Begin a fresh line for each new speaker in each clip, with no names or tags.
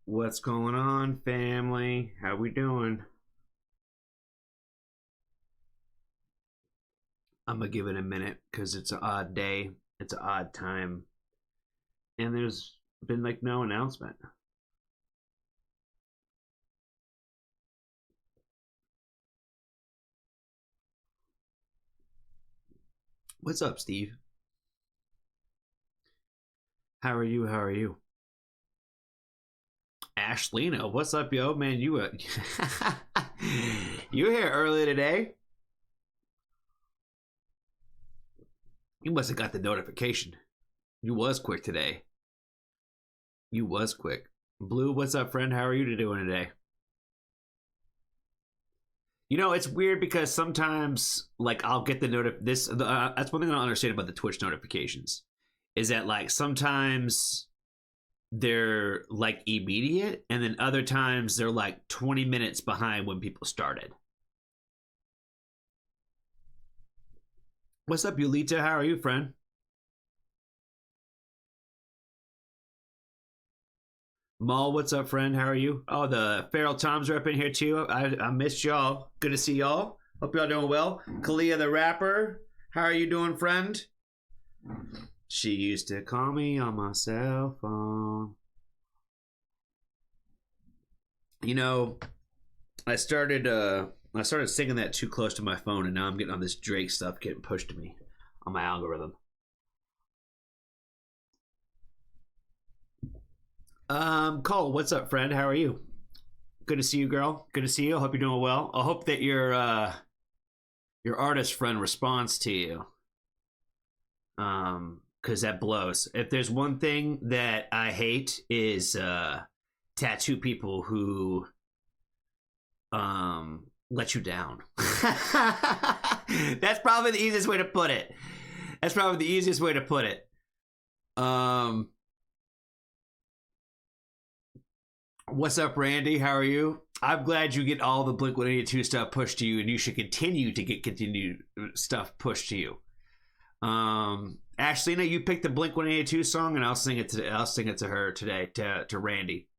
What's going on, family? How we doing? I'm gonna give it a minute because it's an odd day. It's an odd time, and there's been like no announcement. What's up, Steve? How are you? How are you? Ashlina, what's up, yo, man? You you here early today? You must have got the notification. You was quick today. You was quick. Blue, what's up, friend? How are you doing today? You know, it's weird because sometimes, like, I'll get the that's one thing I don't understand about the Twitch notifications, is that like sometimes they're like immediate, and then other times they're like 20 minutes behind when people started. What's up, Yulita? How are you, friend? Maul, what's up, friend? How are you? Oh, the Feral Toms are up in here too. I missed y'all. Good to see y'all. Hope y'all doing well. Kalia the rapper, how are you doing, friend? She used to call me on my cell phone. You know, I started singing that too close to my phone, and now I'm getting on this Drake stuff getting pushed to me on my algorithm. Cole, what's up, friend? How are you? Good to see you, girl. Good to see you. I hope you're doing well. I hope that your artist friend responds to you. Because that blows. If there's one thing that I hate is tattoo people who let you down. That's probably the easiest way to put it. What's up, Randy? How are you? I'm glad you get all the Blink-182 stuff pushed to you, and you should continue to get continued stuff pushed to you. Ashlina, you picked the Blink-182 song, and I'll sing it to her today, to Randy.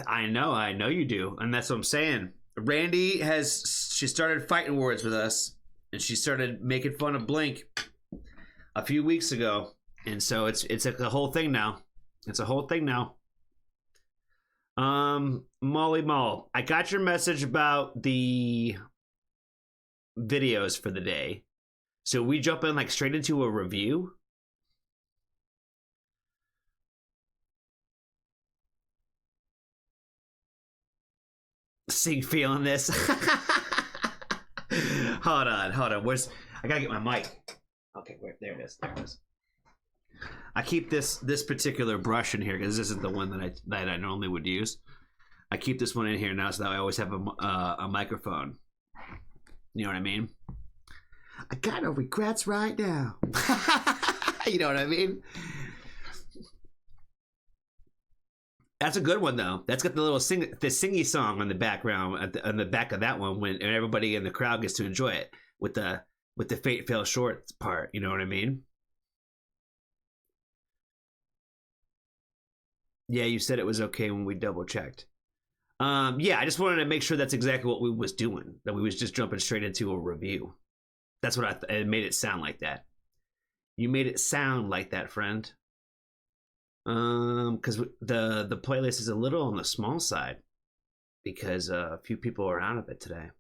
I know you do, and that's what I'm saying. Randy she started fighting words with us, and she started making fun of Blink a few weeks ago, and so it's like a whole thing now. It's a whole thing now. Molly Mall, I got your message about the videos for the day. So we jump in like straight into a review. See, feeling this. Hold on. I gotta get my mic. Okay, there it is. I keep this particular brush in here because this isn't the one that I normally would use. I keep this one in here now so that I always have a microphone. You know what I mean? I got no regrets right now. You know what I mean? That's a good one though. That's got the little singy song on the background on the back of that one when everybody in the crowd gets to enjoy it with the Fate Fell Short part. You know what I mean? Yeah, you said it was okay when we double checked. Yeah, I just wanted to make sure that's exactly what we was doing. That we was just jumping straight into a review. That's what it made it sound like that. You made it sound like that, friend. Because the playlist is a little on the small side because a few people are out of it today.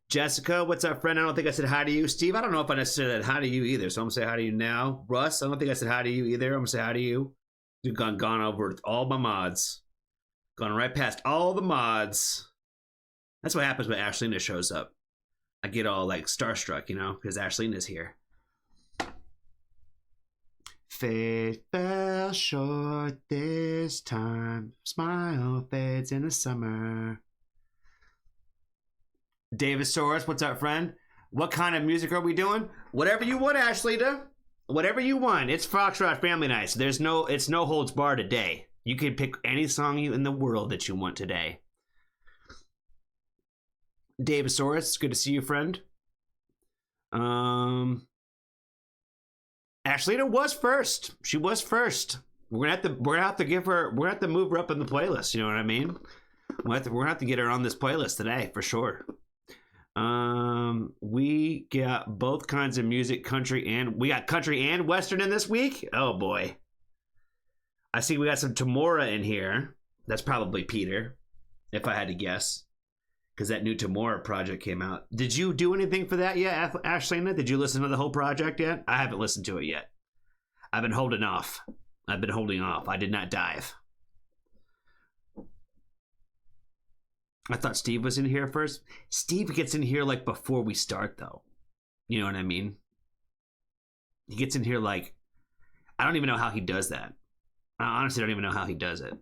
Jessica, what's up, friend? I don't think I said hi to you. Steve, I don't know if I necessarily said hi to you either, so I'm gonna say hi to you now. Russ, I don't think I said hi to you either. I'm gonna say hi to you. You've gone over all my mods. Gone right past all the mods. That's what happens when Ashlina shows up. I get all like starstruck, you know, because Ashlina's here. Fate fell short this time. Smile fades in the summer. Davisaurus, what's up, friend? What kind of music are we doing? Whatever you want, Ashlita. Whatever you want. It's Foxtrot Family Night. So it's no holds bar today. You can pick any song in the world that you want today. Davisaurus, good to see you, friend. Ashleyna was first. She was first. We're gonna have to move her up in the playlist. You know what I mean? We're gonna have to get her on this playlist today for sure. We got both kinds of music, country and western in this week. Oh boy. I see we got some Tamora in here. That's probably Peter, if I had to guess, because that new Tamora project came out. Did you do anything for that yet, Ashleyna? Did you listen to the whole project yet? I haven't listened to it yet. I've been holding off. I did not dive. I thought Steve was in here first. Steve gets in here like before we start, though. You know what I mean? He gets in here like, I don't even know how he does that. I honestly don't even know how he does it.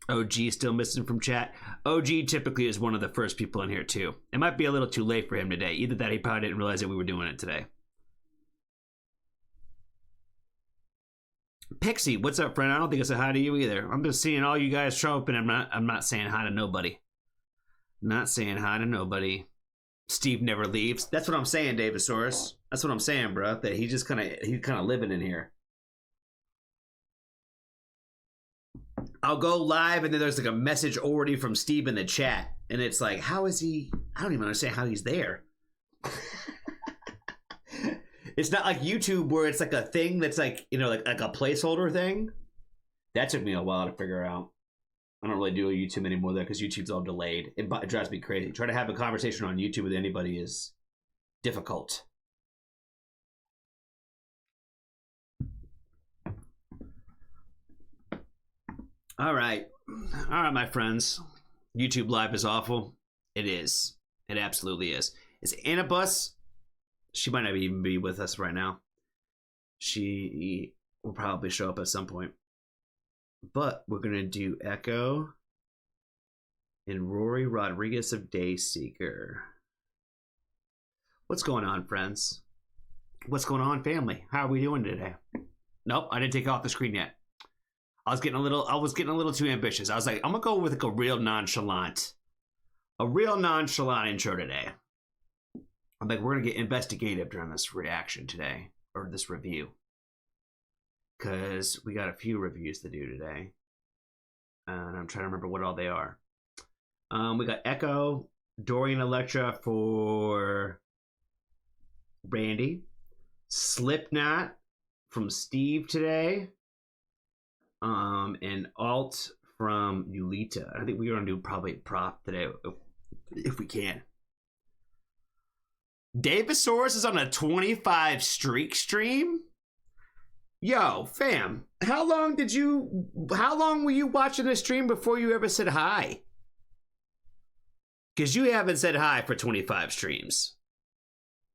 OG still missing from chat. OG typically is one of the first people in here too. It might be a little too late for him today. Either that, he probably didn't realize that we were doing it today. Pixie, what's up, friend? I don't think I said hi to you either. I'm just seeing all you guys show up, and I'm not saying hi to nobody. Not saying hi to nobody. Steve never leaves. That's what I'm saying, Davisaurus. That's what I'm saying, bro. That he's kind of living in here. I'll go live, and then there's like a message already from Steve in the chat, and it's like, how is he? I don't even understand how he's there. It's not like YouTube where it's like a thing that's like, you know, like a placeholder thing. That took me a while to figure out. I don't really do a YouTube anymore though, because YouTube's all delayed. It drives me crazy. Trying to have a conversation on YouTube with anybody is difficult. All right, my friends. YouTube Live is awful. It is. It absolutely is. Is Annabus? She might not even be with us right now. She will probably show up at some point. But we're going to do Echo and Rory Rodriguez of Dayseeker. What's going on, friends? What's going on, family? How are we doing today? Nope, I didn't take it off the screen yet. I was getting a little too ambitious. I was like, I'm going to go with like a real nonchalant intro today. I'm like, we're going to get investigative during this reaction today, or this review. Because we got a few reviews to do today. And I'm trying to remember what all they are. We got Echo, Dorian Electra for Randy. Slipknot from Steve today. And Alt from Yulita. I think we're going to do probably prop today, if we can. Davisaurus is on a 25 streak stream? Yo, fam, how long were you watching this stream before you ever said hi? Because you haven't said hi for 25 streams.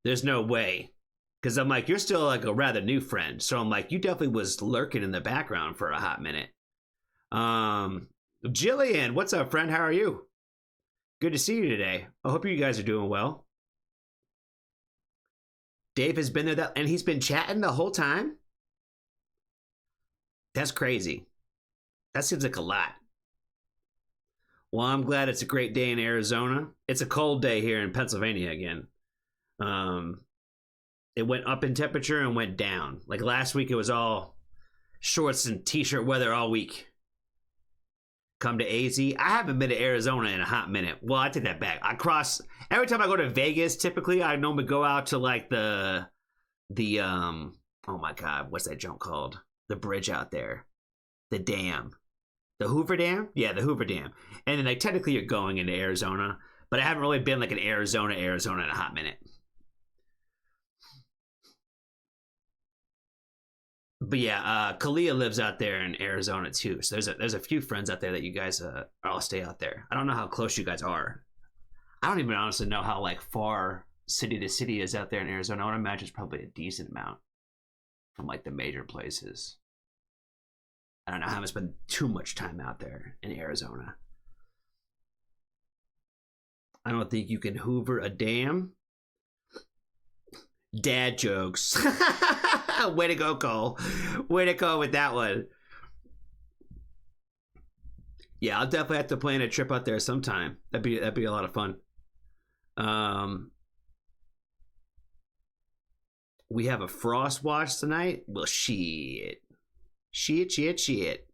There's no way. Because I'm like, you're still like a rather new friend. So I'm like, you definitely was lurking in the background for a hot minute. Jillian, what's up, friend? How are you? Good to see you today. I hope you guys are doing well. Dave has been there, and he's been chatting the whole time? That's crazy. That seems like a lot. Well, I'm glad it's a great day in Arizona. It's a cold day here in Pennsylvania again. It went up in temperature and went down. Like last week, it was all shorts and t-shirt weather all week. Come to AZ. I haven't been to Arizona in a hot minute. Well, I take that back. Every time I go to Vegas, typically I normally go out to like the oh my God, what's that junk called? The bridge out there. The dam. The Hoover Dam? Yeah, the Hoover Dam. And then like technically you're going into Arizona, but I haven't really been like in Arizona in a hot minute. But yeah, Kalia lives out there in Arizona too. So there's a few friends out there that you guys all stay out there. I don't know how close you guys are. I don't even honestly know how like far city to city is out there in Arizona. I would imagine it's probably a decent amount from like the major places. I don't know. I haven't spent too much time out there in Arizona. I don't think you can hoover a dam. Dad jokes. Way to go, Cole. Way to go with that one. Yeah, I'll definitely have to plan a trip out there sometime. That'd be a lot of fun. We have a frost watch tonight. Well, shit. Shit.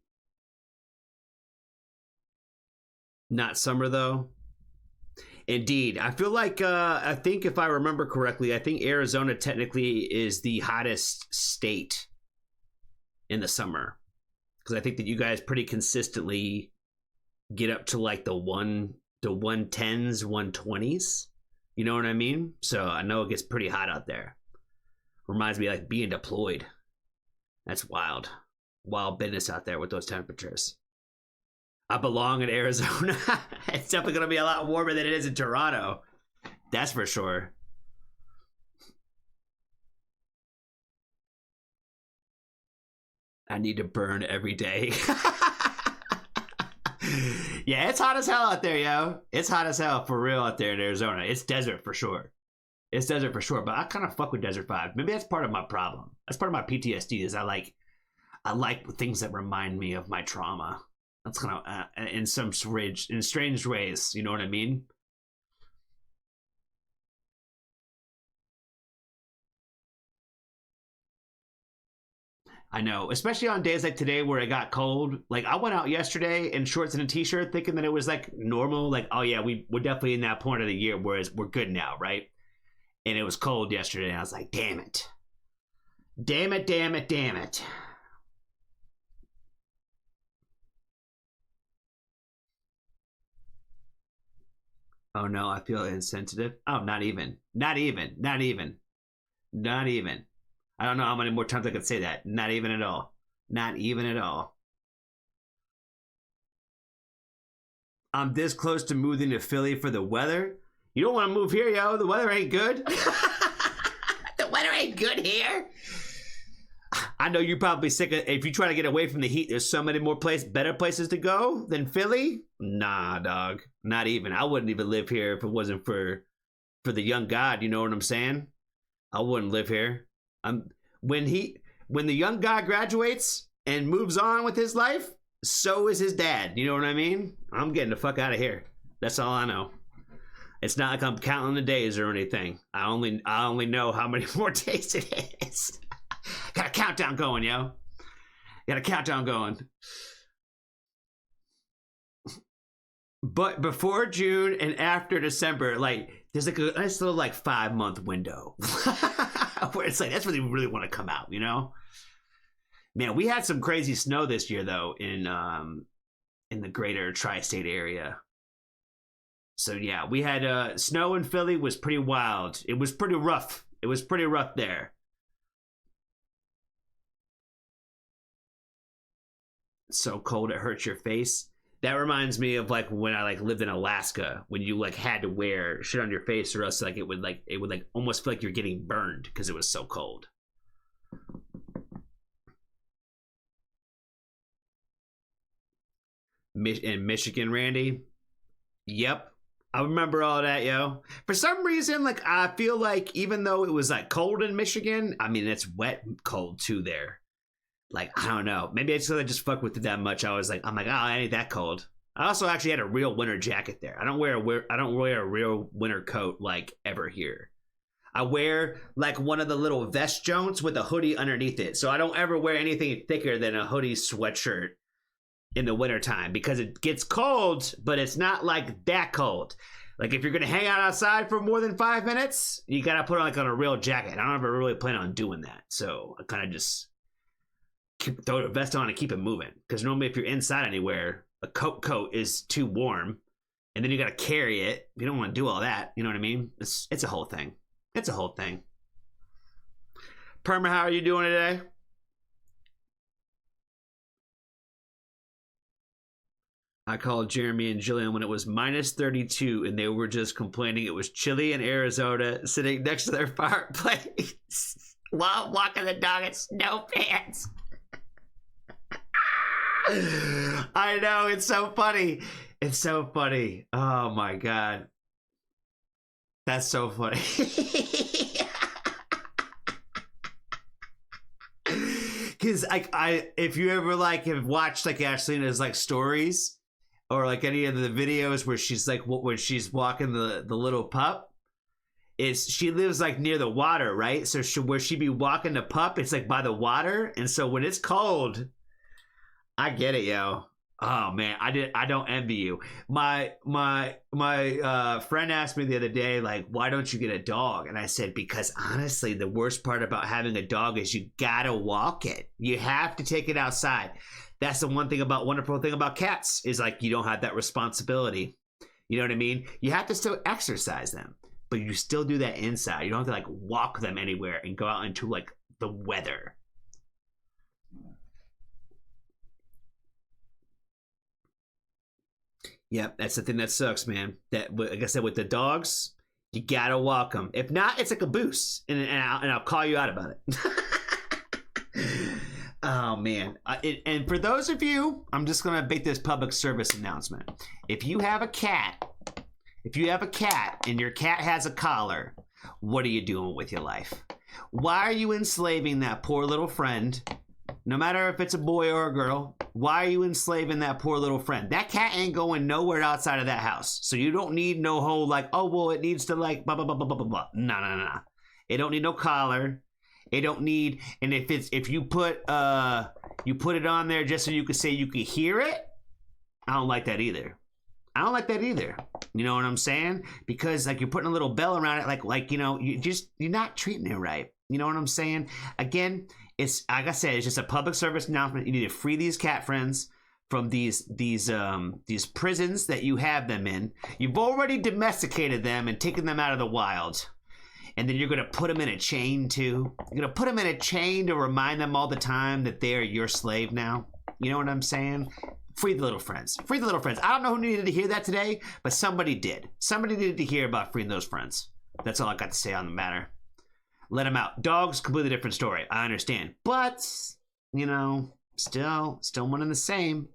Not summer, though. Indeed. I feel like, I think if I remember correctly, I think Arizona technically is the hottest state in the summer. Because I think that you guys pretty consistently get up to like the 110s, 120s. You know what I mean? So I know it gets pretty hot out there. Reminds me of like being deployed. That's wild. Wild business out there with those temperatures. I belong in Arizona. It's definitely going to be a lot warmer than it is in Toronto. That's for sure. I need to burn every day. Yeah, it's hot as hell out there, yo. It's hot as hell for real out there in Arizona. It's desert for sure. It's desert for sure, but I kind of fuck with desert vibes. Maybe that's part of my problem. That's part of my PTSD is I like things that remind me of my trauma. That's kind of in strange ways. You know what I mean? I know, especially on days like today where it got cold. Like I went out yesterday in shorts and a t-shirt thinking that it was like normal. Like, oh yeah, we're definitely in that point of the year where we're good now, right? And it was cold yesterday and I was like, damn it. Damn it. Oh no, I feel insensitive. Oh, not even. I don't know how many more times I could say that. Not even at all. I'm this close to moving to Philly for the weather. You don't want to move here, yo. The weather ain't good. The weather ain't good here. I know you're probably sick of, if you try to get away from the heat, there's so many more better places to go than Philly. Nah, dog. Not even. I wouldn't even live here if it wasn't for the young god. You know what I'm saying? I wouldn't live here. When the young guy graduates and moves on with his life, so is his dad. You know what I mean? I'm getting the fuck out of here. That's all I know. It's not like I'm counting the days or anything. I only know how many more days it is. Got a countdown going, yo. Got a countdown going. But before June and after December, like there's like a nice little like 5-month window where it's like that's where they really want to come out, you know? Man, we had some crazy snow this year though in the greater tri-state area. So yeah, we had snow in Philly was pretty wild. It was pretty rough. There. So cold it hurts your face. That reminds me of like when I like lived in Alaska, when you like had to wear shit on your face or else like it would almost feel like you're getting burned because it was so cold. In Michigan, Randy. Yep. I remember all that, yo. For some reason, like I feel like even though it was like cold in Michigan, I mean it's wet cold too there. Like, I don't know. Maybe it's because I just fuck with it that much. I'm like, oh, I ain't that cold. I also actually had a real winter jacket there. I don't wear a real winter coat like ever here. I wear like one of the little vest joints with a hoodie underneath it. So I don't ever wear anything thicker than a hoodie sweatshirt in the wintertime because it gets cold, but it's not like that cold. Like if you're gonna hang out outside for more than 5 minutes, you gotta put on like on a real jacket. I don't ever really plan on doing that. So I kind of just throw the vest on and keep it moving. Because normally if you're inside anywhere, a coat is too warm. And then you got to carry it. You don't want to do all that. You know what I mean? It's a whole thing. Perma, how are you doing today? I called Jeremy and Jillian when it was minus 32 and they were just complaining it was chilly in Arizona, sitting next to their fireplace while walking the dog in snow pants. I know, it's so funny. Oh my god, that's so funny. Because I if you ever like have watched like Ashleena's like stories or like any of the videos where she's like when she's walking the little pup, is she lives like near the water, right? So where she be walking the pup, it's like by the water, and so when it's cold, I get it, yo. Oh man, I don't envy you. My friend asked me the other day, like, why don't you get a dog? And I said, because honestly, the worst part about having a dog is you gotta walk it. You have to take it outside. That's the wonderful thing about cats is like you don't have that responsibility. You know what I mean? You have to still exercise them, but you still do that inside. You don't have to like walk them anywhere and go out into like the weather. Yep, that's the thing that sucks, man. That, like I said, with the dogs, you gotta walk them. If not, it's a caboose, and I'll call you out about it. Oh man! And for those of you, I'm just gonna make this public service announcement. If you have a cat, and your cat has a collar, what are you doing with your life? Why are you enslaving that poor little friend? No matter if it's a boy or a girl, why are you enslaving that poor little friend? That cat ain't going nowhere outside of that house. So you don't need no whole like, oh, well, it needs to like blah, blah, blah, blah, blah, blah. No. It don't need no collar. It don't need, and if you put it on there just so you could say you could hear it, I don't like that either. You know what I'm saying? Because like you're putting a little bell around it, like you know, you're not treating it right. You know what I'm saying? Again, it's like I said, it's just a public service announcement. You need to free these cat friends from these prisons that you have them in. You've already domesticated them and taken them out of the wild. And then you're going to put them in a chain too. You're going to put them in a chain to remind them all the time that they're your slave now. You know what I'm saying? Free the little friends. Free the little friends. I don't know who needed to hear that today, but somebody did. Somebody needed to hear about freeing those friends. That's all I got to say on the matter. Let them out. Dogs, completely different story. I understand. But, you know, still one and the same.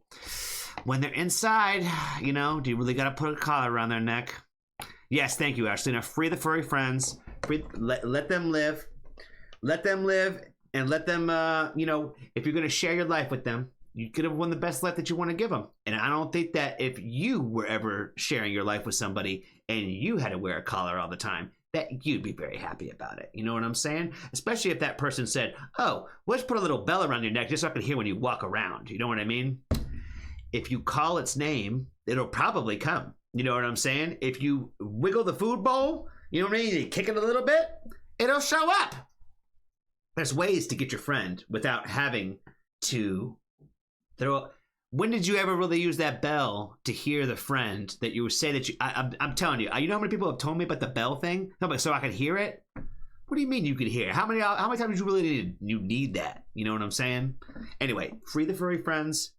When they're inside, you know, do you really got to put a collar around their neck? Yes, thank you, Ashley. Now, free the furry friends. Let them live. Let them live and let them, you know, if you're going to share your life with them, you could have won the best life that you want to give them. And I don't think that if you were ever sharing your life with somebody and you had to wear a collar all the time, that you'd be very happy about it. You know what I'm saying? Especially if that person said, oh, let's put a little bell around your neck just so I can hear when you walk around. You know what I mean? If you call its name, it'll probably come. You know what I'm saying? If you wiggle the food bowl, you know what I mean? You kick it a little bit, it'll show up. There's ways to get your friend without having to throw. When did you ever really use that bell to hear the friend that you would say that you? I'm telling you. You know how many people have told me about the bell thing? So I could hear it. What do you mean you could hear? How many times did you really need that? You know what I'm saying? Anyway, free the furry friends.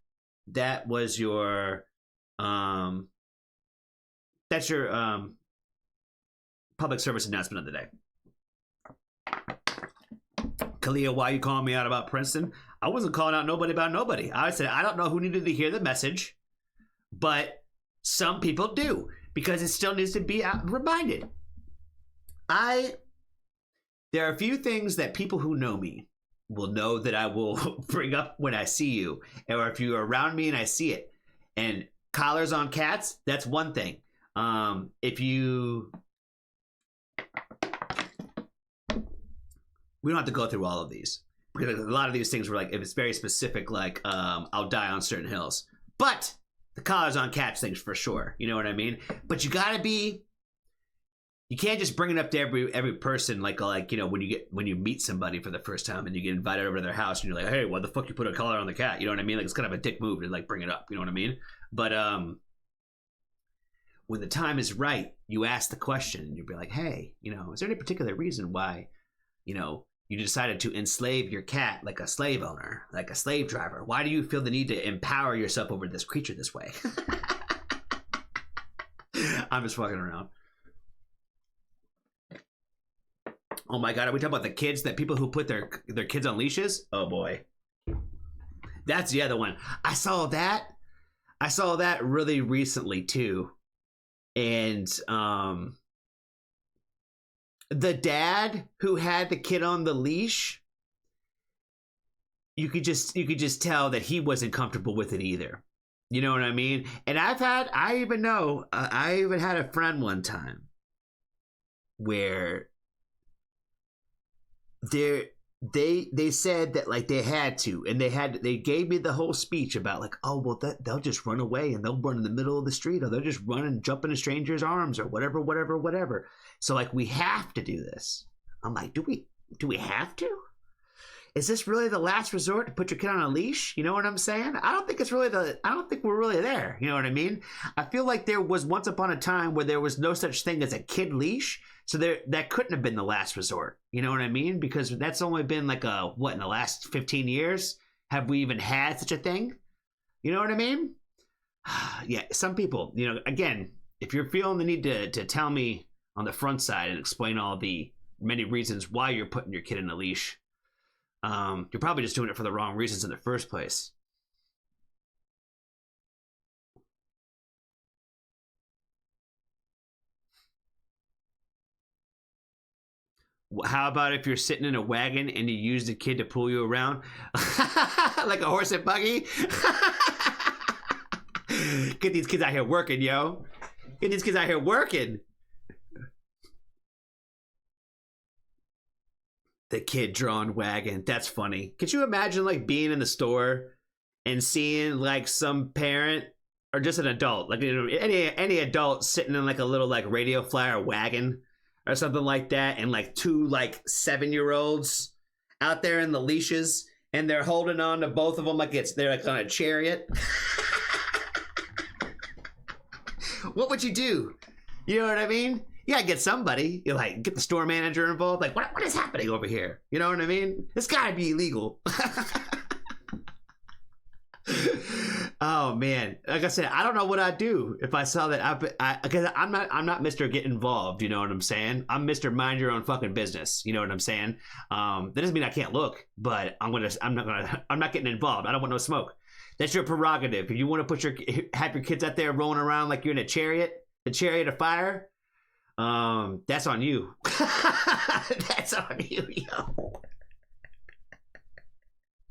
That was your that's your public service announcement of the day. Kalia, why you calling me out about Princeton? I wasn't calling out nobody about nobody. I said I don't know who needed to hear the message, but some people do because it still needs to be reminded. There are a few things that people who know me will know that I will bring up when I see you, or if you're around me and I see it. And collars on cats, that's one thing. We don't have to go through all of these because a lot of these things were like, if it's very specific, like I'll die on certain hills. But the collars on cats things for sure. You know what I mean? But you gotta be. You can't just bring it up to every person like you know when you meet somebody for the first time and you get invited over to their house and you're like, hey, why the fuck you put a collar on the cat? You know what I mean? Like it's kind of a dick move to like bring it up. You know what I mean? But when the time is right, you ask the question and you'll be like, hey, you know, is there any particular reason why, you know, you decided to enslave your cat like a slave owner, like a slave driver? Why do you feel the need to empower yourself over this creature this way? I'm just fucking around. Oh my God, are we talking about the kids, that people who put their kids on leashes? Oh boy. That's the other one. I saw that really recently too. And the dad who had the kid on the leash, you could just tell that he wasn't comfortable with it either. You know what I mean? And I even had a friend one time where they said that like they had to, and they gave me the whole speech about like, oh well, they'll just run away and they'll run in the middle of the street, or they'll just run and jump into strangers' arms, or whatever. So like we have to do this. I'm like, do we have to? Is this really the last resort to put your kid on a leash? You know what I'm saying? I don't think we're really there. You know what I mean? I feel like there was once upon a time where there was no such thing as a kid leash. So that couldn't have been the last resort. You know what I mean? Because that's only been like in the last 15 years? Have we even had such a thing? You know what I mean? Yeah, some people, you know, again, if you're feeling the need to tell me on the front side and explain all the many reasons why you're putting your kid in a leash, you're probably just doing it for the wrong reasons in the first place. How about if you're sitting in a wagon and you use the kid to pull you around? Like a horse and buggy? Get these kids out here working, yo. Get these kids out here working. The kid-drawn wagon. That's funny. Could you imagine like being in the store and seeing like some parent or just an adult, like any adult sitting in like a little like radio flyer wagon or something like that, and like two like 7-year-olds out there in the leashes, and they're holding on to both of them like they're like on a chariot? What would you do? You know what I mean? You gotta get somebody. You like get the store manager involved. Like, what is happening over here? You know what I mean? It's gotta be illegal. Oh man, like I said, I don't know what I'd do if I saw that. Because I'm not Mr. Get Involved. You know what I'm saying? I'm Mr. Mind Your Own fucking business. You know what I'm saying? That doesn't mean I can't look, but I'm not getting involved. I don't want no smoke. That's your prerogative. If you want to have your kids out there rolling around like you're in a chariot, the chariot of fire, that's on you. That's on you, yo.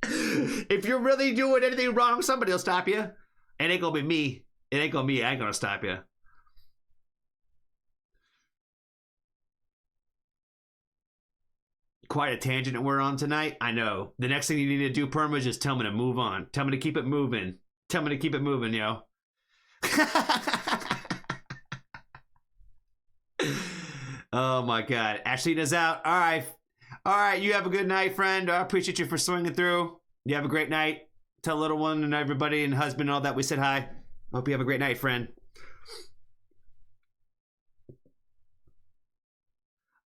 If you're really doing anything wrong, somebody will stop you. It ain't gonna be me. It ain't gonna be me. I ain't gonna stop you. Quite a tangent we're on tonight. I know. The next thing you need to do, Perma, is just tell me to move on. Tell me to keep it moving. Tell me to keep it moving, yo. Oh my God. Ashleyna's out. All right. All right. You have a good night, friend. I appreciate you for swinging through. You have a great night. Tell little one and everybody and husband and all that we said hi. Hope you have a great night, friend.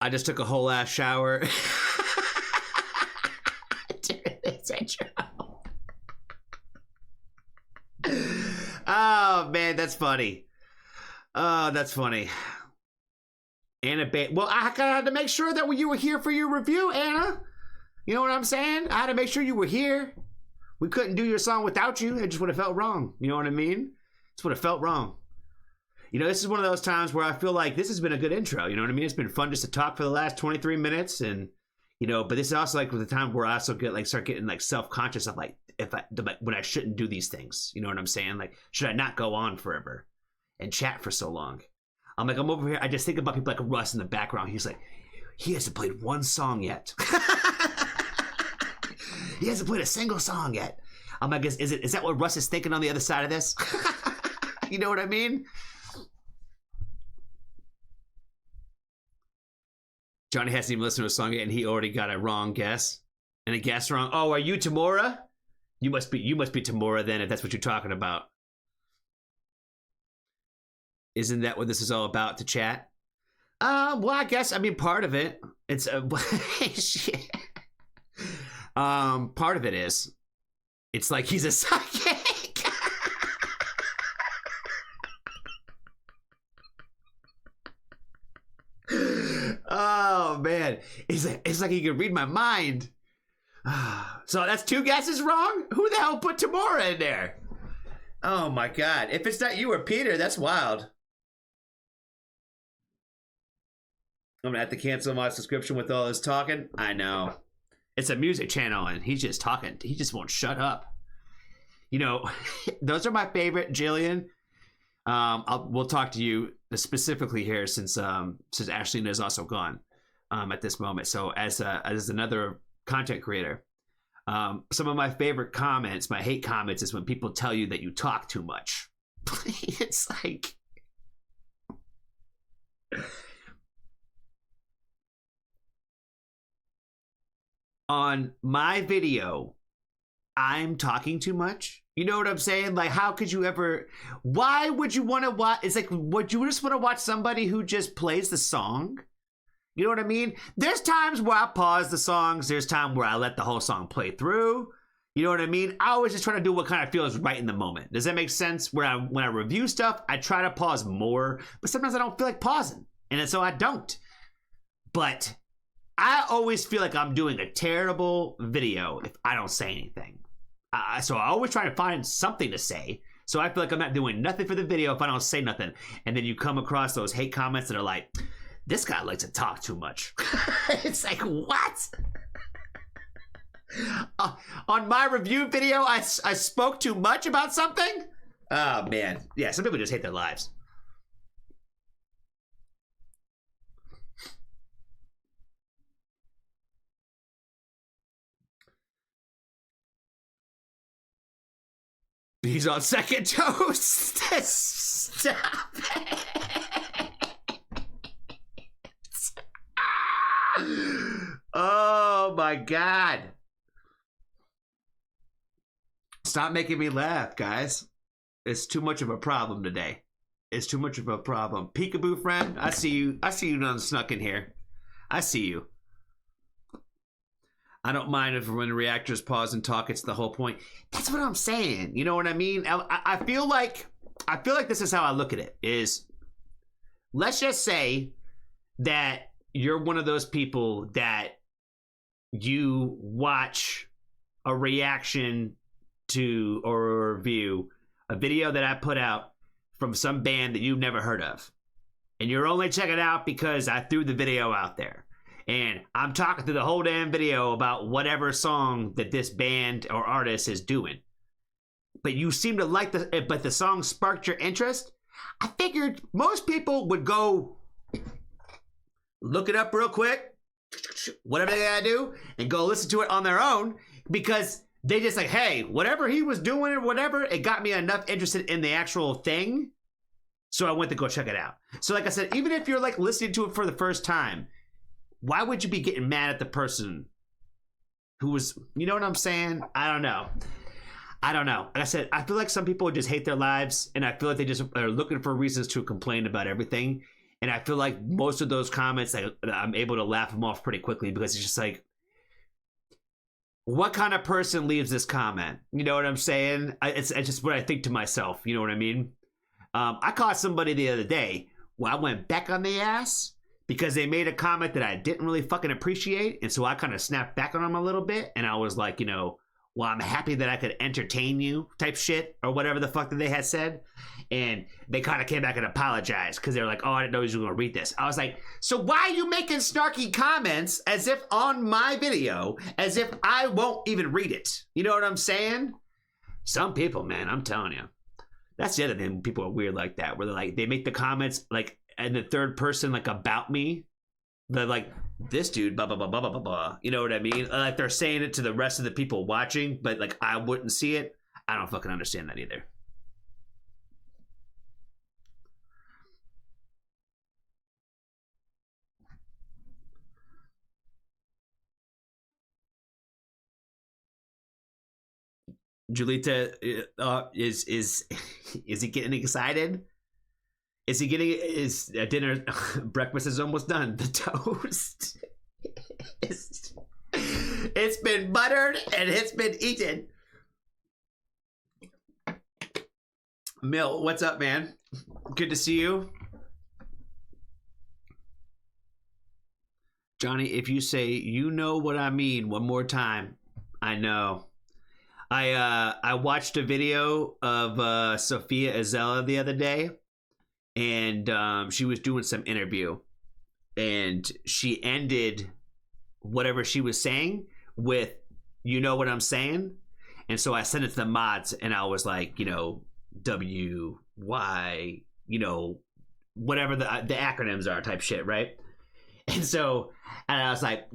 I just took a whole ass shower. Oh man, that's funny. Oh, that's funny. Anna well, I had to make sure that you were here for your review, Anna. You know what I'm saying? I had to make sure you were here. We couldn't do your song without you. It just would have felt wrong. You know what I mean? It would have felt wrong. You know, this is one of those times where I feel like this has been a good intro. You know what I mean? It's been fun just to talk for the last 23 minutes, and you know, but this is also like the time where I also start getting like self-conscious of like when I shouldn't do these things. You know what I'm saying? Like, should I not go on forever and chat for so long? I'm over here. I just think about people like Russ in the background. He's like, he hasn't played one song yet. He hasn't played a single song yet. I'm like, is that what Russ is thinking on the other side of this? You know what I mean? Johnny hasn't even listened to a song yet, and he already got a wrong guess. And a guess wrong. Oh, are you Tamora? You must be Tamora then, if that's what you're talking about. Isn't that what this is all about, to chat? Well, I guess, part of it. It's shit. Part of it is. It's like he's a psychic. Oh man, it's like he can read my mind. So that's 2 guesses wrong? Who the hell put Tamora in there? Oh my God, if it's not you or Peter, that's wild. I'm gonna have to cancel my subscription with all this talking. I know. It's a music channel and he's just talking. He just won't shut up. You know, those are my favorite, Jillian. We'll talk to you specifically here since Ashley is also gone at this moment. So as another content creator, some of my favorite comments, my hate comments, is when people tell you that you talk too much. It's like, on my video, I'm talking too much. You know what I'm saying? Like, how could you ever? Why would you want to watch? It's like, would you just want to watch somebody who just plays the song? You know what I mean? There's times where I pause the songs. There's time where I let the whole song play through. You know what I mean? I always just try to do what kind of feels right in the moment. Does that make sense? When I review stuff, I try to pause more, but sometimes I don't feel like pausing, and so I don't. But I always feel like I'm doing a terrible video if I don't say anything. So I always try to find something to say. So I feel like I'm not doing nothing for the video if I don't say nothing. And then you come across those hate comments that are like, this guy likes to talk too much. It's like, what? On my review video, I spoke too much about something? Oh, man. Yeah, some people just hate their lives. He's on second toast. Stop it. Oh my God. Stop making me laugh, guys. It's too much of a problem today. It's too much of a problem. Peekaboo friend, I see you. I see you done snuck in here. I see you. I don't mind if when reactors pause and talk, it's the whole point. That's what I'm saying. You know what I mean? I feel like this is how I look at it. Is, let's just say that you're one of those people that you watch a reaction to or a review, a video that I put out from some band that you've never heard of, and you're only checking it out because I threw the video out there. And I'm talking through the whole damn video about whatever song that this band or artist is doing. But you seem to like but the song sparked your interest. I figured most people would go look it up real quick, whatever they gotta do, and go listen to it on their own, because they just like, hey, whatever he was doing or whatever, it got me enough interested in the actual thing. So I went to go check it out. So like I said, even if you're like listening to it for the first time, why would you be getting mad at the person who was, you know what I'm saying? I don't know. Like I said, I feel like some people just hate their lives, and I feel like they just are looking for reasons to complain about everything. And I feel like most of those comments, I'm able to laugh them off pretty quickly, because it's just like, what kind of person leaves this comment? You know what I'm saying? It's just what I think to myself. You know what I mean? I caught somebody the other day where I went back on the ass because they made a comment that I didn't really fucking appreciate. And so I kind of snapped back on them a little bit. And I was like, you know, well, I'm happy that I could entertain you type shit, or whatever the fuck that they had said. And they kind of came back and apologized because they were like, oh, I didn't know you were going to read this. I was like, so why are you making snarky comments as if on my video, as if I won't even read it? You know what I'm saying? Some people, man, I'm telling you. That's the other thing. People are weird like that, where they're like, they make the comments like in the third person, like about me. They're like, this dude, blah, blah, blah, blah, blah, blah, blah. You know what I mean? Like they're saying it to the rest of the people watching, but like I wouldn't see it. I don't fucking understand that either. Julita is he getting excited? Is he getting his dinner? Breakfast is almost done. The toast. It's been buttered and it's been eaten. Mill, what's up, man? Good to see you. Johnny, if you say you know what I mean one more time, I know. I watched a video of Sophia Azella the other day, and she was doing some interview, and she ended whatever she was saying with, you know what I'm saying? And so I sent it to the mods, and I was like, you know, WY, you know, whatever the acronyms are type shit, right? And so, and I was like,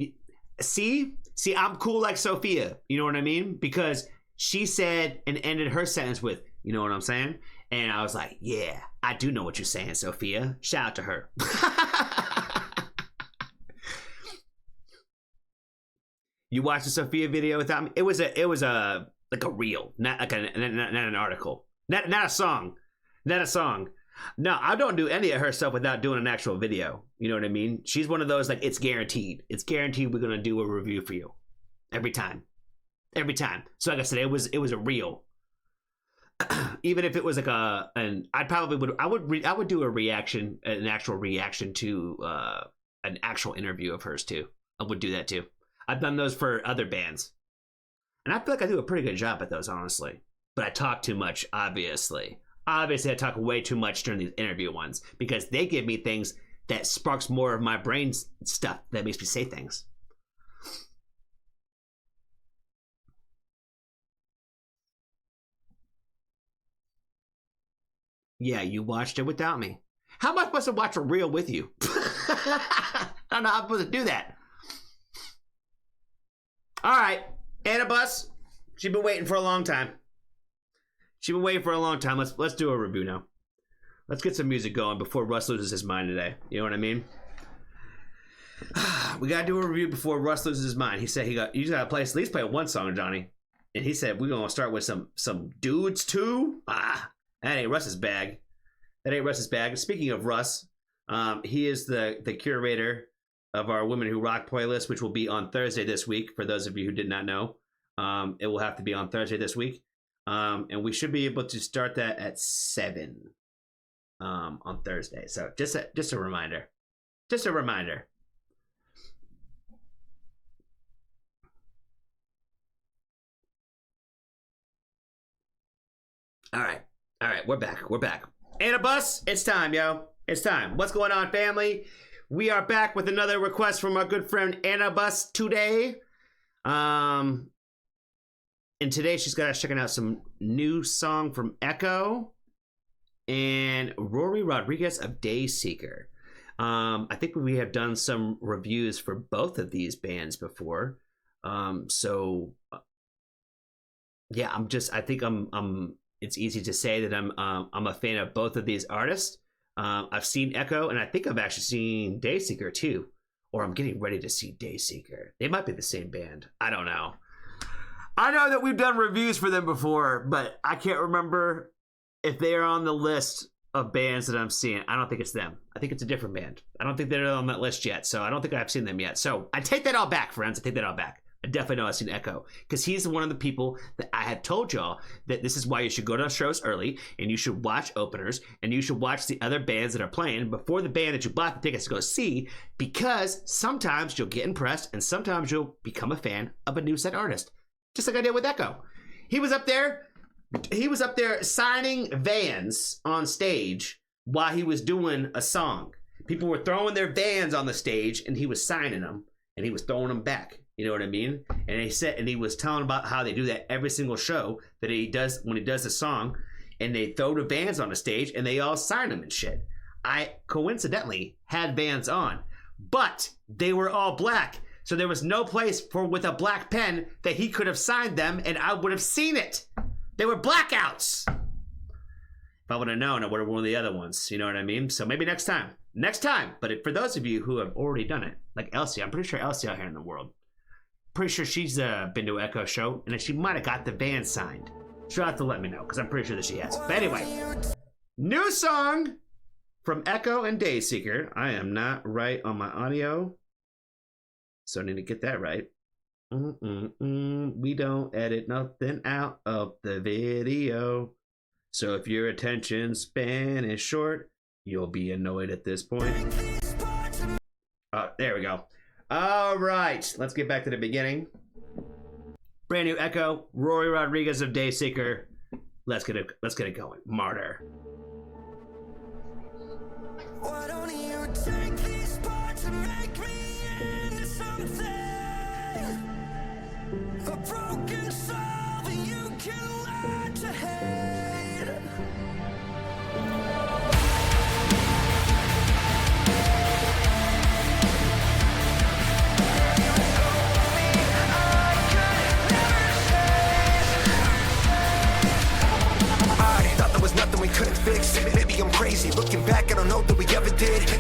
see, I'm cool like Sophia. You know what I mean? Because she said and ended her sentence with, you know what I'm saying? And I was like, yeah, I do know what you're saying, Sophia. Shout out to her. You watched the Sophia video without me? It was a like a reel, not like not an article, not a song, not a song. No, I don't do any of her stuff without doing an actual video. You know what I mean? She's one of those, like, it's guaranteed. It's guaranteed we're gonna do a review for you every time. Every time. So like I said, it was a reel. Even if it was like I would do a reaction, an actual reaction to an actual interview of hers too. I would do that too. I've done those for other bands, and I feel like I do a pretty good job at those, honestly. But I talk too much, obviously. Obviously, I talk way too much during these interview ones because they give me things that sparks more of my brain stuff that makes me say things. Yeah, you watched it without me. How am I supposed to watch a reel with you? I don't know how I'm supposed to do that. All right, Anna Bus. She's been waiting for a long time. Let's do a review now. Let's get some music going before Russ loses his mind today. You know what I mean? We gotta do a review before Russ loses his mind. He said you gotta play at least play one song, Johnny. And he said we're gonna start with some dudes too. That ain't Russ's bag. Speaking of Russ, he is the curator of our Women Who Rock playlist, which will be on Thursday this week. For those of you who did not know, it will have to be on Thursday this week. And we should be able to start that at 7 on Thursday. So just a reminder. Just a reminder. All right, we're back. Anna Bus, it's time, yo. It's time. What's going on, family? We are back with another request from our good friend Anna Bus today. And today she's got us checking out some new song from Echo and Rory Rodriguez of Dayseeker. I think we have done some reviews for both of these bands before. So yeah, it's easy to say that I'm a fan of both of these artists. I've seen Echo, and I think I've actually seen Dayseeker too, or I'm getting ready to see Dayseeker. They might be the same band. I don't know. I know that we've done reviews for them before, but I can't remember if they are on the list of bands that I'm seeing. I don't think it's them. I think it's a different band. I don't think they're on that list yet, so I don't think I've seen them yet. So I take that all back, friends. I take that all back. I definitely know I've seen Echo, because he's one of the people that I have told y'all that this is why you should go to shows early, and you should watch openers, and you should watch the other bands that are playing before the band that you bought the tickets to go see, because sometimes you'll get impressed, and sometimes you'll become a fan of a new set artist. Just like I did with Echo. He was up there signing vans on stage while he was doing a song. People were throwing their vans on the stage, and he was signing them, and he was throwing them back. You know what I mean? And he was telling about how they do that every single show that he does when he does a song, and they throw the vans on the stage and they all sign them and shit. I coincidentally had vans on, but they were all black. So there was no place with a black pen that he could have signed them, and I would have seen it. They were blackouts. If I would have known, I would have worn the other ones. You know what I mean? So maybe next time. But for those of you who have already done it, like Elsie, I'm pretty sure Elsie out here in the world, pretty sure she's been to an Echo show, and she might have got the band signed. She'll have to let me know, because I'm pretty sure that she has. But anyway, new song from Echo and Dayseeker. I am not right on my audio, so I need to get that right. We don't edit nothing out of the video. So if your attention span is short, you'll be annoyed at this point. Oh, there we go. All right, let's get back to the beginning. Brand new Echo, Rory Rodriguez of Dayseeker. Let's get it going. Martyr. Why don't you take this part to make me into something? A broken soul that you can learn to hate.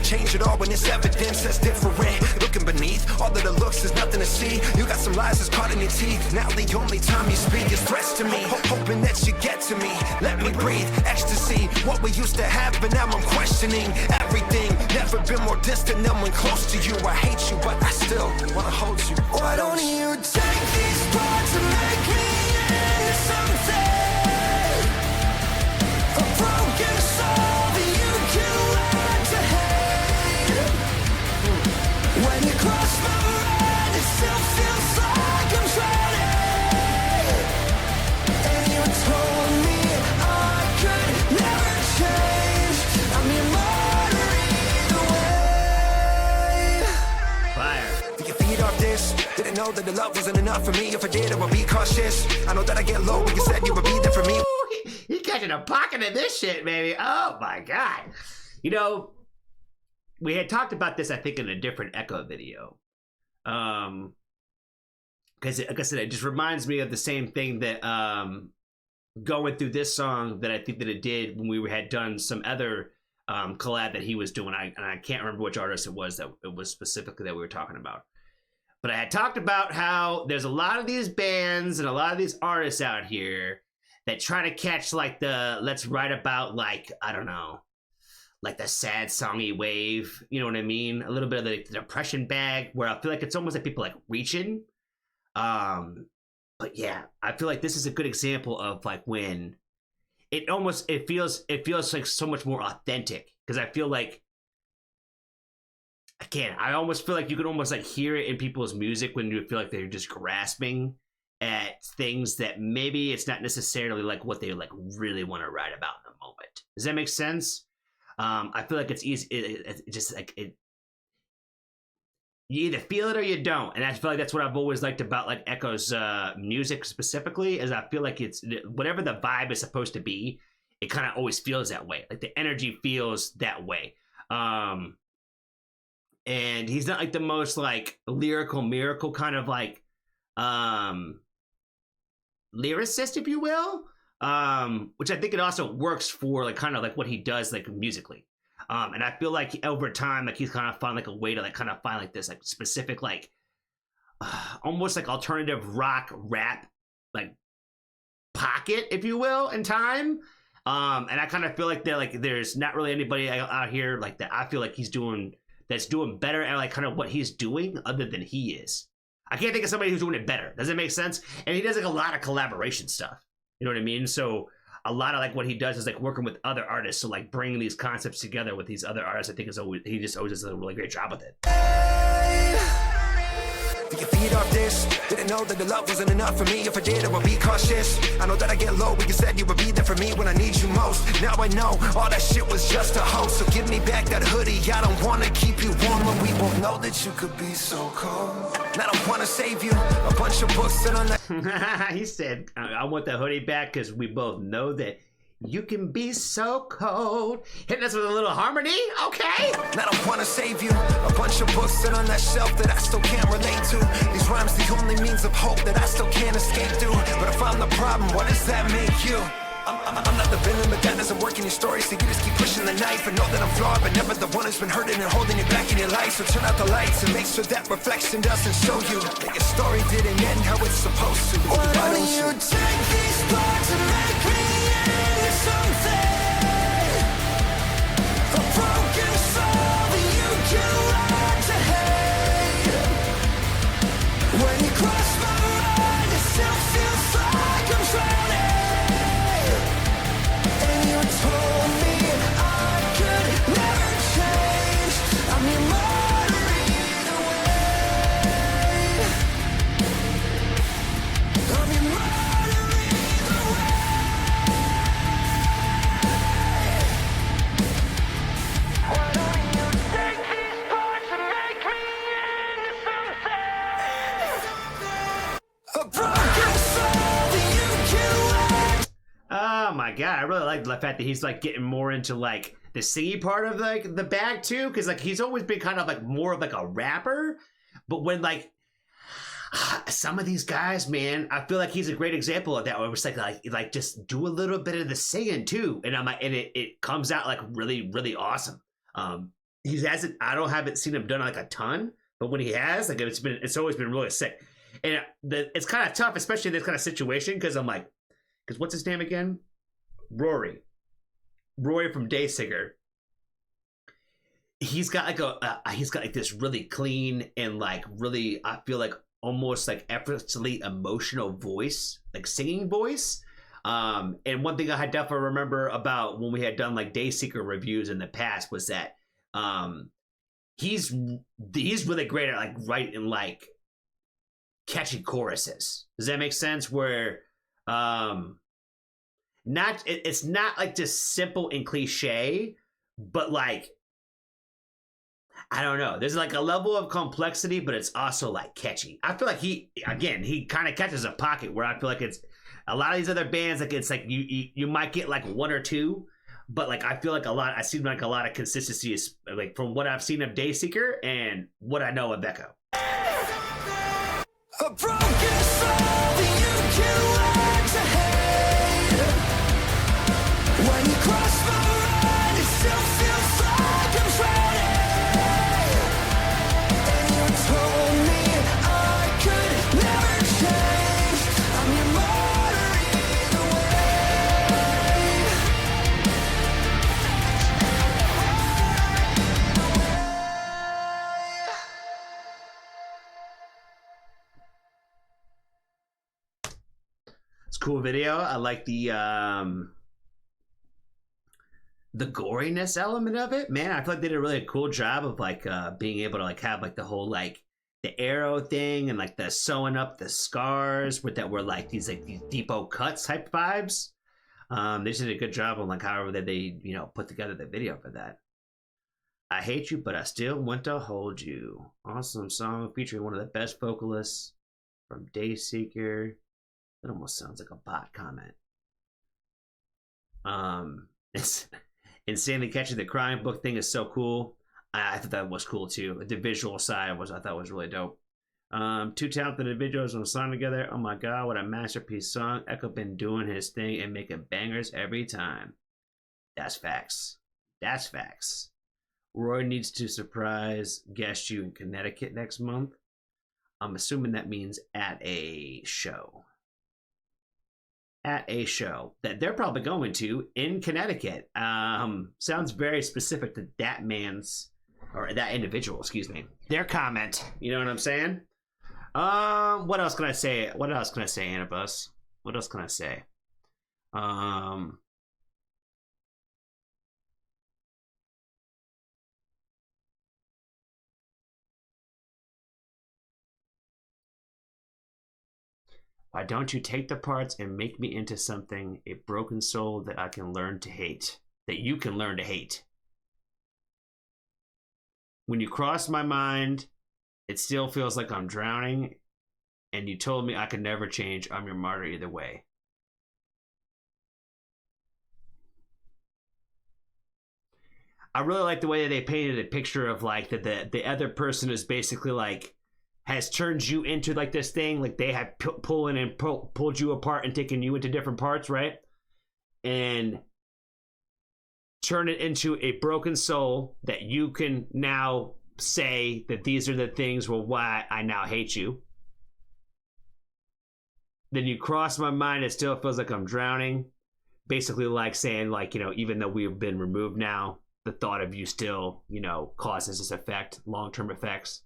Change it all when it's evidence that's different. Looking beneath all of the looks, there's nothing to see. You got some lies that's caught in your teeth. Now the only time you speak is threats to me. Hoping that you get to me. Let me breathe, ecstasy. What we used to have, but now I'm questioning everything. Never been more distant than when close to you. I hate you, but I still wanna hold you. Why don't you take these parts and make me into something? A broken soul that you can learn to hate. When you cross my mind, it still feels like I'm drowning. And you told me I could never change. I'm your martyr either way.
Fire.
Did you feed off this? Didn't know that the love wasn't enough for me. If I did, I would be cautious. I know that I get low when you said you would be there for me.
He catching a pocket of this shit, baby. Oh my god. You know, we had talked about this, I think, in a different Echo video. Because like I said, it just reminds me of the same thing that going through this song that I think that it did when we had done some other collab that he was doing. I can't remember which artist it was that it was specifically that we were talking about. But I had talked about how there's a lot of these bands and a lot of these artists out here that try to catch like the, let's write about like, I don't know, like the sad songy wave, you know what I mean? A little bit of the depression bag where I feel like it's almost like people like reaching. But yeah, I feel like this is a good example of like when it feels like so much more authentic, because I feel like, again, I almost feel like you can almost like hear it in people's music when you feel like they're just grasping at things that maybe it's not necessarily like what they like really want to write about in the moment. Does that make sense? I feel like it's easy. It just like it. You either feel it or you don't, and I feel like that's what I've always liked about like Echo's music specifically. Is I feel like it's whatever the vibe is supposed to be, it kind of always feels that way. Like the energy feels that way. And he's not like the most like lyrical miracle kind of like lyricist, if you will, which I think it also works for like kind of like what he does like musically. And I feel like over time, like he's kind of found like a way to like kind of find like this like specific like almost like alternative rock rap like pocket, if you will, in time. And I kind of feel like there's not really anybody out here like that. I feel like that's doing better at like kind of what he's doing other than he is. I can't think of somebody who's doing it better. Does it make sense? And he does like a lot of collaboration stuff. You know what I mean? So a lot of like what he does is like working with other artists. So like bringing these concepts together with these other artists, I think he just always does a really great job with it.
Did you feed off this? Didn't know that the love wasn't enough for me. If I did, I would be cautious. I know that I get low when you said you would be there for me when I need you most. Now I know all that shit was just a hoax. So give me back that hoodie. I don't want to keep you warm when we both know that you could be so cold. And I don't want to save you. A bunch of books that on that.
He said, I want the hoodie back because we both know that you can be so cold. Hitting us with a little harmony, okay?
And I don't want to save you. A bunch of books sit on that shelf that I still can't relate to. These rhymes the only means of hope that I still can't escape through. But if I'm the problem, what does that make you? I'm not the villain, but that doesn't work in your story. So you just keep pushing the knife and know that I'm flawed, but never the one who's been hurting and holding you back in your life. So turn out the lights and make sure that reflection doesn't show you that your story didn't end how it's supposed to. Why don't you take these parts and make me into something? A broken soul that you can learn to hate. When you cross my mind, it still feels like I'm drowning. You told me I could never change. I'm your martyr either way. I'm your martyr either way. Why don't you take these parts and make me into something? A broken soul that you can learn.
Oh my god, I really like the fact that he's like getting more into like the singy part of like the bag too, because like he's always been kind of like more of like a rapper, but when like some of these guys, man, I feel like he's a great example of that, where it's like just do a little bit of the singing too, and I'm like, and it comes out like really really awesome. he hasn't. I don't haven't seen him done like a ton, but when he has, like it's always been really sick. And it's kind of tough, especially in this kind of situation, because I'm like, because what's his name again? Rory from Dayseeker. He's got like this really clean and like really, I feel like almost like effortlessly emotional voice, like singing voice. And one thing I definitely remember about when we had done like Dayseeker reviews in the past was that he's really great at like writing like catchy choruses. Does that make sense? Where it's not like just simple and cliche, but like, I don't know. There's like a level of complexity, but it's also like catchy. I feel like he kind of catches a pocket where I feel like it's a lot of these other bands, like it's like you might get like one or two, but like I feel like I see like a lot of consistency is like from what I've seen of Dayseeker and what I know of Echo.
A broken soul that you can learn to hate. When you cross my mind, it still feels like I'm trying. And you told me I could never change. I'm your martyr either
It's a cool video. I like the goriness element of it. Man, I feel like they did a really cool job of like being able to like have like the whole like the arrow thing and like the sewing up the scars with that were like these depot cuts type vibes. They just did a good job on like however that they put together the video for that. I hate you, but I still want to hold you. Awesome song featuring one of the best vocalists from Dayseeker. It almost sounds like a bot comment. It's insanely catchy. The crying book thing is so cool. I thought that was cool too. The visual side I thought was really dope. Two talented individuals on a song together. Oh my god, what a masterpiece song. Echo been doing his thing and making bangers every time. That's facts. That's facts. Roy needs to surprise guest you in Connecticut next month. I'm assuming that means at a show. At a show that they're probably going to in Connecticut. Sounds very specific to that man's, or that individual, excuse me. Their comment. You know what I'm saying? What else can I say? What else can I say, Annabus? What else can I say? Why don't you take the parts and make me into something, a broken soul that I can learn to hate, that you can learn to hate? When you cross my mind, it still feels like I'm drowning, and you told me I could never change. I'm your martyr either way. I really like the way that they painted a picture of like that the other person is basically like has turned you into like this thing, like they have pulled you apart and taken you into different parts, right? And turn it into a broken soul that you can now say that these are the things why I now hate you. Then you cross my mind, it still feels like I'm drowning. Basically like saying like, even though we've been removed now, the thought of you still, causes this effect, long-term effects.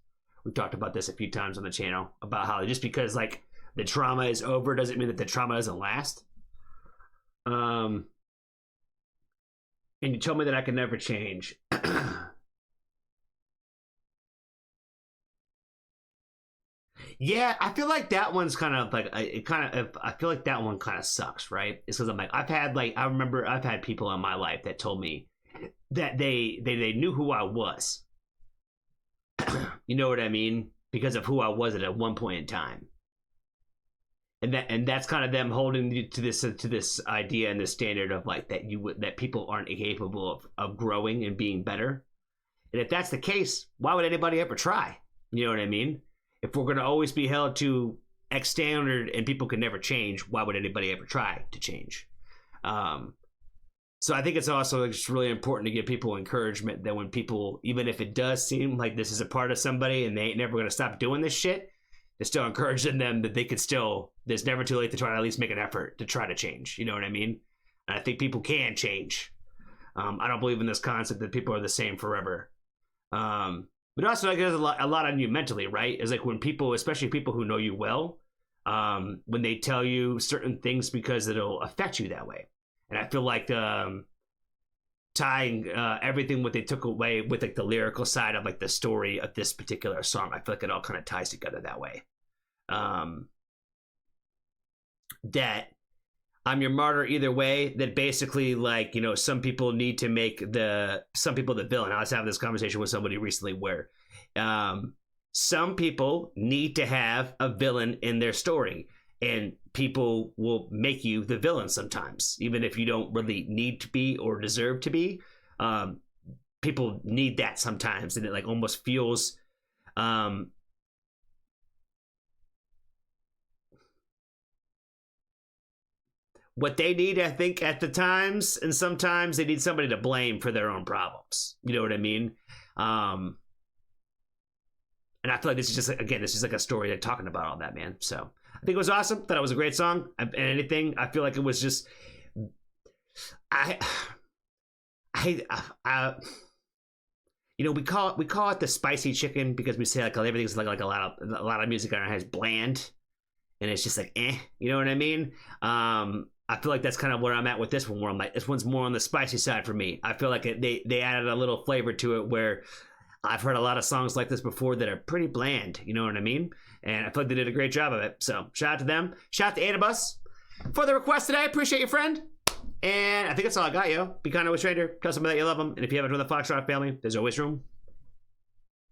We've talked about this a few times on the channel about how just because like the trauma is over doesn't mean that the trauma doesn't last. And you told me that I could never change. Yeah, I feel like that one's kind of like I feel like that one kind of sucks, right? It's because I'm like I remember I've had people in my life that told me that they knew who I was. You know what I mean? Because of who I was at one point in time. And that's kind of them holding you to this idea and this standard of like that people aren't capable of growing and being better. And if that's the case, why would anybody ever try? You know what I mean? If we're going to always be held to X standard and people can never change, why would anybody ever try to change? So I think it's also just really important to give people encouragement that when people, even if it does seem like this is a part of somebody and they ain't never going to stop doing this shit, to still encouraging them that they could still, there's never too late to try to at least make an effort to try to change. You know what I mean? And I think people can change. I don't believe in this concept that people are the same forever. But also, like, there's a lot on you mentally, right? It's like when people, especially people who know you well, when they tell you certain things because it'll affect you that way. And I feel like tying everything what they took away with like the lyrical side of like the story of this particular song, I feel like it all kind of ties together that way. That I'm your martyr either way. That basically, like, you know, some people need to make some people the villain. I was having this conversation with somebody recently where some people need to have a villain in their story, and people will make you the villain sometimes, even if you don't really need to be or deserve to be. People need that sometimes, and it like almost feels what they need, I think, at the times, and sometimes they need somebody to blame for their own problems. You know what I mean? And I feel like this is just, again, this is like a story that's talking about all that, man. So I think it was awesome. Thought it was a great song. And anything, I feel like it was just, you know, we call it the spicy chicken because we say like everything's like a lot of music on it has bland, and it's just like you know what I mean? I feel like that's kind of where I'm at with this one, where I'm like, this one's more on the spicy side for me. I feel like they added a little flavor to it where I've heard a lot of songs like this before that are pretty bland, you know what I mean? And I feel like they did a great job of it. So shout out to them. Shout out to Anibus for the request today. Appreciate you, friend. And I think that's all I got, yo. Be kind to a stranger. Tell somebody that you love them. And if you haven't joined the Foxtrot family, there's always room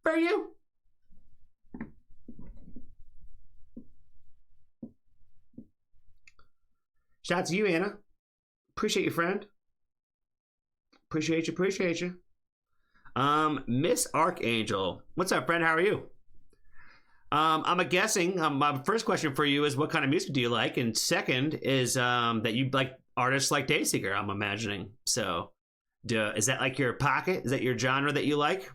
for you. Shout out to you, Anna. Appreciate you, friend. Appreciate you. Miss Archangel. What's up, friend? How are you? I'm guessing, my first question for you is what kind of music do you like? And second is that you like artists like Dayseeker, I'm imagining. So is that like your pocket? Is that your genre that you like?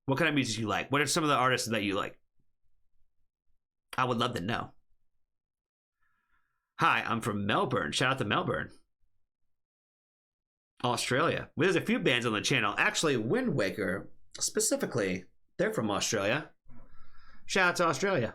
What kind of music do you like? What are some of the artists that you like? I would love to know. Hi, I'm from Melbourne. Shout out to Melbourne, Australia. Well, there's a few bands on the channel. Actually, Wind Waker, specifically, they're from Australia. Shout out to Australia.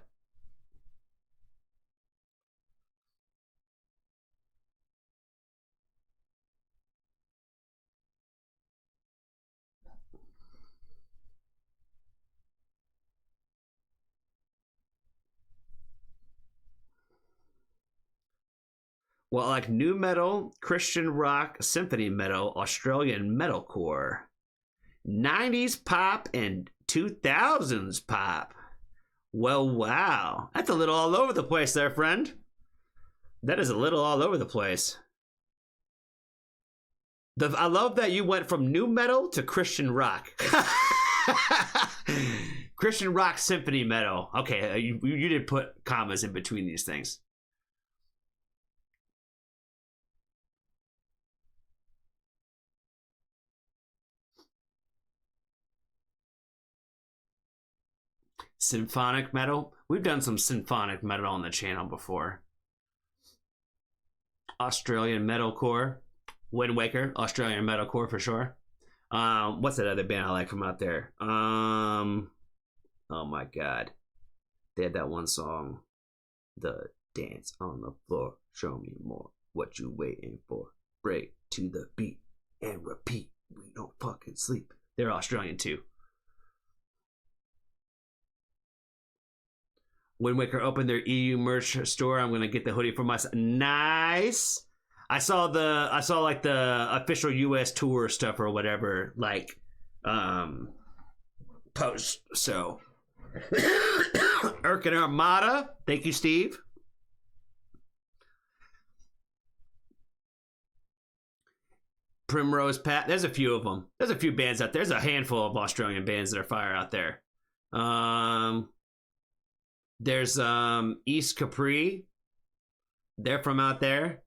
Well, like new metal, Christian rock, symphony metal, Australian metalcore, 90s pop, and 2000s pop. Well, wow. That's a little all over the place there, friend. That is a little all over the place. I love that you went from new metal to Christian rock. Christian rock, symphony metal. Okay, you did put commas in between these things. Symphonic metal. We've done some symphonic metal on the channel before. Australian metalcore. Wind Waker, Australian metalcore for sure. What's that other band I like from out there? Oh my god. They had that one song. The dance on the floor. Show me more. What you waiting for? Break to the beat and repeat. We don't fucking sleep. They're Australian too. Wind Waker opened their EU merch store. I'm gonna get the hoodie for myself. Nice. I saw like the official US tour stuff or whatever, like post. So Erkin Armada. Thank you, Steve. Primrose Pat. There's a few of them. There's a few bands out there. There's a handful of Australian bands that are fire out there. There's East Capri. They're from out there.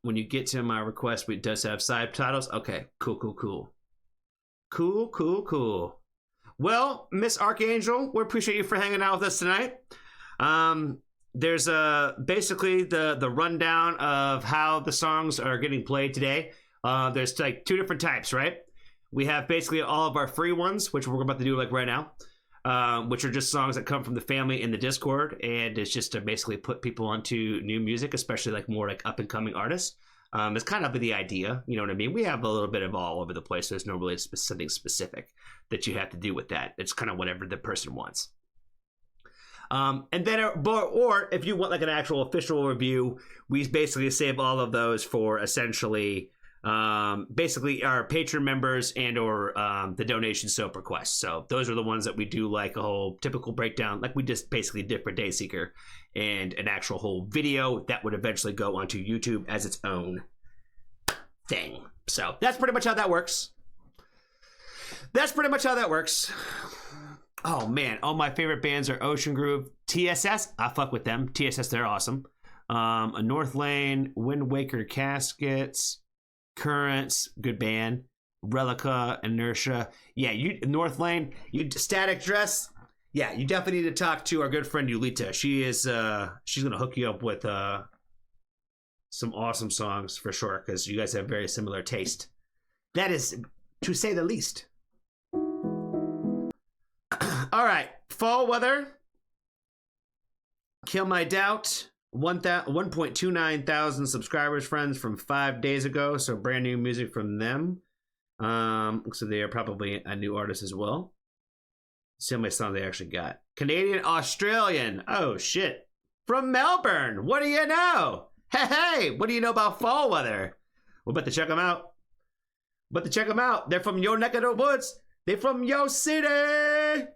when you get to my request, it does have subtitles. Okay, cool. Well, Miss Archangel, we appreciate you for hanging out with us tonight. There's basically the rundown of how the songs are getting played today. There's like 2 different types, right? We have basically all of our free ones, which we're about to do like right now, which are just songs that come from the family in the Discord, and it's just to basically put people onto new music, especially like more like up and coming artists. It's kind of the idea, you know what I mean? We have a little bit of all over the place. There's no really something specific that you have to do with that. It's kind of whatever the person wants. And then, or if you want like an actual official review, we basically save all of those for essentially, basically our patron members and or the donation soap requests. So those are the ones that we do like a whole typical breakdown, like we just basically did for Dayseeker, and an actual whole video that would eventually go onto YouTube as its own thing. So that's pretty much how that works. Oh man, all my favorite bands are Ocean Groove, TSS. I fuck with them. TSS, they're awesome. A North Lane, Wind Waker Caskets, Currents, good band. Relica, Inertia. Yeah, you North Lane, you Static Dress. Yeah, you definitely need to talk to our good friend Yulita. She's gonna hook you up with some awesome songs for sure, because you guys have very similar taste. That is to say the least. All right, fall weather. Kill My Doubt. 1.29 thousand subscribers, friends, from 5 days ago. So brand new music from them. So they are probably a new artist as well. See how many songs they actually got. Canadian, Australian. Oh shit. From Melbourne. What do you know? Hey, what do you know about fall weather? We're about to check them out. They're from your neck of the woods. They're from your city.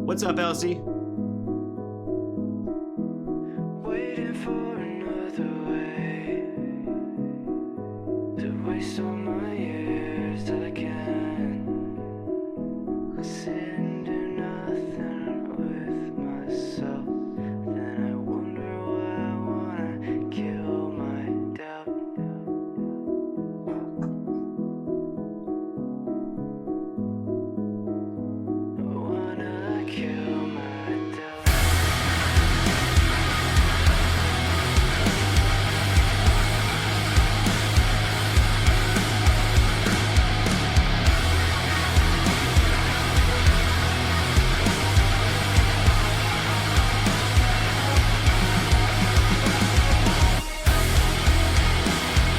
What's up, Elsie?
Waiting for another way to waste all my years again. I sit and do nothing with myself. Then I wonder why I wanna kill my doubt. Kill my doubt.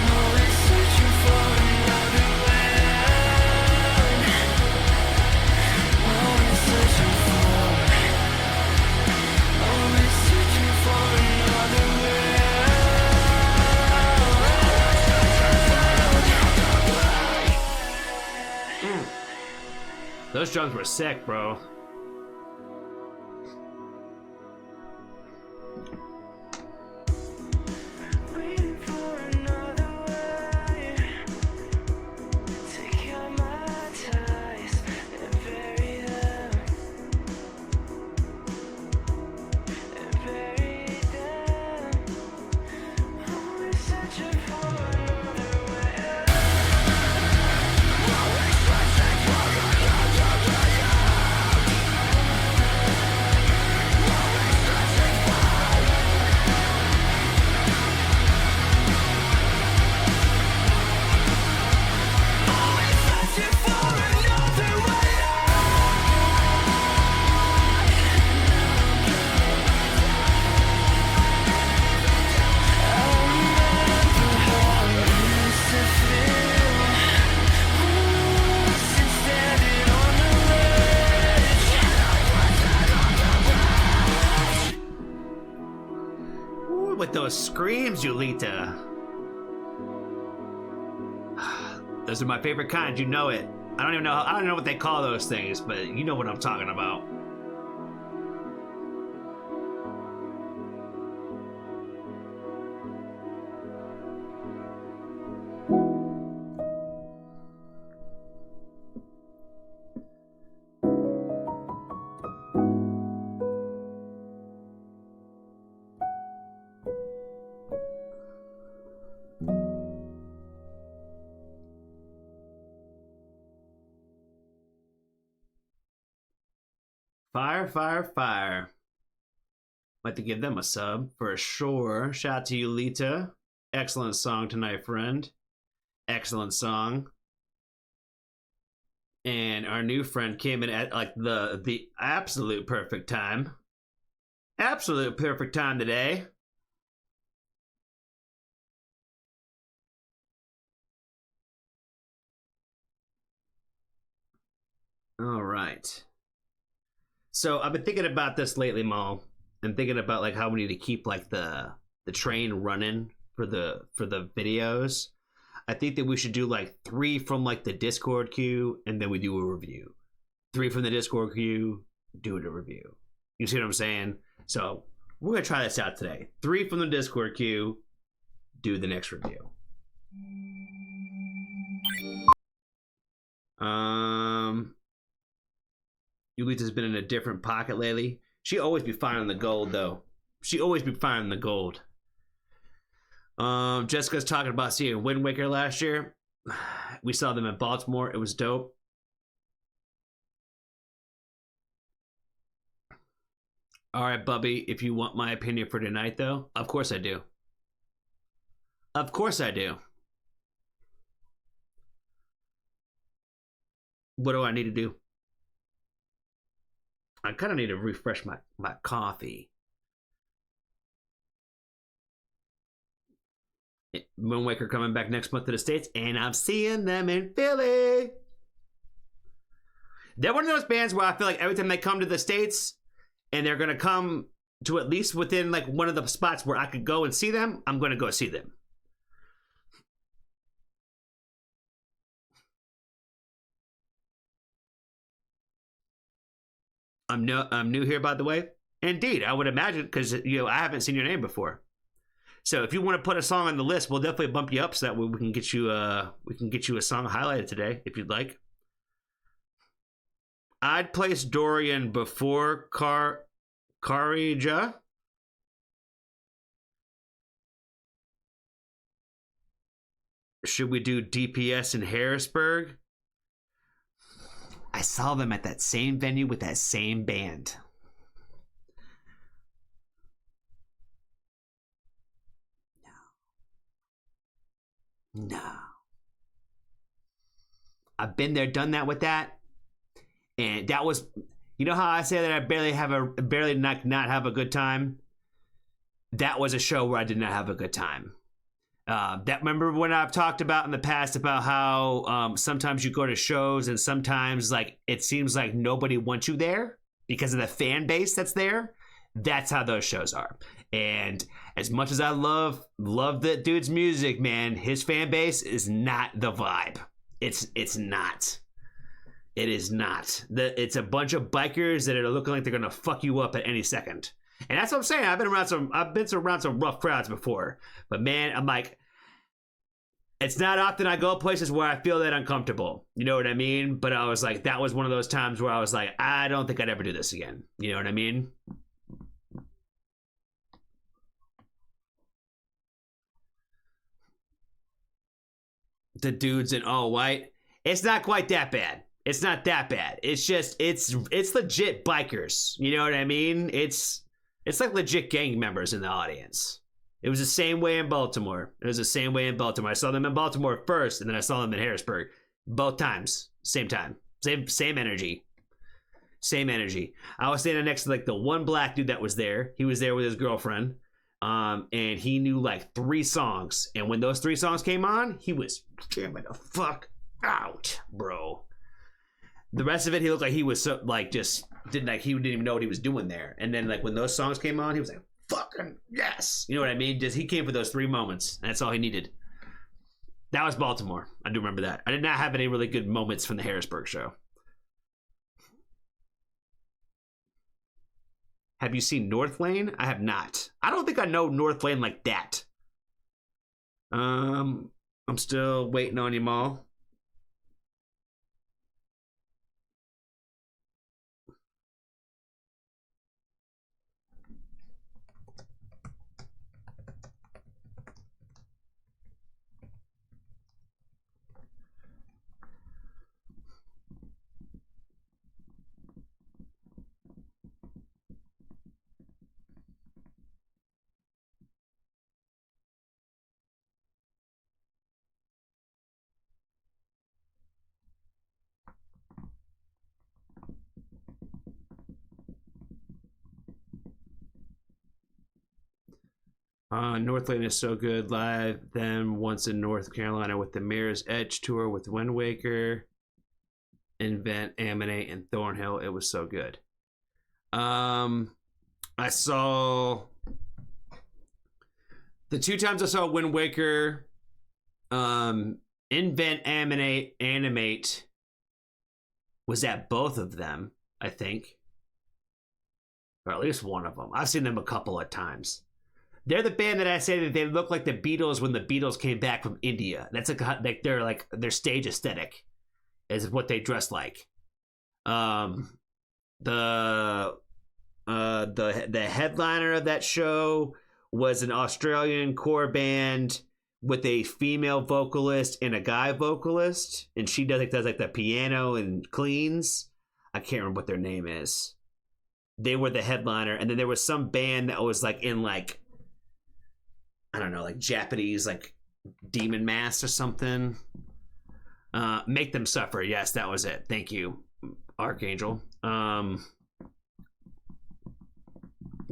Always searching for another way. Always searching for another way.
Those drums were sick, bro.
Waiting for another way to kill my ties and bury them. Always searching for another way. Always searching for another way.
Ooh, with those screams, Yulita. Those are my favorite kind. You know it. I don't know what they call those things, but you know what I'm talking about. Fire, fire, fire. Like to give them a sub for sure. Shout out to you, Lita. Excellent song tonight, friend. Excellent song. And our new friend came in at like the absolute perfect time. Absolute perfect time today. All right. So I've been thinking about this lately, Mal, and thinking about like how we need to keep like the train running for the videos. I think that we should do like 3 from like the Discord queue, and then we do a review. 3 from the Discord queue, do a review. You see what I'm saying? So we're gonna try this out today. 3 from the Discord queue, do the next review. Yulita's been in a different pocket lately. She always be firing the gold though. She always be firing the gold. Jessica's talking about seeing Wind Waker last year. We saw them in Baltimore. It was dope. All right, Bubby, if you want my opinion for tonight, though, of course I do. Of course I do. What do I need to do? I kind of need to refresh my coffee. Moonwaker coming back next month to the States, and I'm seeing them in Philly. They're one of those bands where I feel like every time they come to the States, and they're going to come to at least within like one of the spots where I could go and see them, I'm going to go see them. I'm new here, by the way. Indeed, I would imagine, because I haven't seen your name before. So if you want to put a song on the list, we'll definitely bump you up so that we can get you a song highlighted today if you'd like. I'd place Dorian before Karija. Should we do DPS in Harrisburg? I saw them at that same venue with that same band. No. I've been there, done that with that. And that was, you know how I say that I barely not have a good time? That was a show where I did not have a good time. Remember when I've talked about in the past about how sometimes you go to shows and sometimes like it seems like nobody wants you there because of the fan base that's there? That's how those shows are. And as much as I love that dude's music, man, his fan base is not the vibe. It's not. It is not. It's a bunch of bikers that are looking like they're gonna fuck you up at any second. And that's what I'm saying. I've been around some rough crowds before. But man, I'm like, it's not often I go places where I feel that uncomfortable. You know what I mean? But I was like, that was one of those times where I was like, I don't think I'd ever do this again. You know what I mean? The dudes in all white. It's not quite that bad. It's not that bad. It's just it's legit bikers. You know what I mean? It's like legit gang members in the audience. It was the same way in Baltimore. I saw them in Baltimore first, and then I saw them in Harrisburg. Both times, same time, same energy, same energy. I was standing next to like the one black dude that was there. He was there with his girlfriend. And he knew like 3 songs, and when those 3 songs came on, he was jamming the fuck out, bro. The rest of it, he looked like he was so like he didn't even know what he was doing there. And then like when those songs came on, he was like, "Fucking yes," you know what I mean? He came for those 3 moments, and that's all he needed. That was Baltimore. I do remember that. I did not have any really good moments from the Harrisburg show. Have you seen North Lane? I have not. I don't think I know North Lane like that. I'm still waiting on you, Maul. Northland is so good. Live them once in North Carolina with the Mirror's Edge tour with Wind Waker, Invent, Aminate, and Thornhill. It was so good. I saw the 2 times I saw Wind Waker, Invent, Animate was at both of them, I think. Or at least one of them. I've seen them a couple of times. They're the band that I say that they look like the Beatles when the Beatles came back from India. That's like their stage aesthetic is what they dress like. The headliner of that show was an Australian core band with a female vocalist and a guy vocalist, and she does like the piano and cleans. I can't remember what their name is. They were the headliner, and then there was some band that was like in like, I don't know, like Japanese like demon mask or something. Make Them Suffer. Yes, that was it. Thank you, Archangel.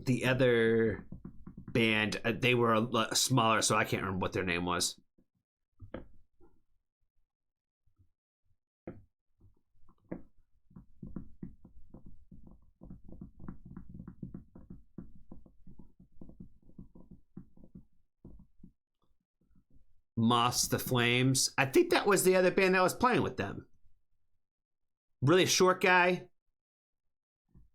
The other band, they were a lot smaller, so I can't remember what their name was. Moss the Flames. I think that was the other band that was playing with them. Really short guy.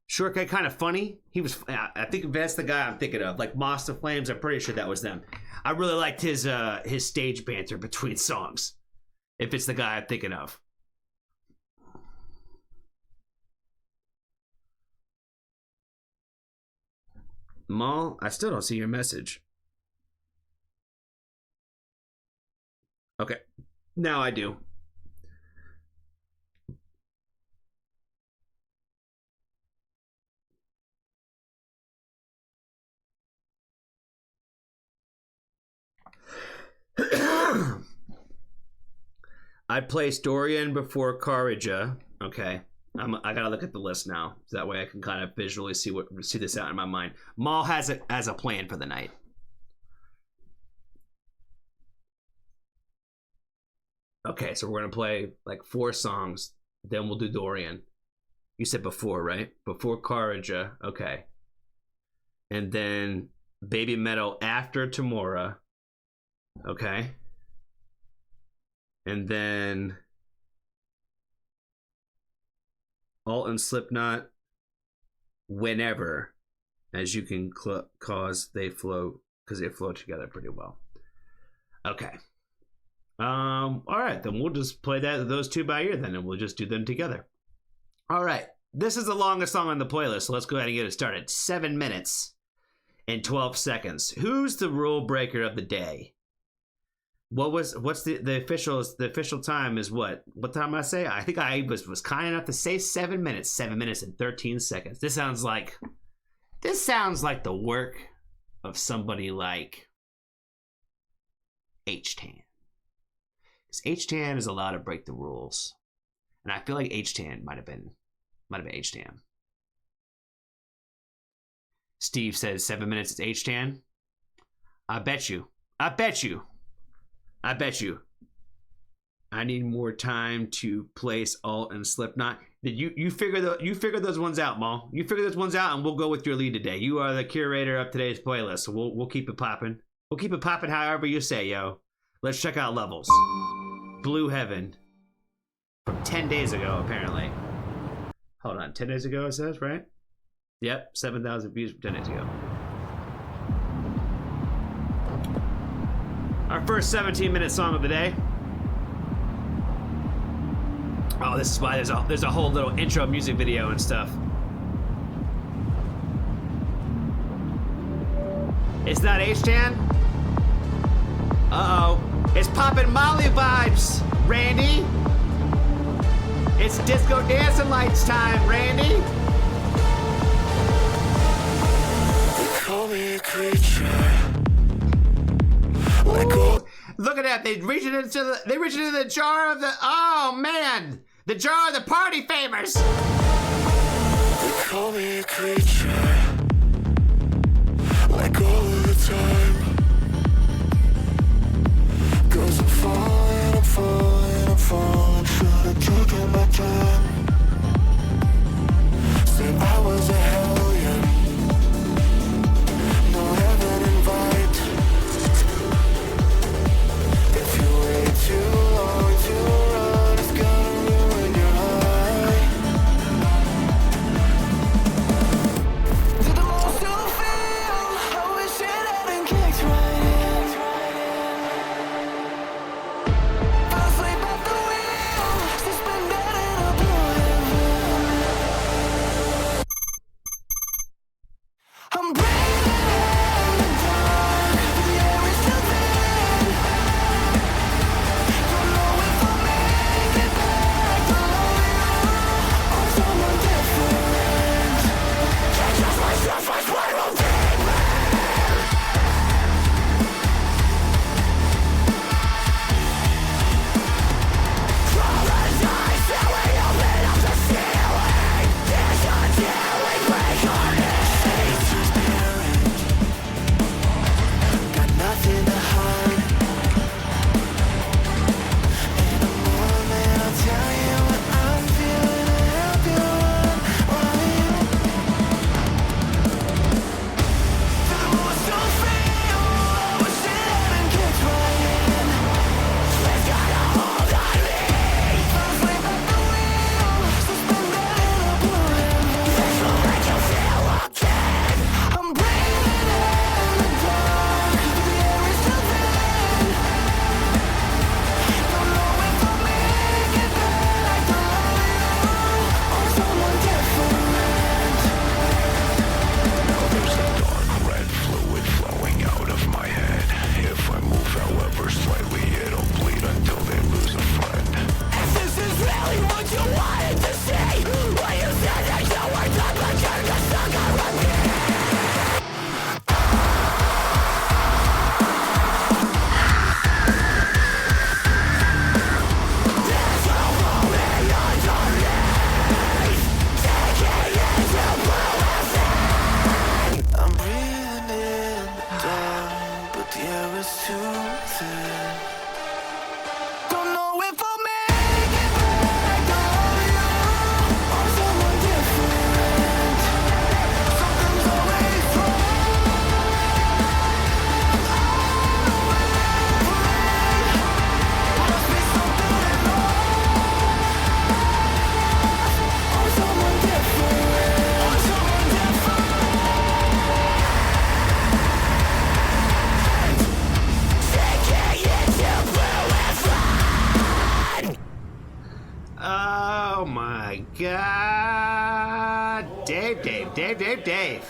Short guy, kind of funny. He was. I think that's the guy I'm thinking of. Like Moss the Flames. I'm pretty sure that was them. I really liked his stage banter between songs. If it's the guy I'm thinking of. Maul, I still don't see your message. Okay, now I do. I placed Dorian before Karija. Okay, I gotta look at the list now, so that way I can kind of visually see this out in my mind. Maul has it as a plan for the night. Okay, so we're gonna play like 4 songs, then we'll do Dorian. You said before, right? Before Karija, okay. And then Baby Metal after Tamora, okay. And then Alt and Slipknot whenever, as you can cause they flow, because they flow together pretty well. Okay. All right, then we'll just play those 2 by ear then, and we'll just do them together. All right, this is the longest song on the playlist, so let's go ahead and get it started. 7 minutes and 12 seconds. Who's the rule breaker of the day? What's the official time is what time did I say? I think I was kind enough to say 7 minutes. 7 minutes and 13 seconds. This sounds like the work of somebody like H-Tan. Because H-Tan is allowed to break the rules, and I feel like H-Tan might have been H-Tan. Steve says 7 minutes is H-Tan. I bet you. I need more time to place Alt and Slipknot. You figure those ones out, Maul. You figure those ones out, and we'll go with your lead today. You are the curator of today's playlist, so we'll keep it popping. We'll keep it popping however you say, yo. Let's check out levels. Blue Heaven. From 10 days ago, apparently. Hold on, 10 days ago it says, right? Yep, 7,000 views from 10 days ago. Our first 17-minute song of the day. Oh, this is why there's a whole little intro music video and stuff. It's not H-Tan? Uh-oh. It's poppin' Molly vibes, Randy. It's disco dancing lights time, Randy.
They call me a creature. Let go.
Look at that. They reach into the jar of the, oh man, the jar of the party favors.
They call me a creature. Like all of the time. I'm falling. Should've taken my time. Said I was a hellion. No heaven invite. If you wait too long to run, it's gonna ruin your high. To the most you feel, I wish it hadn't kicked right in. Fell asleep at the wheel, suspended in a blue heaven. I'm breathing in the dark, but the air is too thin. Don't know if I'll make it back to love you or someone different. Can't trust myself, I spiral deeper. Traumatized, till we open up the ceiling. There's until we break our knees. Transparent, got nothing to hide. In a moment, I'll tell you what I'm feeling and help you run wild. To the most you feel, I wish it hadn't kicked right in. It's got a hold on me. Fell asleep at the wheel, suspended in a blue heaven. This will make you feel again. I'm breathing in the dark, but the air is too thin. Don't know if I'll make it back to love you or someone different.
Now there's a dark red fluid flowing out of my head. If I move however slightly, it'll bleed until they lose a friend.
If this is really what you wanted to say, what you said there's no words up, but you're just stuck on repeat. There's no moment underneath, taking into blue heaven. I'm breathing in the dark, but the air is too thin. Don't know if I'll make it back to love you or someone different. Something's always wrong. Must be something or someone different. Or someone different. Taking into blue heaven.
Oh my God. Dave.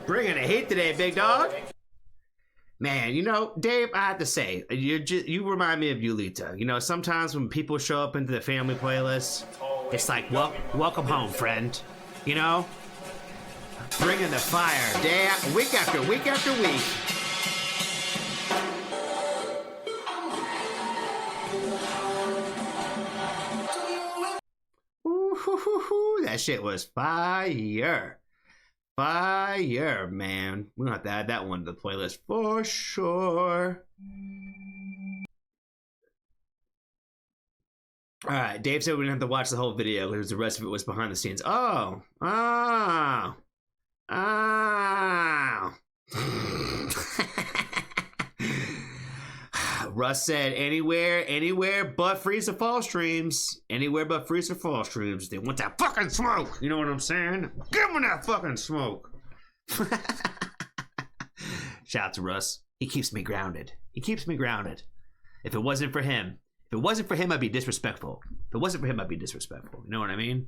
Bringing the heat today, big dog. Man, you know, Dave, I have to say, you remind me of Yulita. You know, sometimes when people show up into the family playlist, it's like, welcome home, friend. You know? Bringing the fire week after week after week. Ooh, that shit was fire. Fire, man. We're gonna have to add that one to the playlist for sure. Alright, Dave said we didn't have to watch the whole video because the rest of it was behind the scenes. Oh. Russ said anywhere but Freezer Fall Streams. Anywhere but Freezer Fall Streams. They want that fucking smoke. You know what I'm saying? Give me that fucking smoke. Shout out to Russ. He keeps me grounded. If it wasn't for him, I'd be disrespectful. You know what I mean?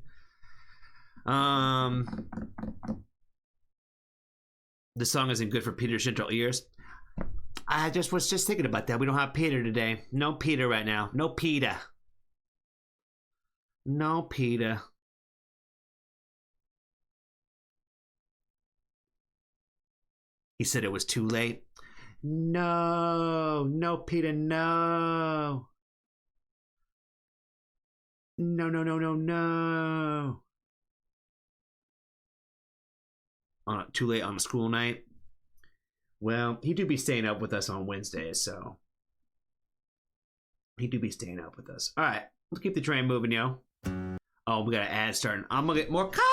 The song isn't good for Peter's gentle ears. I was just thinking about that. We don't have Peter today. No Peter right now. No Peter. He said it was too late. No, Peter, no. No. Too late on a school night. Well, he do be staying up with us on Wednesdays, so He do be staying up with us. All right, let's keep the train moving, yo. Oh, we got an ad starting. I'm gonna get more coffee.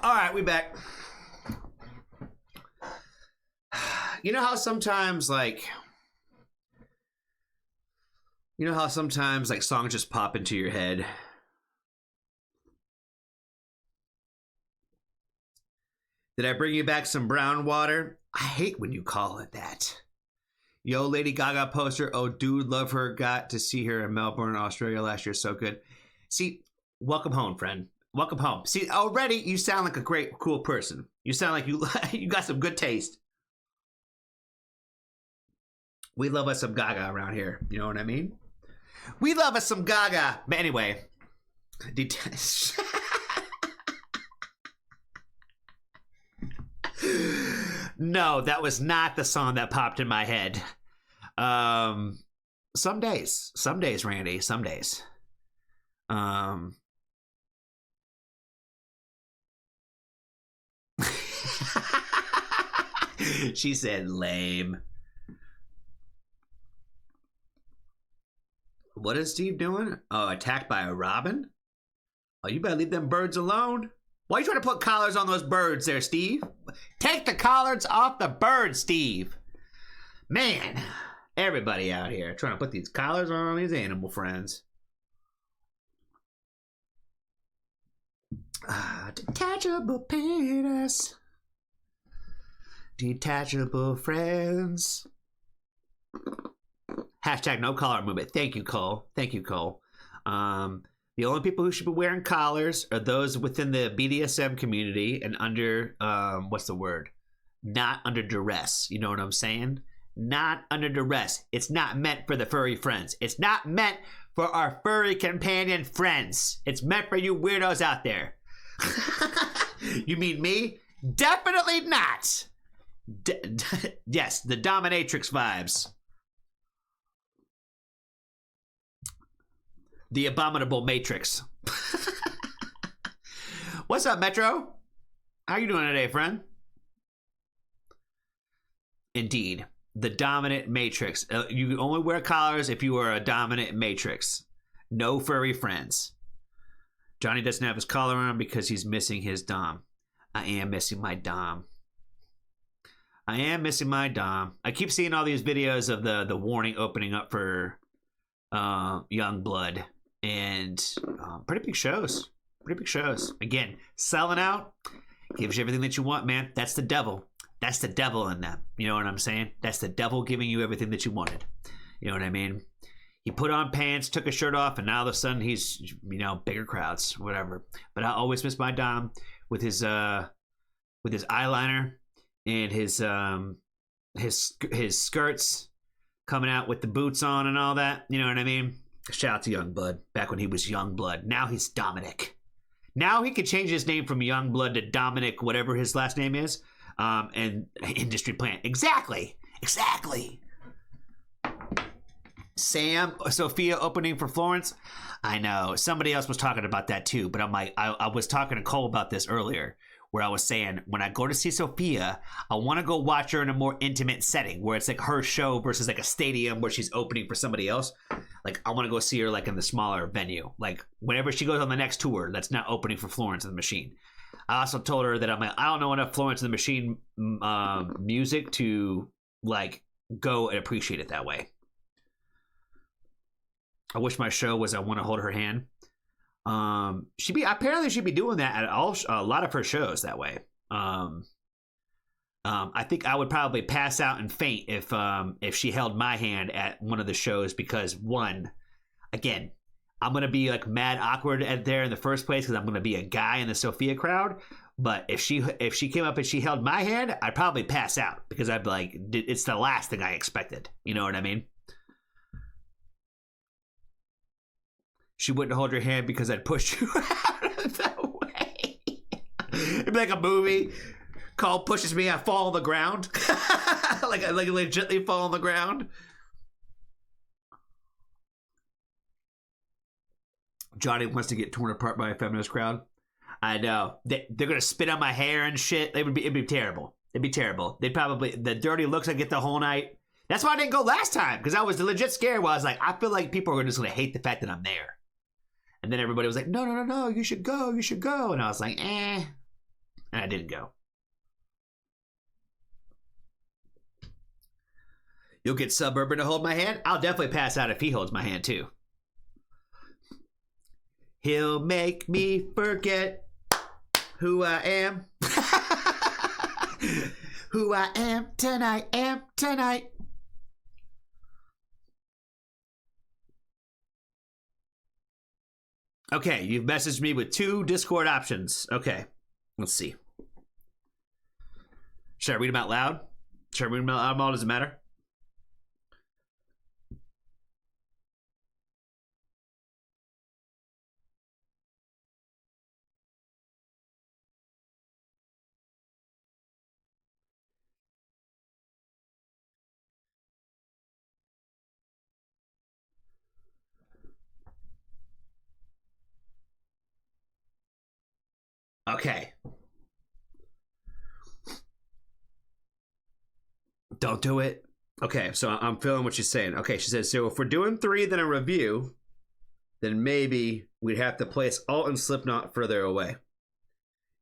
All right, we back. You know how sometimes songs just pop into your head? Did I bring you back some brown water? I hate when you call it that. Yo, Lady Gaga poster. Oh, dude, love her. Got to see her in Melbourne, Australia last year. So good. See, welcome home, friend. Welcome home. See, already you sound like a great, cool person. You sound like you got some good taste. We love us some Gaga around here. You know what I mean? We love us some Gaga. But anyway. No, that was not the song that popped in my head. Some days, Randy, some days. She said lame. What is Steve doing? Oh, attacked by a robin? Oh, you better leave them birds alone. Why are you trying to put collars on those birds there, Steve? Take the collars off the birds, Steve. Man, everybody out here trying to put these collars on these animal friends. Detachable penis. Detachable friends. Hashtag no collar movement. Thank you, Cole. Thank you, Cole. The only people who should be wearing collars are those within the BDSM community and under, what's the word? Not under duress. You know what I'm saying? Not under duress. It's not meant for the furry friends. It's not meant for our furry companion friends. It's meant for you weirdos out there. You mean me? Definitely not. Yes, the dominatrix vibes. The abominable matrix. What's up, Metro? How you doing today, friend? Indeed, the dominant matrix. You only wear collars if you are a dominant matrix. No furry friends. Johnny doesn't have his collar on because he's missing his dom. I am missing my dom. I am missing my Dom. I keep seeing all these videos of the warning opening up for Young Blood, and pretty big shows. Pretty big shows. Again, selling out gives you everything that you want, man. That's the devil. That's the devil in them. You know what I'm saying? That's the devil giving you everything that you wanted. You know what I mean? He put on pants, took his shirt off, and now all of a sudden he's, you know, bigger crowds, whatever. But I always miss my Dom with his eyeliner and his skirts coming out with the boots on and all that. You know what I mean? Shout out to Youngblood back when he was Youngblood. Now he's Dominic. Now he could change his name from Youngblood to Dominic, whatever his last name is, and Industry Plant. Exactly. Sophia opening for Florence. I know somebody else was talking about that too, but I'm like, I was talking to Cole about this earlier, where I was saying when I go to see Sophia, I want to go watch her in a more intimate setting where it's like her show versus like a stadium where she's opening for somebody else. Like I want to go see her like in the smaller venue, like whenever she goes on the next tour that's not opening for Florence and the Machine. I also told her that I'm like, I don't know enough Florence and the Machine music to like go and appreciate it that way. I wish my show was I Want to Hold Her Hand. She'd be doing that at a lot of her shows that way. I think I would probably pass out and faint if she held my hand at one of the shows, because one, again, I'm gonna be like mad awkward at there in the first place because I'm gonna be a guy in the Sophia crowd. But if she came up and she held my hand, I'd probably pass out because I'd be like, it's the last thing I expected. You know what I mean? She wouldn't hold your hand because I'd push you out of the way. It'd be like a movie. Cole pushes me, I fall on the ground. like I gently fall on the ground. Johnny wants to get torn apart by a feminist crowd. I know. They're going to spit on my hair and shit. It'd be terrible. It'd be terrible. They'd probably, the dirty looks I get the whole night. That's why I didn't go last time, because I was legit scared. Where I was like, I feel like people are just going to hate the fact that I'm there. And then everybody was like, no, you should go. And I was like, And I didn't go. You'll get Suburban to hold my hand? I'll definitely pass out if he holds my hand too. He'll make me forget who I am. Who I am tonight. Okay, you've messaged me with 2 Discord options. Okay, let's see. Should I read them out loud? Does it matter? Okay. Don't do it. Okay, so I'm feeling what she's saying. Okay, she says, so if we're doing 3, then a review, then maybe we'd have to place Alt and Slipknot further away.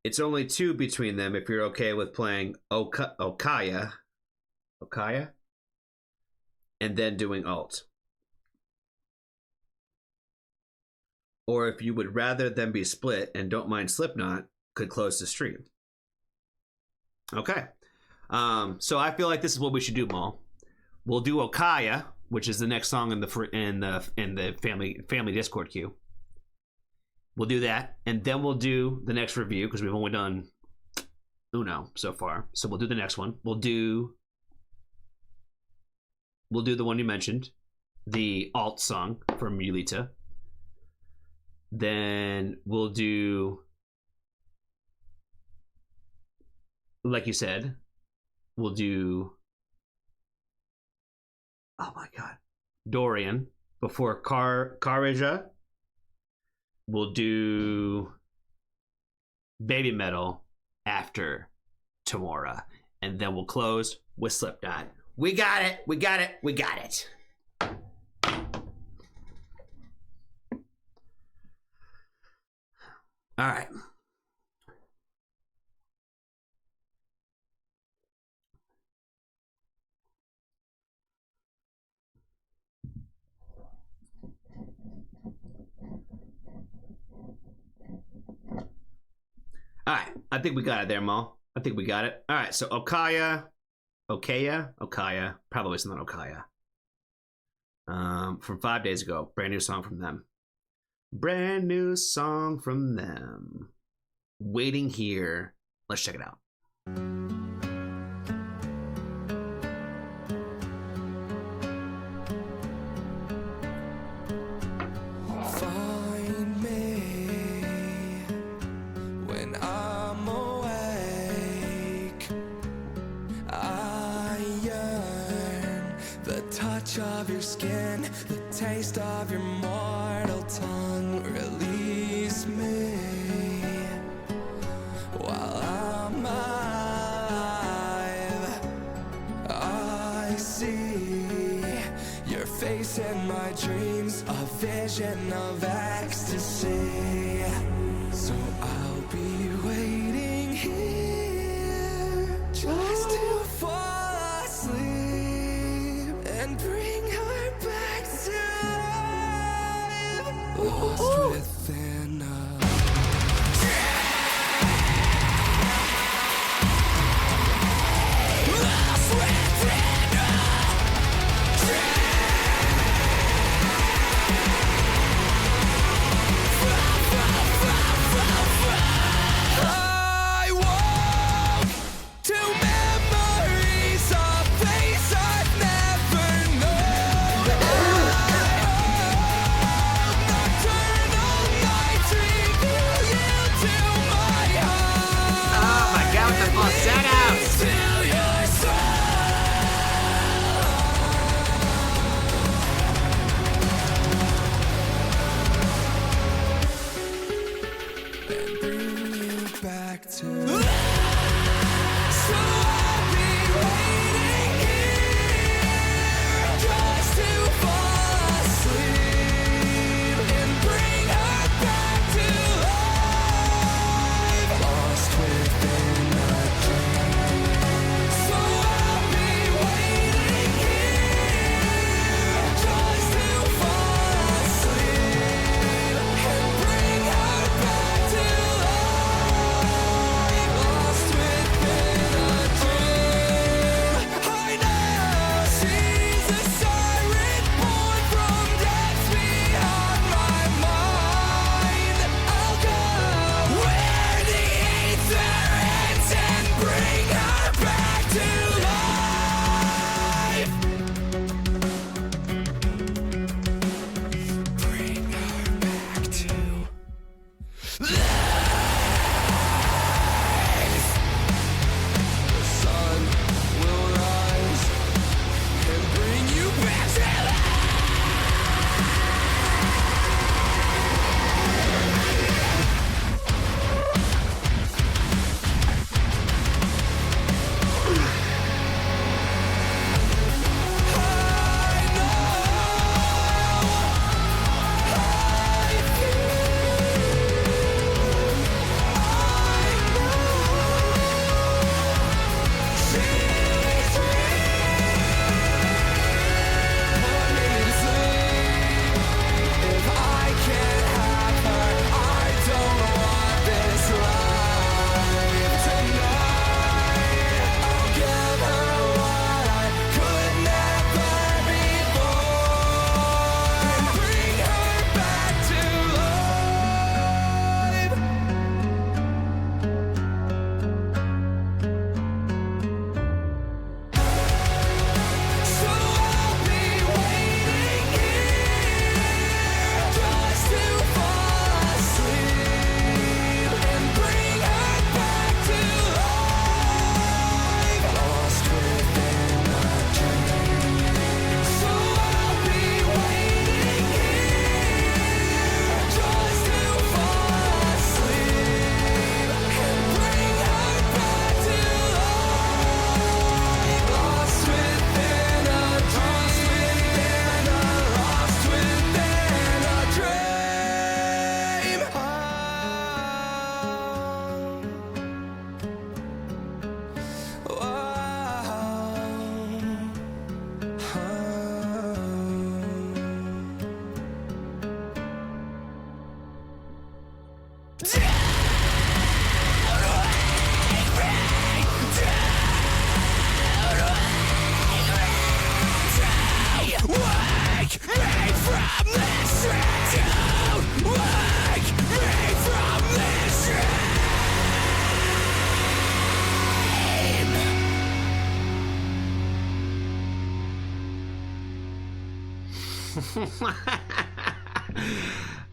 It's only 2 between them if you're okay with playing Okaya, and then doing Alt. Or if you would rather them be split and don't mind Slipknot, could close the stream. Okay. So I feel like this is what we should do, Maul. We'll do Okaya, which is the next song in the family Discord queue. We'll do that, and then we'll do the next review because we've only done Uno so far. So we'll do the next one. We'll do the one you mentioned, the Alt song from Yulita. Then we'll do, like you said, we'll do, oh my god, Dorian before Karija. We'll do Baby Metal after Tamora. And then we'll close with Slipknot. We got it. All right. All right, I think we got it there, Mo. I think we got it. All right, so Okaya, probably it's not Okaya. From 5 days ago, brand new song from them. Brand new song from them. Waiting Here. Let's check it out.
Find me when I'm awake. I yearn the touch of your skin, the taste of your mortal tongue. Release me while I'm alive. I see your face in my dreams, a vision of ecstasy. So I'll be waiting here just to fall asleep and bring her back to life. Lost within us. I woke to memories of place I've never known.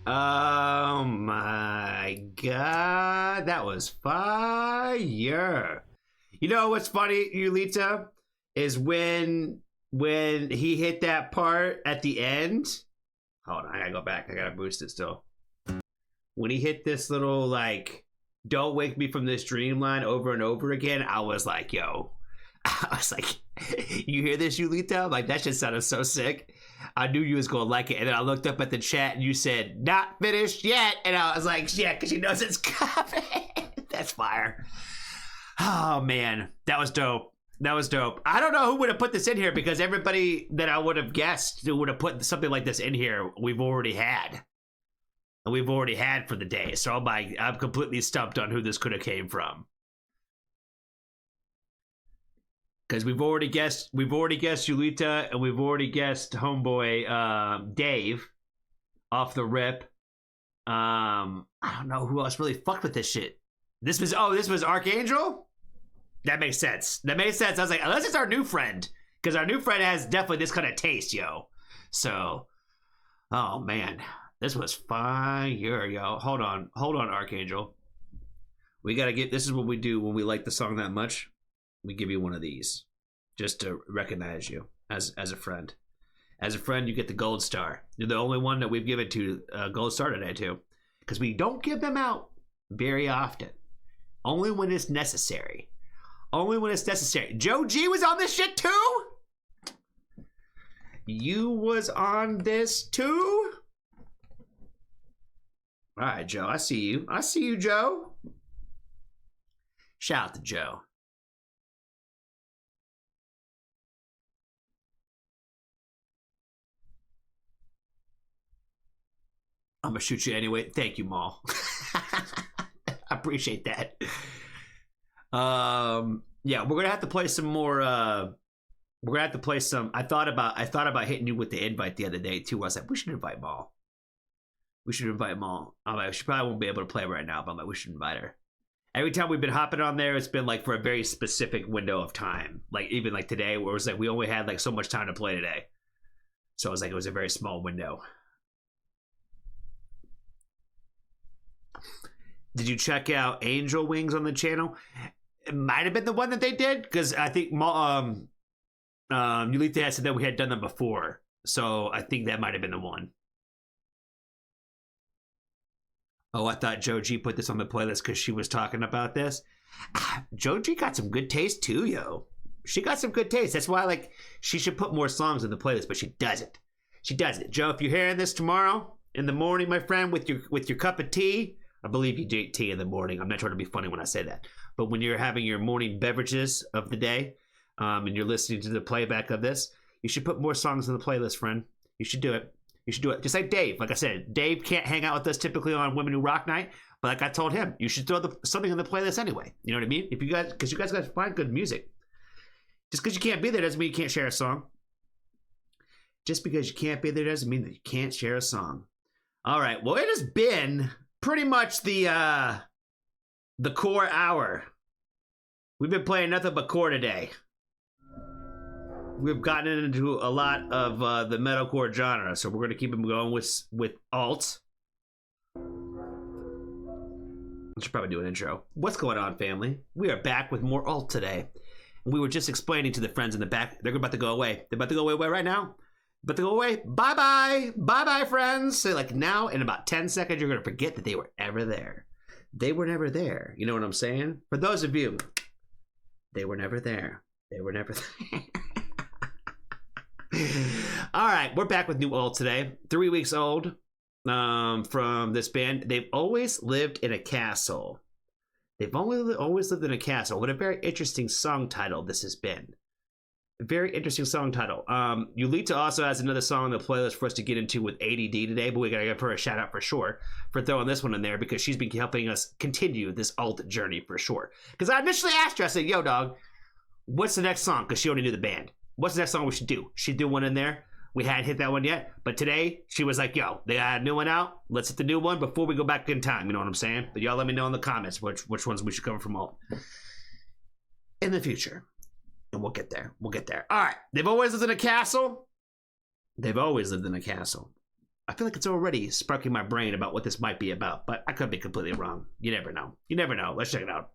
Oh my god, that was fire. You know what's funny, Yulita, is when he hit that part at the end. Hold on, I gotta go back. I gotta boost it still. When he hit this little like "Don't wake me from this dream" line over and over again, I was like, yo. I was like, you hear this, Yulita? Like, that shit sounded so sick. I knew you was gonna like it. And then I looked up at the chat and you said, not finished yet. And I was like, yeah, because she knows it's coming. That's fire. Oh, man. That was dope. That was dope. I don't know who would have put this in here, because everybody that I would have guessed who would have put something like this in here, we've already had. And we've already had for the day. So I'm completely stumped on who this could have came from. Because we've already guessed Yulita, and we've already guessed homeboy Dave off the rip. I don't know who else really fucked with this shit. This was Archangel? That makes sense. I was like, unless it's our new friend, because our new friend has definitely this kind of taste, yo. So, oh man, this was fire, yo. Hold on, Archangel. We gotta get. This is what we do when we like the song that much. We give you one of these just to recognize you as a friend. As a friend, you get the gold star. You're the only one that we've given to gold star today too, because we don't give them out very often. Only when it's necessary. Joe G was on this shit too? You was on this too? All right, Joe. I see you, Joe. Shout out to Joe. I'm gonna shoot you anyway. Thank you, Maul. I appreciate that. Yeah, we're gonna have to play some more. We're gonna have to play some. I thought about hitting you with the invite the other day too. I was like, we should invite Maul. I'm like, she probably won't be able to play right now, but I'm like, we should invite her. Every time we've been hopping on there, it's been like for a very specific window of time. Like even like today, where it was like we only had like so much time to play today. So it was like it was a very small window. Did you check out Angel Wings on the channel? It might have been the one that they did, because I think Yulita had said that we had done them before, so I think that might have been the one. Oh, I thought Joe G put this on the playlist because she was talking about this. Joe G got some good taste too, yo. She got some good taste. That's why, like, she should put more songs in the playlist, but she doesn't. Joe, if you're hearing this tomorrow in the morning, my friend, with your cup of tea. I believe you drink tea in the morning. I'm not trying to be funny when I say that. But when you're having your morning beverages of the day, and you're listening to the playback of this, you should put more songs in the playlist, friend. You should do it. Just like Dave. Like I said, Dave can't hang out with us typically on Women Who Rock Night, but like I told him, you should throw something in the playlist anyway. You know what I mean? Because you guys got to find good music. Just because you can't be there doesn't mean you can't share a song. Just because you can't be there doesn't mean that you can't share a song. All right. Well, it has been pretty much the core hour. We've been playing nothing but core today. We've gotten into a lot of the metalcore genre, so we're going to keep them going with alt. I should probably do an intro. What's going on, family? We are back with more alt today. And we were just explaining to the friends in the back, they're about to go away. They're about to go away right now. But they go away. Bye-bye. Bye-bye, friends. So like now, in about 10 seconds, you're going to forget that they were ever there. They were never there. You know what I'm saying? For those of you, they were never there. They were never there. All right. We're back with new alt today. 3 weeks old from this band. They've always lived in a castle. They've always lived in a castle. What a very interesting song title this has been. Very interesting song title. Yulita also has another song on the playlist for us to get into with ADD today, but we gotta give her a shout out for sure for throwing this one in there, because she's been helping us continue this alt journey for sure. Because I initially asked her, I said, yo dog, what's the next song? Because she already knew the band. What's the next song we should do? She'd do one in there. We hadn't hit that one yet, but today she was like, yo, they got a new one out. Let's hit the new one before we go back in time. You know what I'm saying? But y'all let me know in the comments which ones we should cover from alt in the future. And we'll get there. All right. They've always lived in a castle. they've always lived in a castle. I feel like it's already sparking my brain about what this might be about, but I could be completely wrong. You never know. You never know. Let's check it out.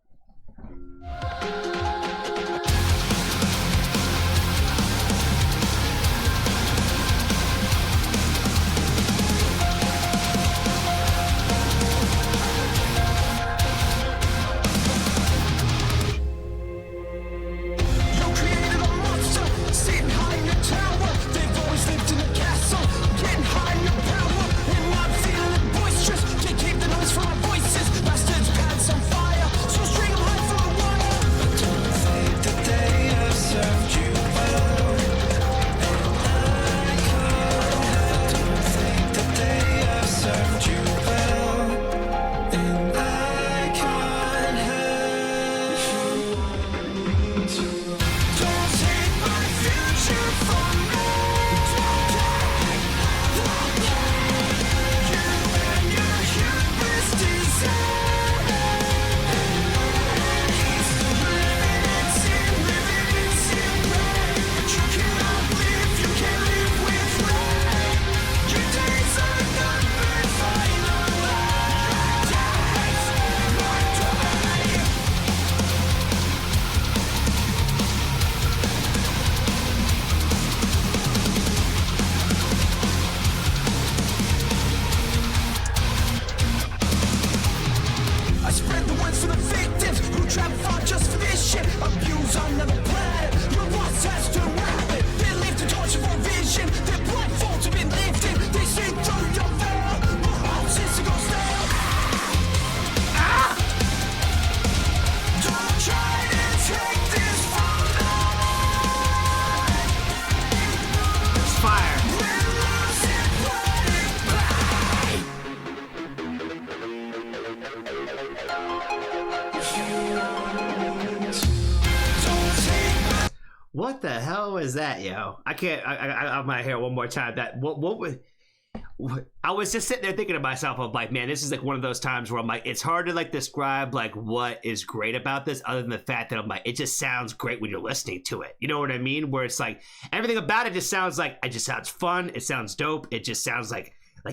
What the hell was that, yo? I can't. I might hear it one more time. That what I was just sitting there thinking to myself, I'm like, man, this is like one of those times where I'm like, it's hard to like describe like what is great about this, other than the fact that I'm like, it just sounds great when you're listening to it. You know what I mean? Where it's like everything about it just sounds like it just sounds fun. It sounds dope. It just sounds like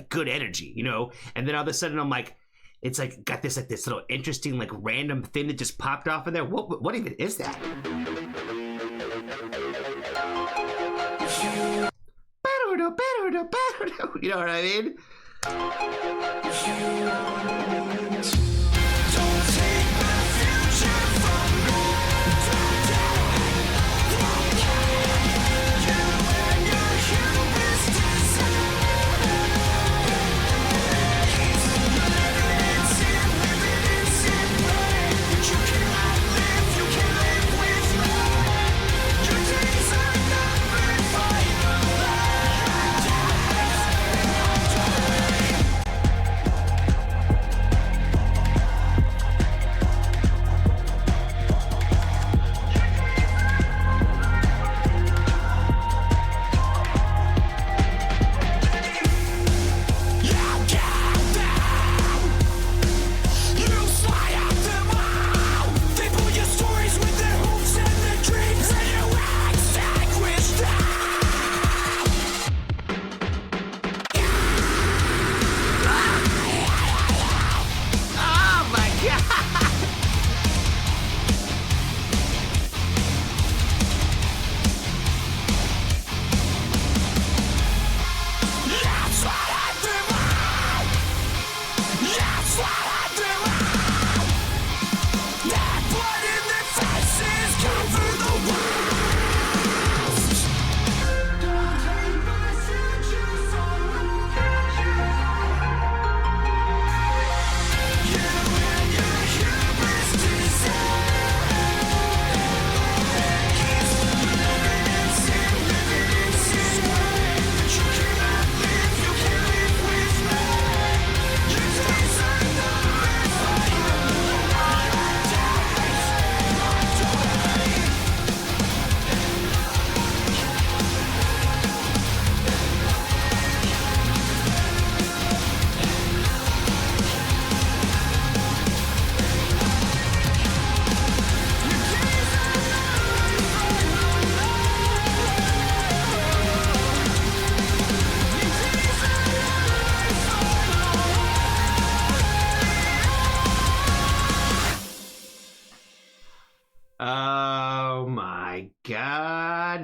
good energy, you know. And then all of a sudden, I'm like, it's like got this little interesting like random thing that just popped off in there. What even is that? You know what I mean?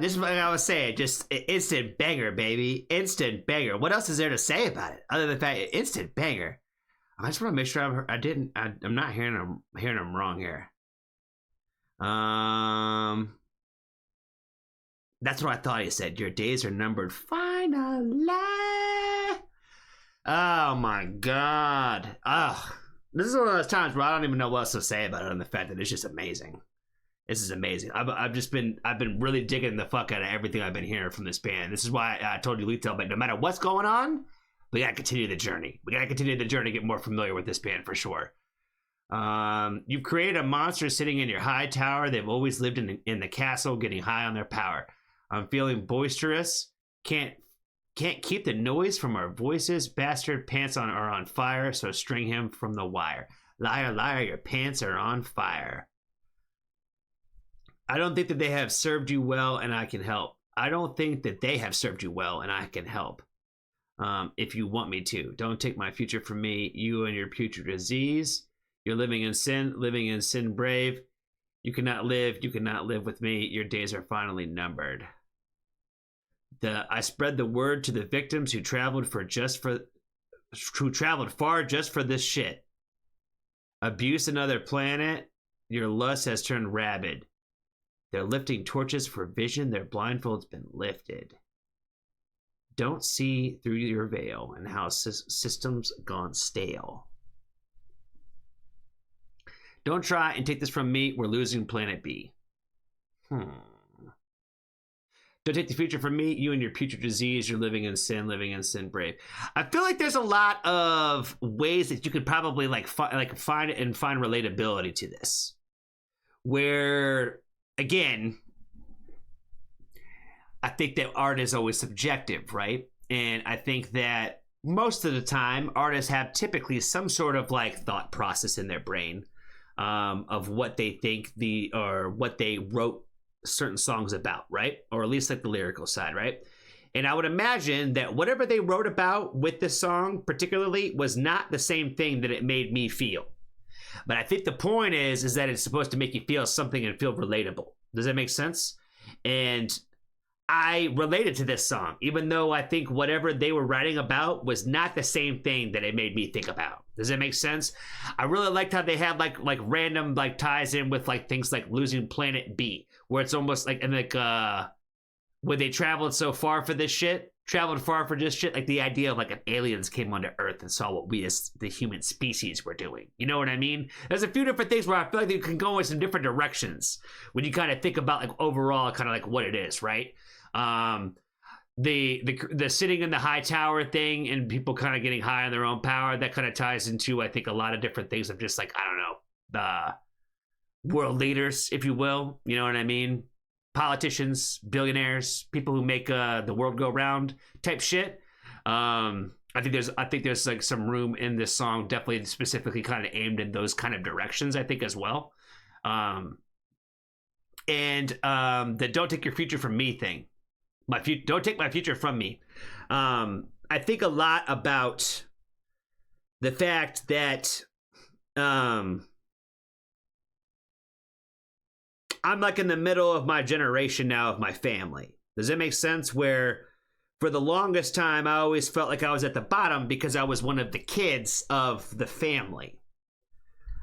just like I was saying, just instant banger, baby. Instant banger. What else is there to say about it other than the fact instant banger? I just want to make sure I'm not hearing him wrong here. That's what I thought he said. Your days are numbered. Finally. Oh my God. Oh, this is one of those times where I don't even know what else to say about it, and the fact that it's just amazing. This is amazing. I've been really digging the fuck out of everything I've been hearing from this band. This is why I told you, Lethal, but no matter what's going on, we gotta continue the journey. We gotta continue the journey to get more familiar with this band for sure. You've created a monster sitting in your high tower. They've always lived in the castle, getting high on their power. I'm feeling boisterous. Can't keep the noise from our voices. Bastard pants are on fire, so string him from the wire. Liar, liar, your pants are on fire. I don't think that they have served you well, and I can help. I don't think that they have served you well, and I can help. If you want me to. Don't take my future from me, you and your putrid disease. You're living in sin brave. You cannot live with me. Your days are finally numbered. I spread the word to the victims who traveled far just for this shit. Abuse another planet. Your lust has turned rabid. They're lifting torches for vision. Their blindfold's been lifted. Don't see through your veil and how systems gone stale. Don't try and take this from me. We're losing planet B. Don't take the future from me. You and your putrid disease. You're living in sin brave. I feel like there's a lot of ways that you could probably find relatability to this. Where, again, I think that art is always subjective, right? And I think that most of the time, artists have typically some sort of thought process in their brain of what they think or what they wrote certain songs about, right? Or at least the lyrical side, right? And I would imagine that whatever they wrote about with this song particularly was not the same thing that it made me feel. But I think the point is that it's supposed to make you feel something and feel relatable. Does that make sense? And I related to this song, even though I think whatever they were writing about was not the same thing that it made me think about. Does that make sense? I really liked how they had random ties in with things like losing planet B, where it's almost where they traveled far for this shit, the idea of if aliens came onto Earth and saw what we as the human species were doing. You know what I mean? There's a few different things where I feel like you can go in some different directions when you kind of think about overall kind of what it is, right? The sitting in the high tower thing and people kind of getting high on their own power, that kind of ties into, I think, a lot of different things of just I don't know, world leaders, if you will. You know what I mean? Politicians, billionaires, people who make the world go round type shit. I think there's some room in this song, definitely specifically kind of aimed in those kind of directions, I think, as well. And the don't take your future from me thing. Don't take my future from me. I think a lot about the fact that I'm in the middle of my generation now of my family. Does that make sense? Where for the longest time, I always felt like I was at the bottom because I was one of the kids of the family.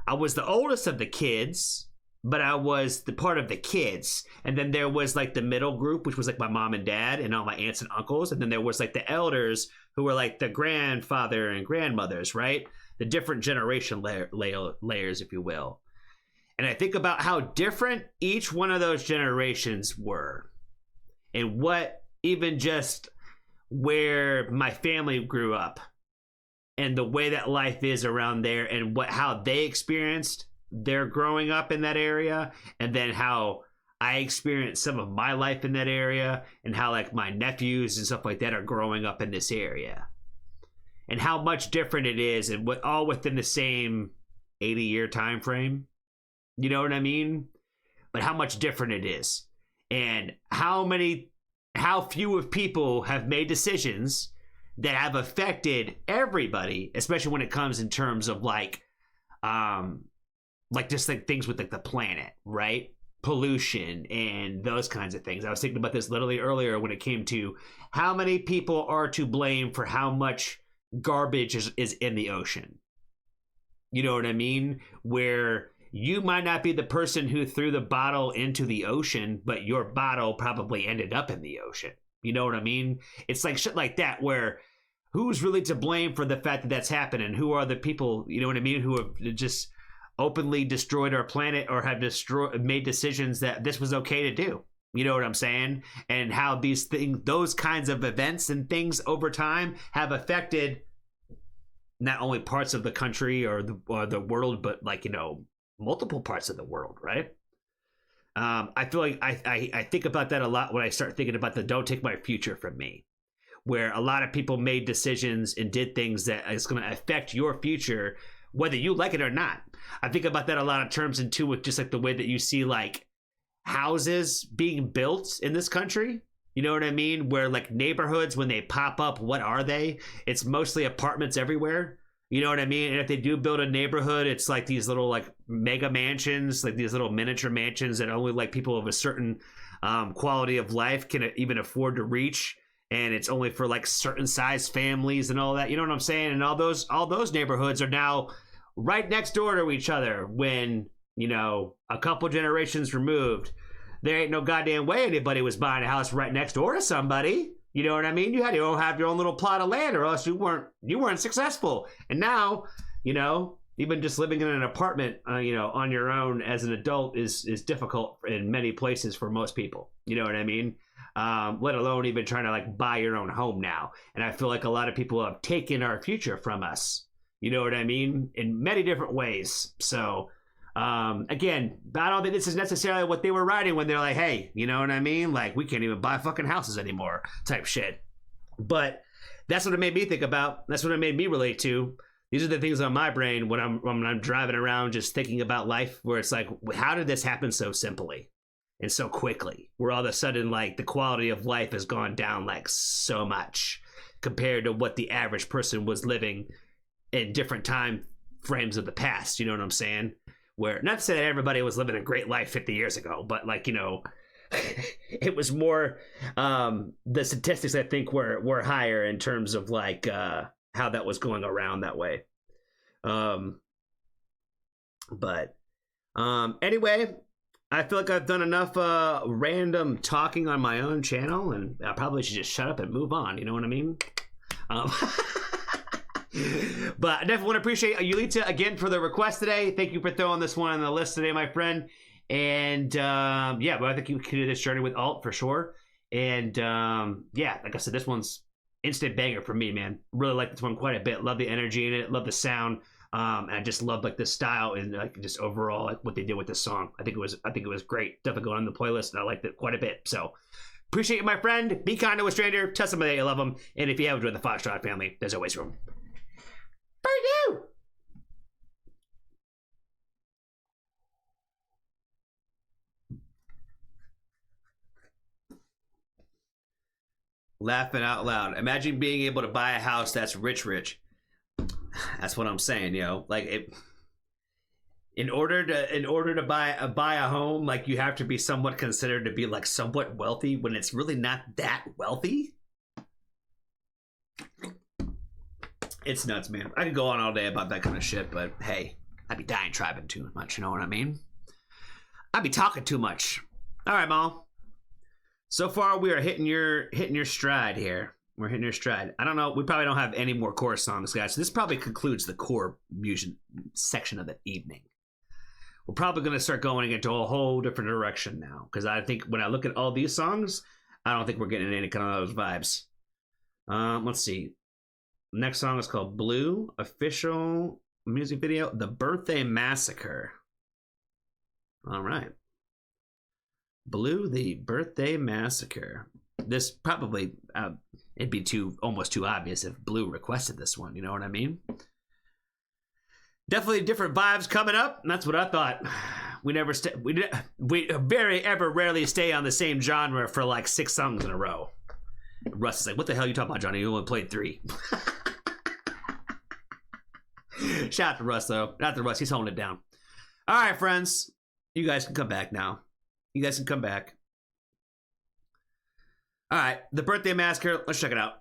I was the oldest of the kids, but I was the part of the kids. And then there was the middle group, which was my mom and dad and all my aunts and uncles. And then there was the elders who were the grandfather and grandmothers, right? The different generation layers, if you will. And I think about how different each one of those generations were. And what even just where my family grew up. And the way that life is around there and how they experienced their growing up in that area, and then how I experienced some of my life in that area, and how my nephews and stuff like that are growing up in this area, and how much different it is, and all within the same 80-year time frame. You know what I mean? But how much different it is, and how few of people have made decisions that have affected everybody, especially when it comes in terms of just things with the planet, right? pollution and those kinds of things. I was thinking about this literally earlier when it came to how many people are to blame for how much garbage is in the ocean. You know what I mean? Where you might not be the person who threw the bottle into the ocean, but your bottle probably ended up in the ocean. You know what I mean? It's like shit like that where who's really to blame for the fact that that's happening? Who are the people, you know what I mean, who have just openly destroyed our planet or have made decisions that this was okay to do? You know what I'm saying? And how these things, those kinds of events and things over time have affected not only parts of the country or the world, but like, you know, multiple parts of the world, right? I feel like I think about that a lot when I start thinking about the "Don't Take My Future From Me," where a lot of people made decisions and did things that is going to affect your future, whether you like it or not. I think about that a lot of terms and too with just like the way that you see like houses being built in this country. You know what I mean? Where like neighborhoods, when they pop up, what are they? It's mostly apartments everywhere. You know what I mean? And if they do build a neighborhood, it's like these little like mega mansions, like these little miniature mansions that only like people of a certain quality of life can even afford to reach. And it's only for like certain size families and all that. You know what I'm saying? And all those neighborhoods are now right next door to each other when, you know, a couple generations removed, there ain't no goddamn way anybody was buying a house right next door to somebody. You know what I mean? You had to have your own little plot of land or else you weren't successful. And now, you know, even just living in an apartment, you know, on your own as an adult is difficult in many places for most people. You know what I mean? Let alone even trying to like buy your own home now. And I feel like a lot of people have taken our future from us. You know what I mean? In many different ways. So, again, I don't think this is necessarily what they were writing when they're like, hey, you know what I mean? Like, we can't even buy fucking houses anymore type shit. But that's what it made me think about. That's what it made me relate to. These are the things on my brain when I'm driving around just thinking about life, where it's like, how did this happen so simply and so quickly? Where all of a sudden, like, the quality of life has gone down like so much compared to what the average person was living in different time frames of the past. You know what I'm saying? Where, not to say that everybody was living a great life 50 years ago, but like, you know, it was more, the statistics I think were higher in terms of like how that was going around that way. But anyway, I feel like I've done enough random talking on my own channel, and I probably should just shut up and move on. You know what I mean? But I definitely want to appreciate Yulita again for the request today. Thank you for throwing this one on the list today, my friend. And yeah, but I think you can do this journey with Alt for sure. And yeah, like I said, this one's instant banger for me, man. Really like this one quite a bit. Love the energy in it. Love the sound. And I just love like the style and like just overall like what they did with this song. I think it was great. Definitely going on the playlist, and I liked it quite a bit. So appreciate you, my friend. Be kind to a stranger. Tell somebody you love them. And if you haven't joined the Foxtrot family, there's always room for you. Laughing out loud. Imagine being able to buy a house that's rich. That's what I'm saying, yo. Like it. In order to buy a home, like you have to be somewhat considered to be like somewhat wealthy when it's really not that wealthy. It's nuts, man. I could go on all day about that kind of shit, but hey, I'd be dying driving too much. You know what I mean? I'd be talking too much. All right, Mom. So far, we are hitting your stride here. We're hitting your stride. I don't know. We probably don't have any more core songs, guys. So this probably concludes the core music section of the evening. We're probably going to start going into a whole different direction now, because I think when I look at all these songs, I don't think we're getting any kind of those vibes. Let's see. Next song is called Blue, official music video, The Birthday Massacre. All right. Blue, The Birthday Massacre. This probably, it'd be almost too obvious if Blue requested this one, you know what I mean? Definitely different vibes coming up, and that's what I thought. We very ever rarely stay on the same genre for like 6 songs in a row. Russ is like, what the hell are you talking about, Johnny? You only played 3. Shout out to Russ, though. Not to Russ, he's holding it down. All right, friends. You guys can come back now. You guys can come back. All right, the Birthday Massacre. Let's check it out.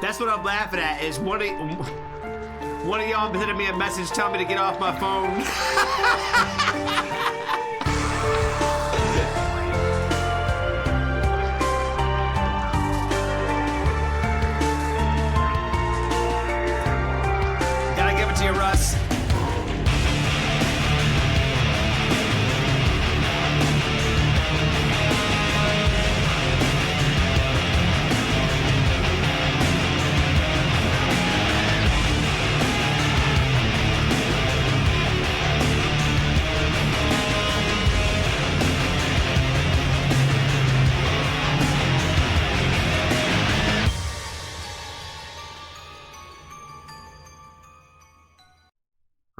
That's what I'm laughing at. Is one of y'all sending me a message telling me to get off my phone. Gotta give it to you, Russ.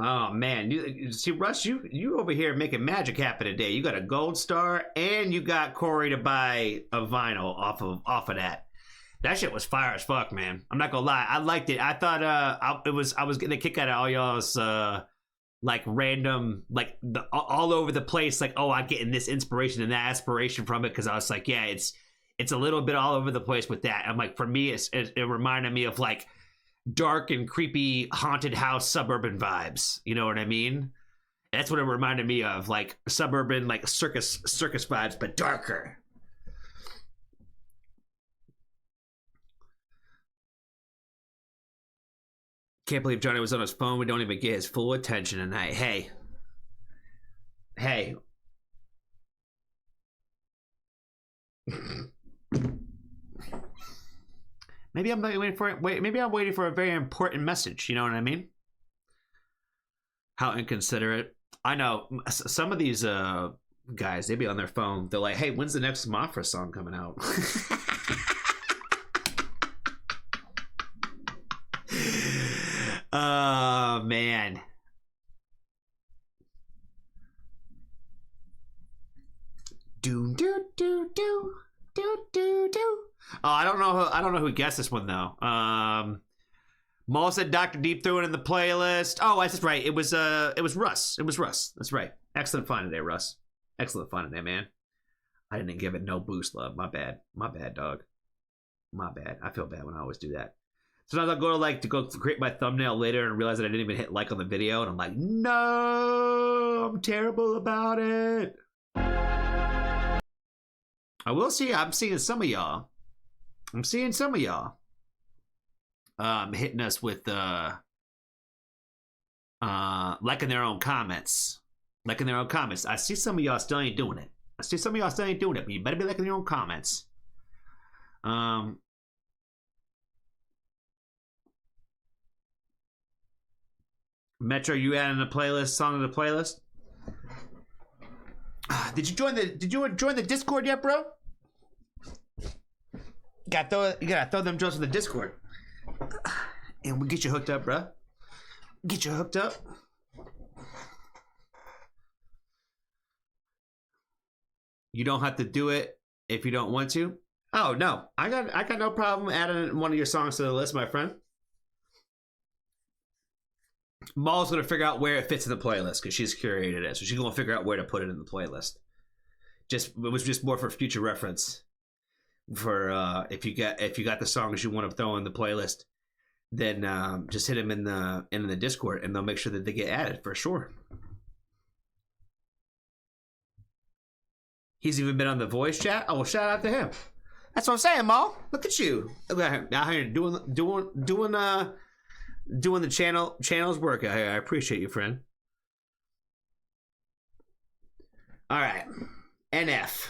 Oh man, you see, Russ, you over here making magic happen today. You got a gold star, and you got Corey to buy a vinyl off of that. That shit was fire as fuck, man. I'm not gonna lie, I liked it. I thought I was getting a kick out of all y'all's like random, like all over the place, like, oh, I'm getting this inspiration and that aspiration from it, because I was like, yeah, it's a little bit all over the place with that. I'm like, for me, it reminded me of like dark and creepy haunted house suburban vibes. You know what I mean? That's what it reminded me of, like suburban, like circus vibes, but darker. Can't believe Johnny was on his phone. We don't even get his full attention tonight. Hey. Maybe I'm waiting for it. Maybe I'm waiting for a very important message. You know what I mean? How inconsiderate. I know some of these guys, they be on their phone. They're like, "Hey, when's the next Mafra song coming out?" Oh man. Do do do do do do do. Oh, I don't know who guessed this one though. Maul said Dr. Deep threw it in the playlist. Oh, that's right. It was Russ. It was Russ. That's right. Excellent fun today, Russ. Excellent fun today, man. I didn't give it no boost love. My bad. My bad, dog. My bad. I feel bad when I always do that. Sometimes I'll go to go create my thumbnail later and realize that I didn't even hit like on the video, and I'm like, no, I'm terrible about it. I will see. I'm seeing some of y'all. Hitting us with liking their own comments. I see some of y'all still ain't doing it. But you better be liking your own comments. Metro, you adding a playlist, song to the playlist? Did you join the Discord yet, bro? You gotta throw them jokes in the Discord. And we'll get you hooked up, bro. Get you hooked up. You don't have to do it if you don't want to. Oh no, I got no problem adding one of your songs to the list, my friend. Maul's gonna figure out where it fits in the playlist because she's curated it, so she's gonna figure out where to put it in the playlist. It was just more for future reference. For if you got the songs you want to throw in the playlist, then just hit them in the Discord, and they'll make sure that they get added for sure. He's even been on the voice chat. Oh, well, shout out to him. That's what I'm saying, Maul. Look at you out here doing the channel's work out here. I appreciate you, friend. All right, NF.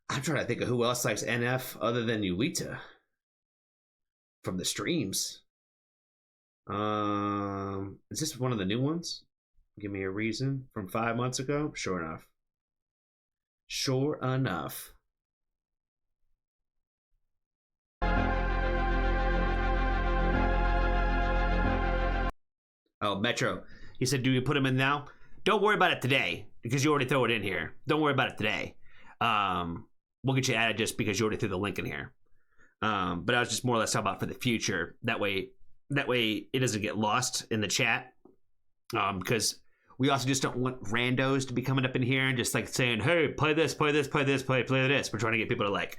I'm trying to think of who else likes NF other than Ulita from the streams. Is this one of the new ones? Give me a reason from 5 months ago. Sure enough. Oh, Metro. He said, do we put him in now? Don't worry about it today because you already throw it in here. Don't worry about it today. We'll get you added just because you already threw the link in here. But I was just more or less talking about for the future. That way it doesn't get lost in the chat. Because We also just don't want randos to be coming up in here and just like saying, hey, play this, play this, play this, play this. We're trying to get people to like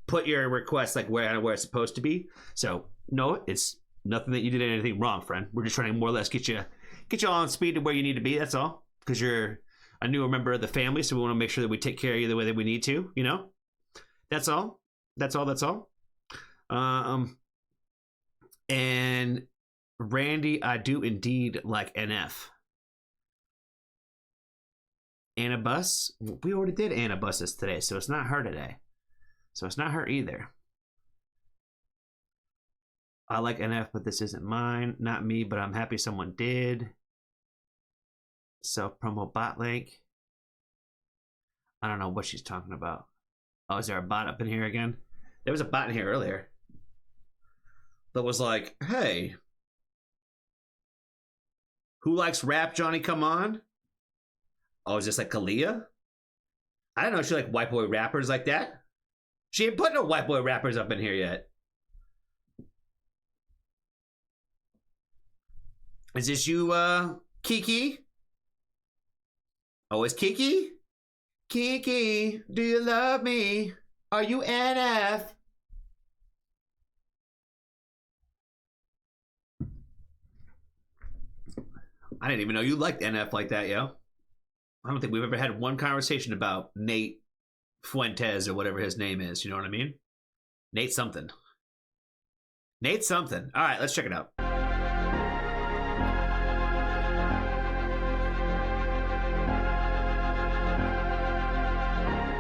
put your request like where it's supposed to be. So no, it's nothing that you did anything wrong, friend. We're just trying to more or less get you all on speed to where you need to be. That's all. Because you're a newer member of the family, so we want to make sure that we take care of you the way that we need to. You know, that's all. That's all. And Randy, I do indeed like NF. Annabus, we already did Annabus's today, so it's not her today. So it's not her either. I like NF, but this isn't mine. Not me, but I'm happy someone did. Self-promo bot link. I don't know what she's talking about. Oh, is there a bot up in here again? There was a bot in here earlier that was like, hey, who likes rap, Johnny? Come on. Oh, is this like Kalia? I don't know if she like white boy rappers like that. She ain't put no white boy rappers up in here yet. Is this you, Kiki? Oh, it's Kiki? Kiki, do you love me? Are you NF? I didn't even know you liked NF like that, yo. I don't think we've ever had one conversation about Nate Fuentes or whatever his name is. You know what I mean? Nate something. Nate something. All right, let's check it out.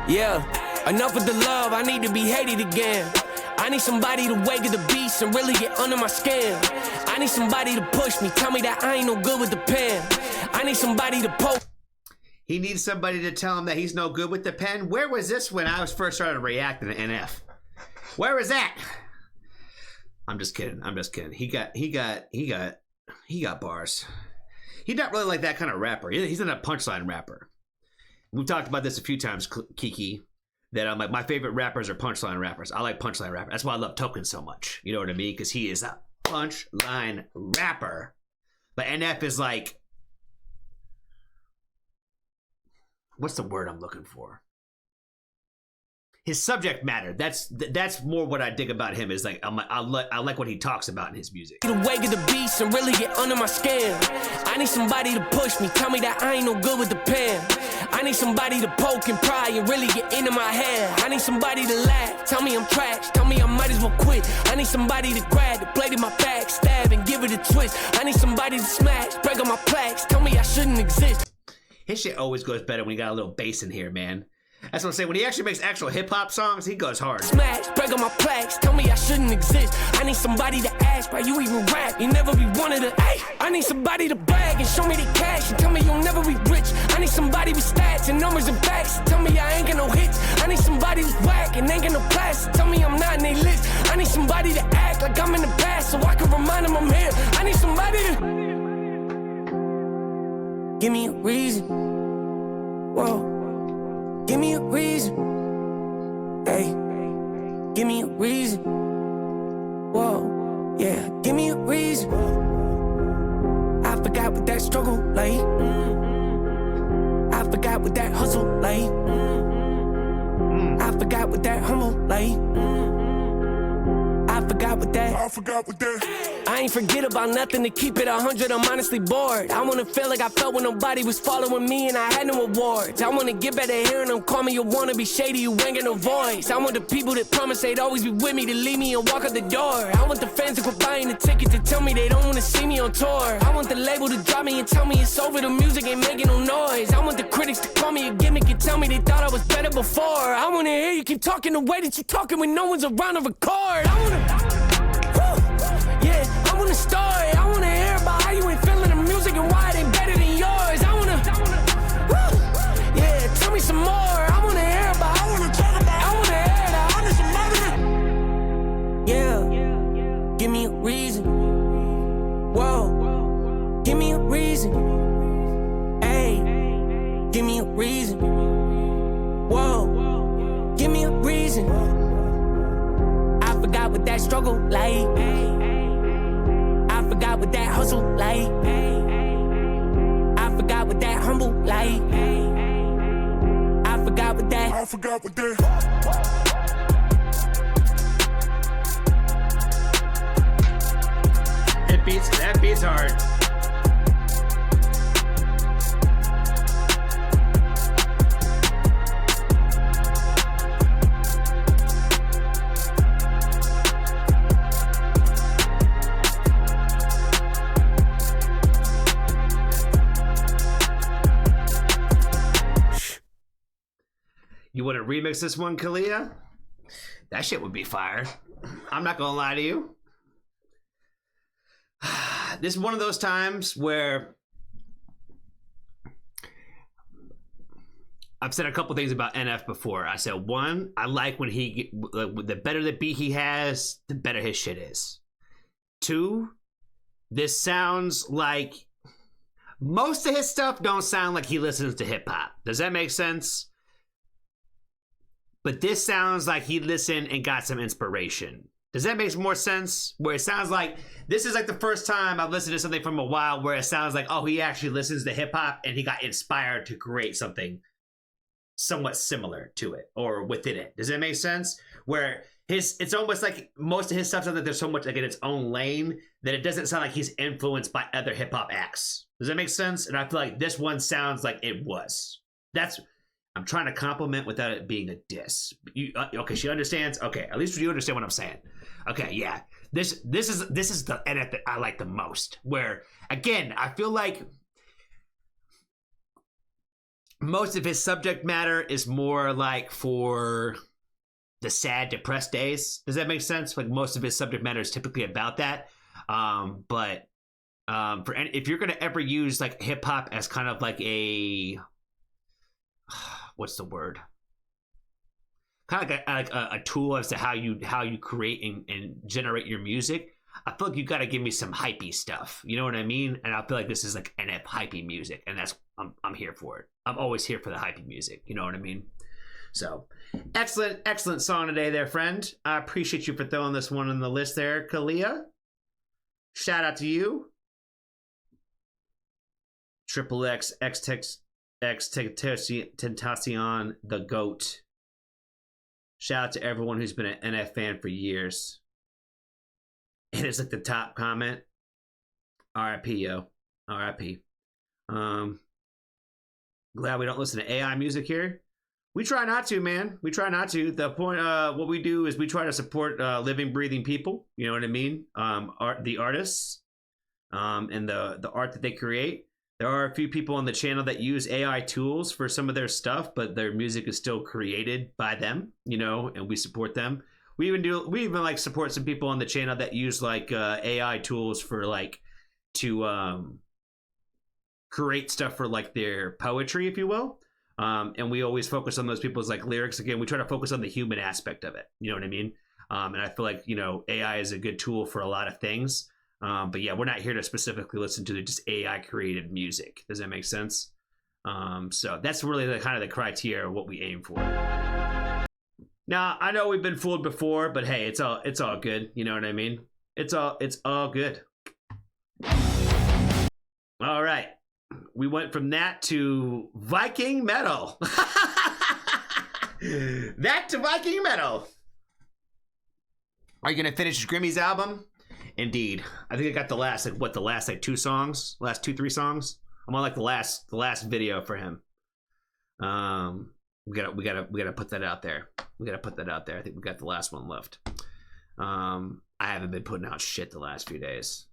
Yeah, enough with the love, I need to be hated again. I need somebody to wake at the beast and really get under my skin. I need somebody to push me, tell me that I ain't no good with the pen. I need somebody to poke.
He needs somebody to tell him that he's no good with the pen. Where was this when I was first started reacting to NF? Where was that? I'm just kidding. He got bars. He's not really like that kind of rapper. He's not a punchline rapper. We've talked about this a few times, Kiki, that I'm like, my favorite rappers are punchline rappers. I like punchline rappers. That's why I love Token so much. You know what I mean? Because he is a punchline rapper. But NF is like, what's the word I'm looking for? His subject matter. That's more what I dig about him. Is like I like what he talks about in his music.
The wake of the beast and really get under my skin. I need somebody to push me, tell me that I ain't no good with the pen. I need somebody to poke and pry and really get into my head. I need somebody to laugh, tell me I'm trash, tell me I might as well quit. I need somebody to grab the blade in my back, stab and give it a twist. I need somebody to smash, break on my plaques, tell me I shouldn't exist.
His shit always goes better when you got a little bass in here, man. That's what I'm saying. When he actually makes actual hip-hop songs, he goes hard.
Smash, break on my plaques, tell me I shouldn't exist. I need somebody to ask why you even rap. You never be one of the I need somebody to brag and show me the cash and tell me you'll never be rich. I need somebody with stats and numbers and facts. Tell me I ain't got no hits. I need somebody who's whack and ain't got no class. Tell me I'm not in their list. I need somebody to act like I'm in the past so I can remind them I'm here. I need somebody to give me a reason. Whoa. Give me a reason, hey, give me a reason, whoa, yeah, give me a reason. I forgot what that struggle like, I forgot what that hustle like, I forgot what that humble like, I forgot what that. I ain't forget about nothing to keep it 100, I'm honestly bored. I wanna feel like I felt when nobody was following me and I had no awards. I wanna get better hearing them call me you wanna be shady, you ain't got no voice. I want the people that promise they'd always be with me to leave me and walk out the door. I want the fans to quit buying the ticket to tell me they don't wanna see me on tour. I want the label to drop me and tell me it's over, the music ain't making no noise. I want the critics to call me a gimmick and tell me they thought I was better before. I wanna hear you keep talking the way that you talking when no one's around to record. I wanna story. I wanna hear about how you ain't feeling the music and why it ain't better than yours. I wanna yeah, tell me some more. I wanna hear about, I wanna talk about, I wanna hear that. I need some other. Yeah, give me a reason. Whoa, give me a reason. Hey, give me a reason. Whoa, give me a reason. I forgot what that struggle like. I forgot what that hustle like. I forgot what that humble like. I forgot what that.
That beats hard. You want to remix this one, Kalia? That shit would be fire. I'm not gonna lie to you. This is one of those times where I've said a couple things about NF before. I said, one, I like when the better the beat he has, the better his shit is. Two, this sounds like most of his stuff don't sound like he listens to hip hop. Does that make sense? But this sounds like he listened and got some inspiration. Does that make more sense? Where it sounds like, this is like the first time I've listened to something from a while where it sounds like, oh, he actually listens to hip hop and he got inspired to create something somewhat similar to it or within it. Does that make sense? Where it's almost like most of his stuff sounds like there's so much like in its own lane that it doesn't sound like he's influenced by other hip hop acts. Does that make sense? And I feel like this one sounds like it was. I'm trying to compliment without it being a diss. Okay, she understands. Okay, at least you understand what I'm saying. Okay, yeah. This is the NF that I like the most. Where again, I feel like most of his subject matter is more like for the sad, depressed days. Does that make sense? Like most of his subject matter is typically about that. But if you're gonna ever use like hip hop as kind of like a what's the word? Kind of like a tool as to how you create and generate your music. I feel like you got to give me some hypey stuff. You know what I mean? And I feel like this is like NF hypey music, and I'm here for it. I'm always here for the hypey music. You know what I mean? So excellent song today, there, friend. I appreciate you for throwing this one on the list there, Kalia. Shout out to you. Triple X Tentacion, the GOAT. Shout out to everyone who's been an NF fan for years. And it's like the top comment. RIP, yo. RIP. Glad we don't listen to AI music here. We try not to, man. We try not to. The point, what we do is we try to support living, breathing people. You know what I mean? The artists, and the art that they create. There are a few people on the channel that use AI tools for some of their stuff, but their music is still created by them, you know, and we support them. We even like support some people on the channel that use like AI tools for like to create stuff for like their poetry, if you will. And we always focus on those people's like lyrics. Again, we try to focus on the human aspect of it. You know what I mean? And I feel like, you know, AI is a good tool for a lot of things. But yeah, we're not here to specifically listen to just AI created music. Does that make sense? So that's really the kind of the criteria of what we aim for. Now, I know we've been fooled before, but hey, it's all good. You know what I mean? It's all good. All right. We went from that to Viking metal. That to Viking metal. Are you going to finish Grimmy's album? Indeed. I think I got the last 2 songs, last 2-3 songs. I'm on like the last video for him. We gotta put that out there. We gotta put that out there. I think we got the last one left. I haven't been putting out shit the last few days.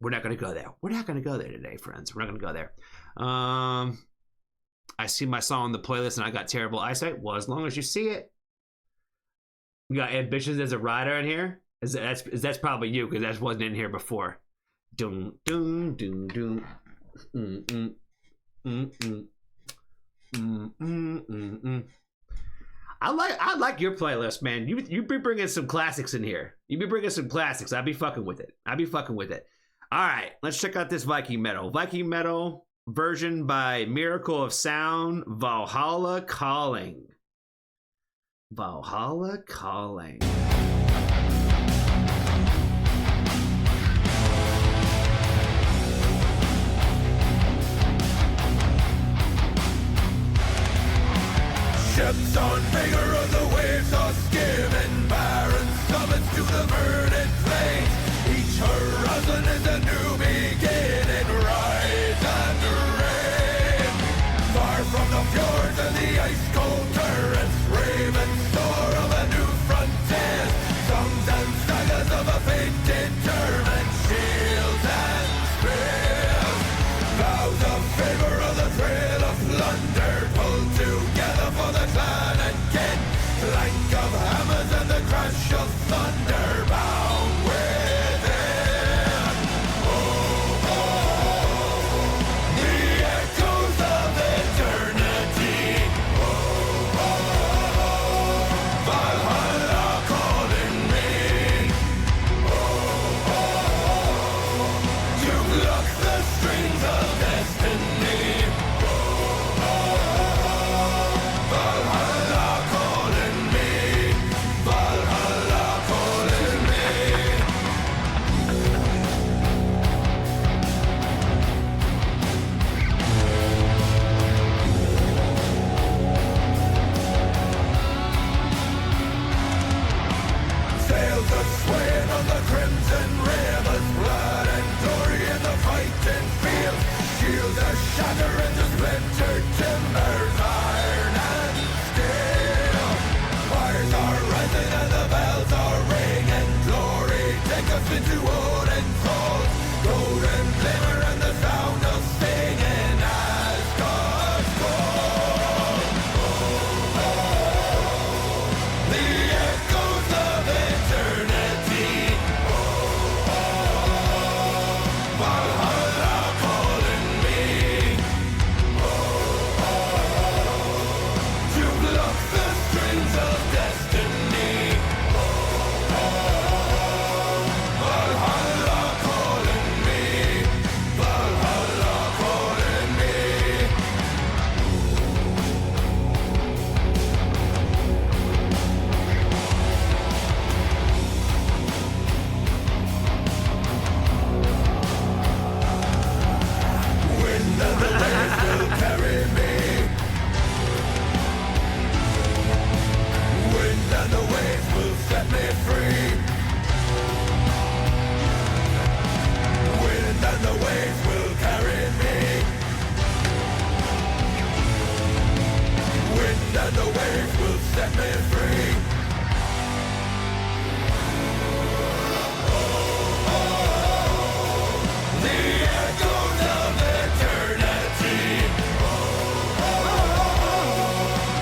We're not gonna go there. We're not gonna go there today, friends. We're not gonna go there. I see my song on the playlist and I got terrible eyesight. Well, as long as you see it. You got Ambitions as a rider in here. That's probably you, because that wasn't in here before. Doom, doom, doom, doom. I like your playlist, man. You be bringing some classics in here. You be bringing some classics. I'd be fucking with it. All right, let's check out this Viking metal. Viking metal version by Miracle of Sound, Valhalla Calling. Valhalla Calling.
Ships on vigor of the waves are skimming, barren summits to the verdant plains. Each horizon is a new beginning, rise and reign. Far from the fjords and the ice-cold currents, raven soar of a new frontier. Songs and sagas of a fate determined, shields and spears. Vows of favor of the thrill of plunder, pulled together for the clan and kin. Clank of hammers and the crash of thunder, bound within. Oh, oh, the echoes of eternity. Oh, oh, Valhalla calling me. Oh, oh, to pluck the strings of destiny. Oh, oh, Valhalla calling me. Valhalla calling me. Sails are swaying on the crimson rivers, blood and glory in the fighting fields. Shields are shattering to splintered timbers, iron and steel. Fires are rising and the bells are ringing. Glory, take us into Odin's halls. Golden glimmer and the sound of singing as God's call. Oh, oh, the echoes of eternity. Oh, oh, Valhalla calling me. Oh, oh, to pluck the strings of destiny. Oh, oh, Valhalla calling me. Valhalla calling me. Wind and the waves will carry me. Wind and the waves will set me free. Wind and the waves will carry me. Wind and the waves will set me free. The echoes of eternity.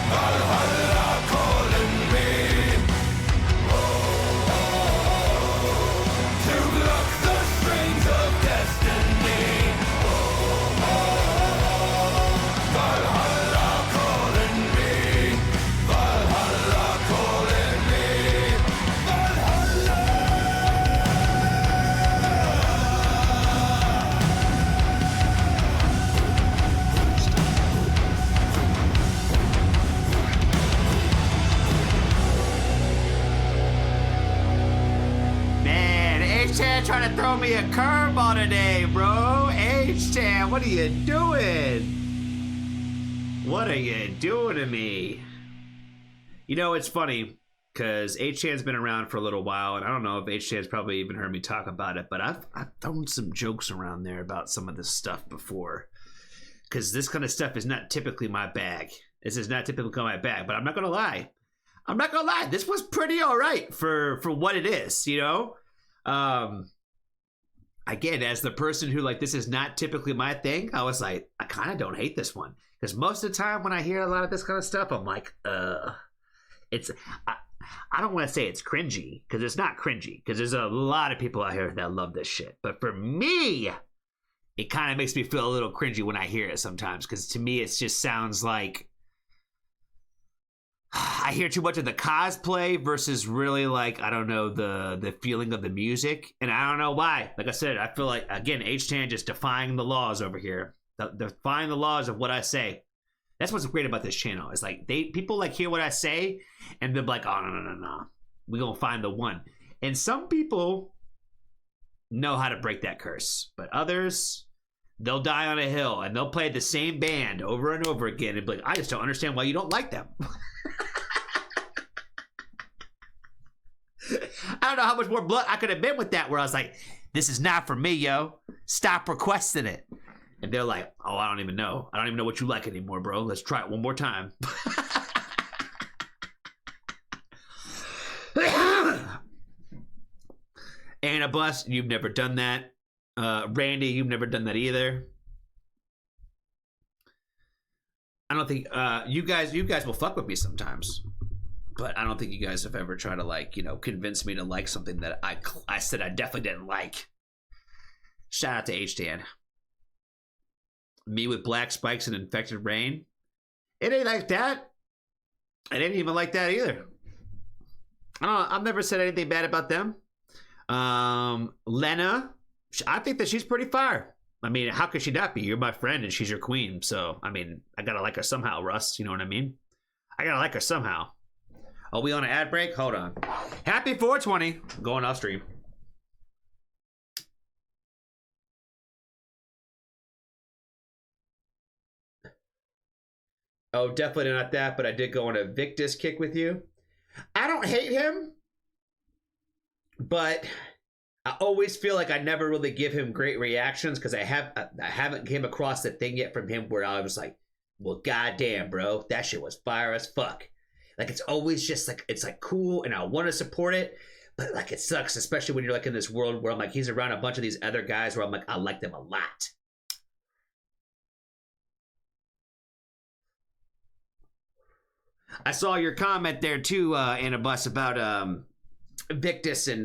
Valhalla calling me. To pluck the strings of destiny. Valhalla calling me. Valhalla calling me. Valhalla.
Man, H-Tan trying to throw me a curveball today, bro. H-Tan, what are you doing? What are you doing to me? You know, it's funny, because H-Tan's been around for a little while, and I don't know if H-Tan's probably even heard me talk about it, but I've thrown some jokes around there about some of this stuff before. Because this kind of stuff is not typically my bag. This is not typically my bag, but I'm not going to lie. This was pretty all right for what it is, you know? Again, as the person who, like, this is not typically my thing, I was like, I kind of don't hate this one. Because most of the time when I hear a lot of this kind of stuff, I'm like, it's... I don't want to say it's cringy, because it's not cringy, because there's a lot of people out here that love this shit. But for me, it kind of makes me feel a little cringy when I hear it sometimes, because to me it just sounds like I hear too much of the cosplay versus really, like, I don't know, the feeling of the music. And I don't know why. Like I said, I feel like, again, H-Tan just defying the laws over here. Defying the laws of what I say. That's what's great about this channel. It's like people like hear what I say and they're like, oh, no. We're going to find the one. And some people know how to break that curse. But others, they'll die on a hill and they'll play the same band over and over again and be like, I just don't understand why you don't like them. I don't know how much more blunt I could have been with that, where I was like, this is not for me, yo. Stop requesting it. And they're like, oh, I don't even know. I don't even know what you like anymore, bro. Let's try it one more time. Anna Bus, you've never done that. Randy, you've never done that either. I don't think you guys will fuck with me sometimes. But I don't think you guys have ever tried to, like, you know, convince me to like something that I said I definitely didn't like. Shout out to H-Dan. Me with black spikes and infected rain. It ain't like that. I didn't even like that either. I don't know. I've never said anything bad about them. Lena, I think that she's pretty fire. I mean, how could she not be? You're my friend and she's your queen. So, I mean, I gotta like her somehow, Russ. You know what I mean? I gotta like her somehow. Are we on an ad break? Hold on. Happy 420. I'm going off stream. Oh, definitely not that, but I did go on a Victus kick with you. I don't hate him, but I always feel like I never really give him great reactions because I haven't came across the thing yet from him where I was like, well, goddamn, bro, that shit was fire as fuck. Like, it's always just like, it's like cool and I want to support it, but like it sucks, especially when you're like in this world where I'm like, he's around a bunch of these other guys where I'm like, I like them a lot. I saw your comment there too, Anna Bus, about Victus and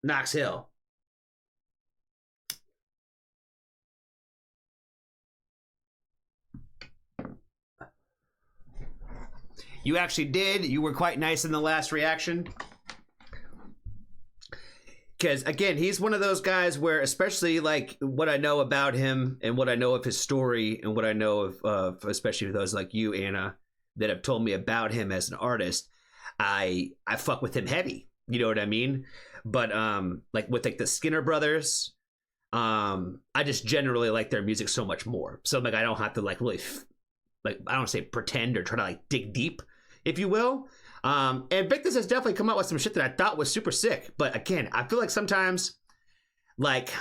Knox Hill. You actually did. You were quite nice in the last reaction. Because, again, he's one of those guys where, especially, like, what I know about him and what I know of his story and what I know of especially those like you, Anna, that have told me about him as an artist, I fuck with him heavy. You know what I mean? But, like, with, like, the Skinner brothers, I just generally like their music so much more. So, like, I don't have to, like, really, like, I don't say pretend or try to, like, dig deep, if you will. And Victus has definitely come out with some shit that I thought was super sick. But again, I feel like sometimes, like,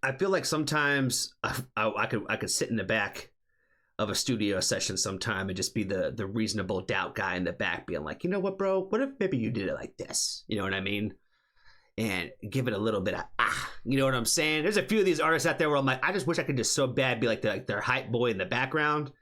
I could sit in the back of a studio session sometime and just be the reasonable doubt guy in the back, being like, you know what, bro? What if maybe you did it like this? You know what I mean? And give it a little bit of you know what I'm saying? There's a few of these artists out there where I'm like, I just wish I could just so bad be like their hype boy in the background.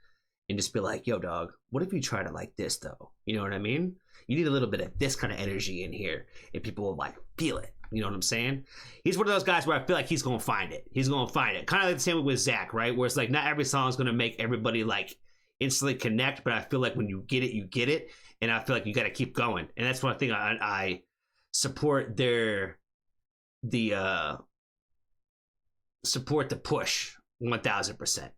And just be like, yo, dog, what if you try to like this, though? You know what I mean? You need a little bit of this kind of energy in here. And people will, like, feel it. You know what I'm saying? He's one of those guys where I feel like he's going to find it. He's going to find it. Kind of like the same with Zach, right? Where it's like, not every song is going to make everybody, like, instantly connect. But I feel like when you get it, you get it. And I feel like you got to keep going. And that's one thing I support support the push 1,000%.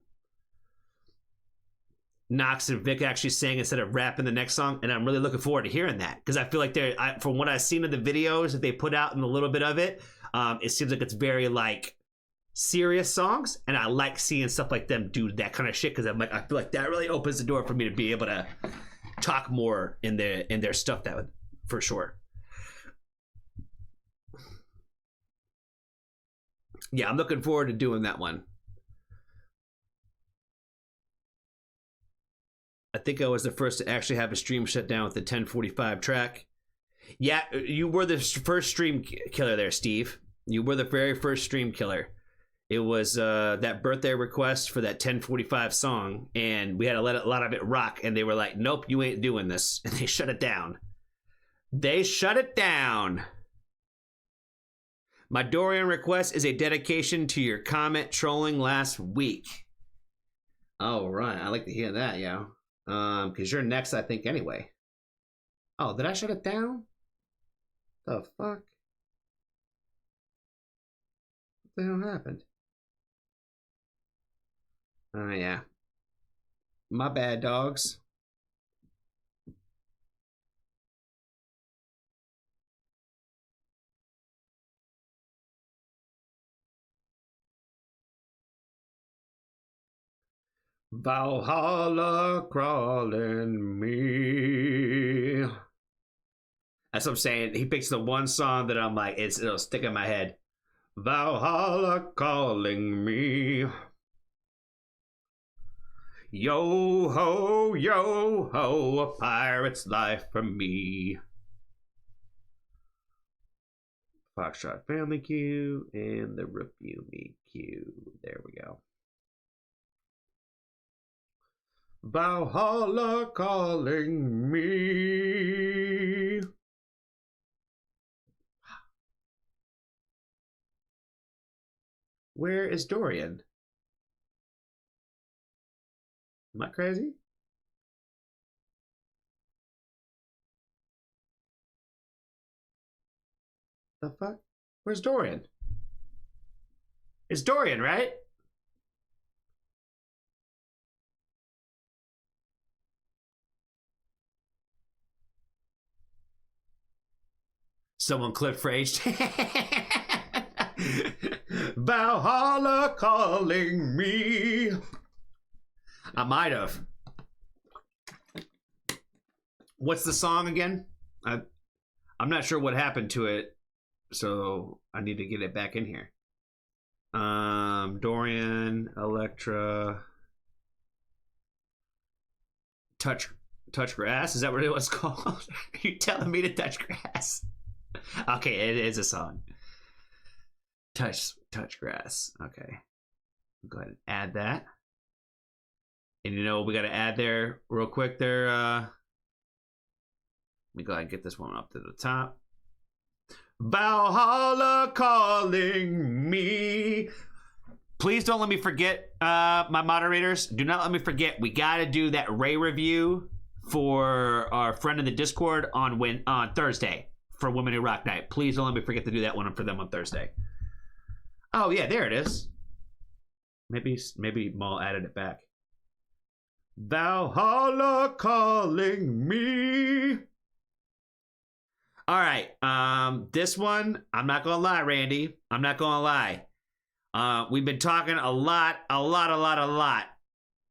Knox and Vic actually sang instead of rapping the next song, and I'm really looking forward to hearing that because I feel like from what I've seen of the videos that they put out and a little bit of it, it seems like it's very like serious songs, and I like seeing stuff like them do that kind of shit because I'm like, I feel like that really opens the door for me to be able to talk more in their stuff, that would, for sure. Yeah, I'm looking forward to doing that one. I think I was the first to actually have a stream shut down with the 1045 track. Yeah, you were the first stream killer there, Steve. You were the very first stream killer. It was that birthday request for that 1045 song, and we had to let a lot of it rock, and they were like, nope, you ain't doing this. And they shut it down. They shut it down. My Dorian request is a dedication to your comment trolling last week. All right, I like to hear that, yo. Because you're next, I think, anyway. Oh, did I shut it down? The fuck? What the hell happened? Oh, yeah. My bad, dogs. Valhalla crawling me. That's what I'm saying. He picks the one song that I'm like, it'll stick in my head. Valhalla calling me. Yo ho, a pirate's life for me. Foxtrot family cue and the review me cue. There we go. Valhalla calling me. Where is Dorian? Am I crazy? The fuck? Where's Dorian? It's Dorian, right? Someone clipped for HD. Valhalla calling me. I might have. What's the song again? I'm not sure what happened to it, so I need to get it back in here. Dorian, Electra, touch grass. Is that what it was called? Are you telling me to touch grass? Okay, it is a song. Touch grass. Okay, go ahead and add that. And you know what we got to add there real quick there. Let me go ahead and get this one up to the top. Valhalla calling me. Please don't let me forget, my moderators. Do not let me forget. We got to do that Ray review for our friend in the Discord on Thursday for Women Who Rock Night. Please don't let me forget to do that one for them on Thursday. Oh yeah, there it is. Maybe Maul added it back. Valhalla calling me. All right, this one, I'm not gonna lie, Randy. I'm not gonna lie. We've been talking a lot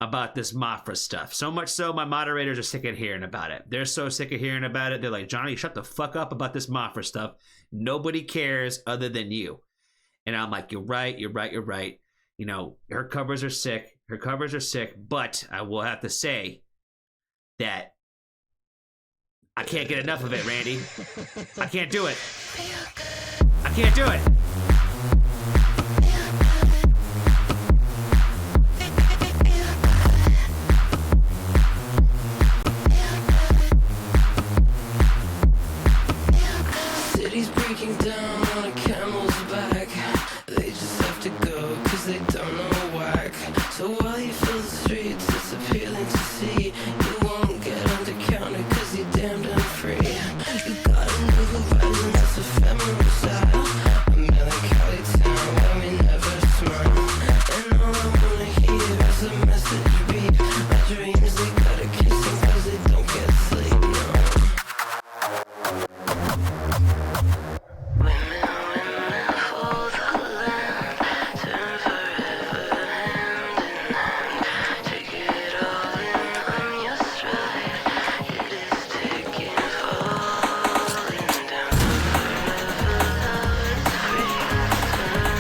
about this Mafra stuff. So much so, my moderators are sick of hearing about it. They're so sick of hearing about it. They're like, Johnny, shut the fuck up about this Mafra stuff. Nobody cares other than you. And I'm like, you're right. You know, her covers are sick. But I will have to say that I can't get enough of it, Randy. I can't do it.
City's breaking down on a camel's back. They just have to go cause they don't know whack. So while you fill the streets, it's appealing to see. You won't get undercounted cause you're damned unfree. You gotta know the rising, that's a feminine style. A melancholy town where we never smile. And all I wanna hear is a message beat. My dreams, they gotta kiss them cause they don't get sleep, no. Women for the land, turn forever hand in hand. Take it all in on your stride. It is taking, falling down. Forever love is free. Turn forever,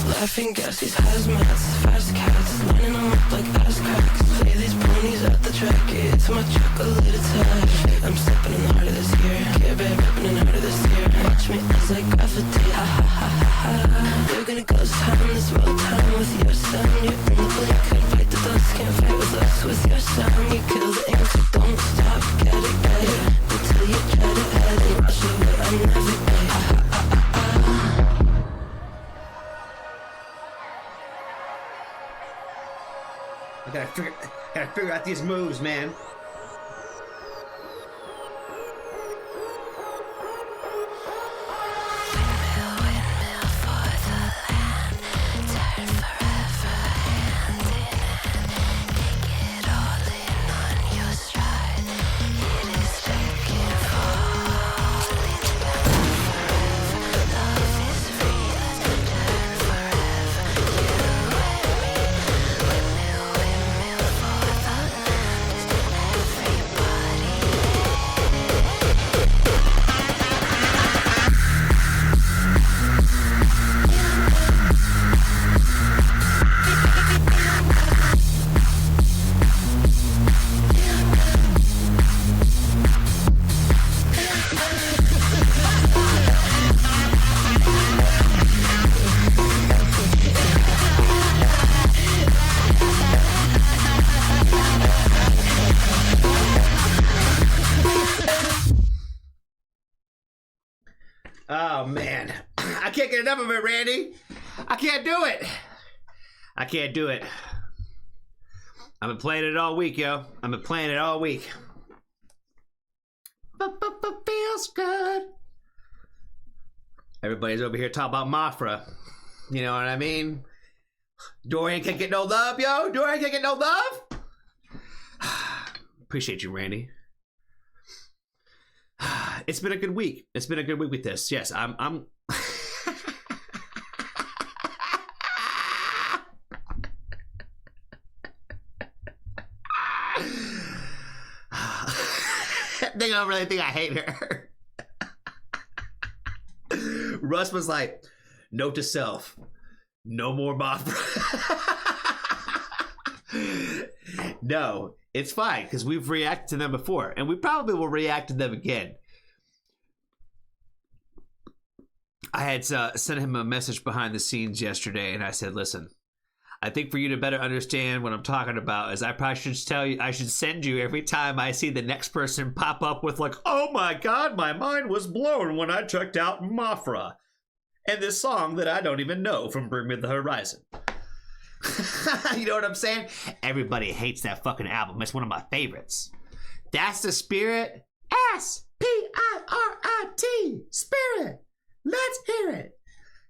laughing gas, these hazmats, fast cats, lining them up like ass cracks. Play these ponies at the track, it's my chocolate attack. I'm stepping in the heart of this year, Care Bear ripping in the heart of this year. Watch me as I gravitate, ha ha ha ha ha. You're gonna ghost time, this real time with your sound. You're in the blink, can't fight the dust, can't fight with us with your sound. You kill the ink, so don't stop, get it until you try to add it. Rush away, I navigate, ha ha ha ha ha.
I gotta figure out these moves, man. Oh man, I can't get enough of it, Randy. I can't do it. I can't do it. I've been playing it all week, yo. I've been playing it all week. Feels good. Everybody's over here talking about Mafra. You know what I mean? Dorian can't get no love, yo. Dorian can't get no love. Appreciate you, Randy. It's been a good week. It's been a good week with this. Yes, I'm they don't really think I hate her. Russ was like, note to self, no more Mothra. No, it's fine, because we've reacted to them before, and we probably will react to them again. I had sent him a message behind the scenes yesterday, and I said, listen, I think for you to better understand what I'm talking about is I probably should tell you, I should send you every time I see the next person pop up with like, oh my God, my mind was blown when I checked out Mafra and this song that I don't even know from Bring Me the Horizon. You know what I'm saying? Everybody hates that fucking album. It's one of my favorites. That's the Spirit. S-P-I-R-I-T. Spirit. Let's hear it.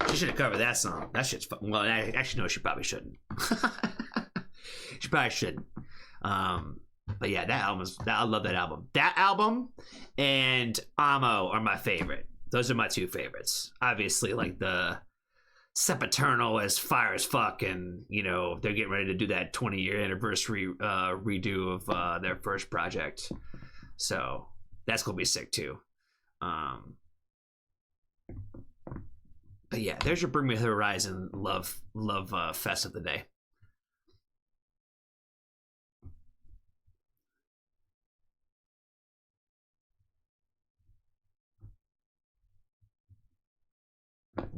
She should have covered that song. That shit's fucking... Well, actually, no, she probably shouldn't. She probably shouldn't. But yeah, I love that album. That album and Amo are my favorite. Those are my two favorites. Obviously, like the Sempiternal is fire as fuck, and you know they're getting ready to do that 20-year anniversary redo of their first project. So that's gonna be sick too. But yeah, there's your Bring Me the Horizon love fest of the day.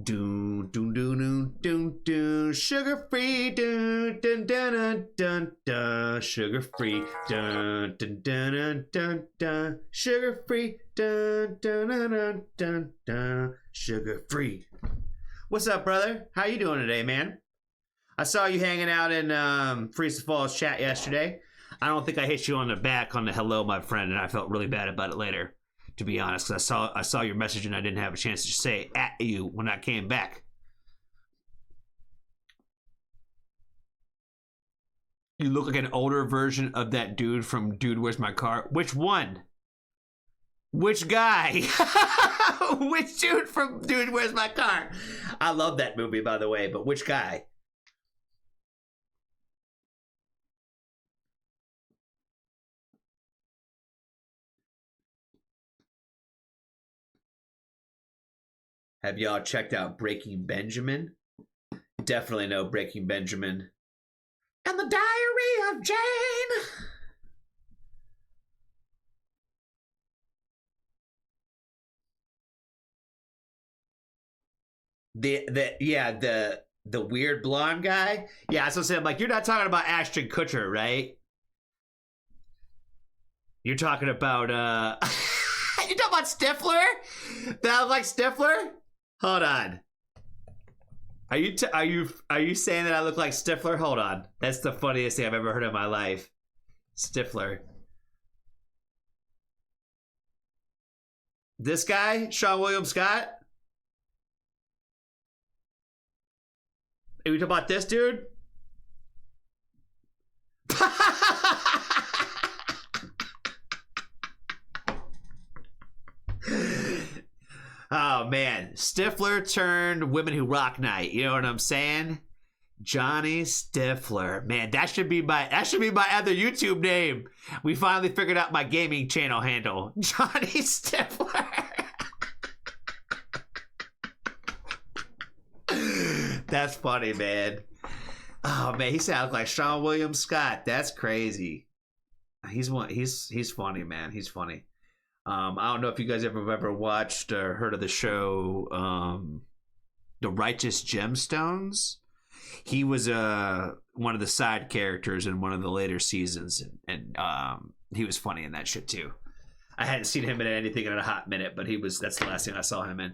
Dun dun dun dun dun dun, sugar free dun dun dun dun dun dun, sugar free dun dun dun dun dun dun, sugar free dun dun dun dun dun dun, sugar free. What's up, brother? How you doing today, man? I saw you hanging out in Freeze to Falls chat yesterday. I don't think I hit you on the back on the hello, my friend, and I felt really bad about it later, to be honest, because I saw your message and I didn't have a chance to say it at you when I came back. You look like an older version of that dude from Dude, Where's My Car? Which one? Which guy? Which dude from Dude, Where's My Car? I love that movie, by the way, but which guy? Have y'all checked out Breaking Benjamin? Definitely know Breaking Benjamin. And the Diary of Jane. The weird blonde guy. Yeah, I was gonna say, I'm like, you're not talking about Ashton Kutcher, right? You're talking about you talking about Stifler? That was like Stifler? Hold on. Are you saying that I look like Stifler? Hold on. That's the funniest thing I've ever heard in my life. Stifler. This guy, Sean William Scott. Are we talking about this dude? Oh man, Stifler turned Women Who Rock Night. You know what I'm saying? Johnny Stifler. Man, that should be my other YouTube name. We finally figured out my gaming channel handle. Johnny Stifler. That's funny, man. Oh man, he sounds like Sean William Scott. That's crazy. He's funny, man. He's funny. I don't know if you guys ever watched or heard of the show The Righteous Gemstones. He was one of the side characters in one of the later seasons, and he was funny in that shit too. I hadn't seen him in anything in a hot minute, but that's the last thing I saw him in.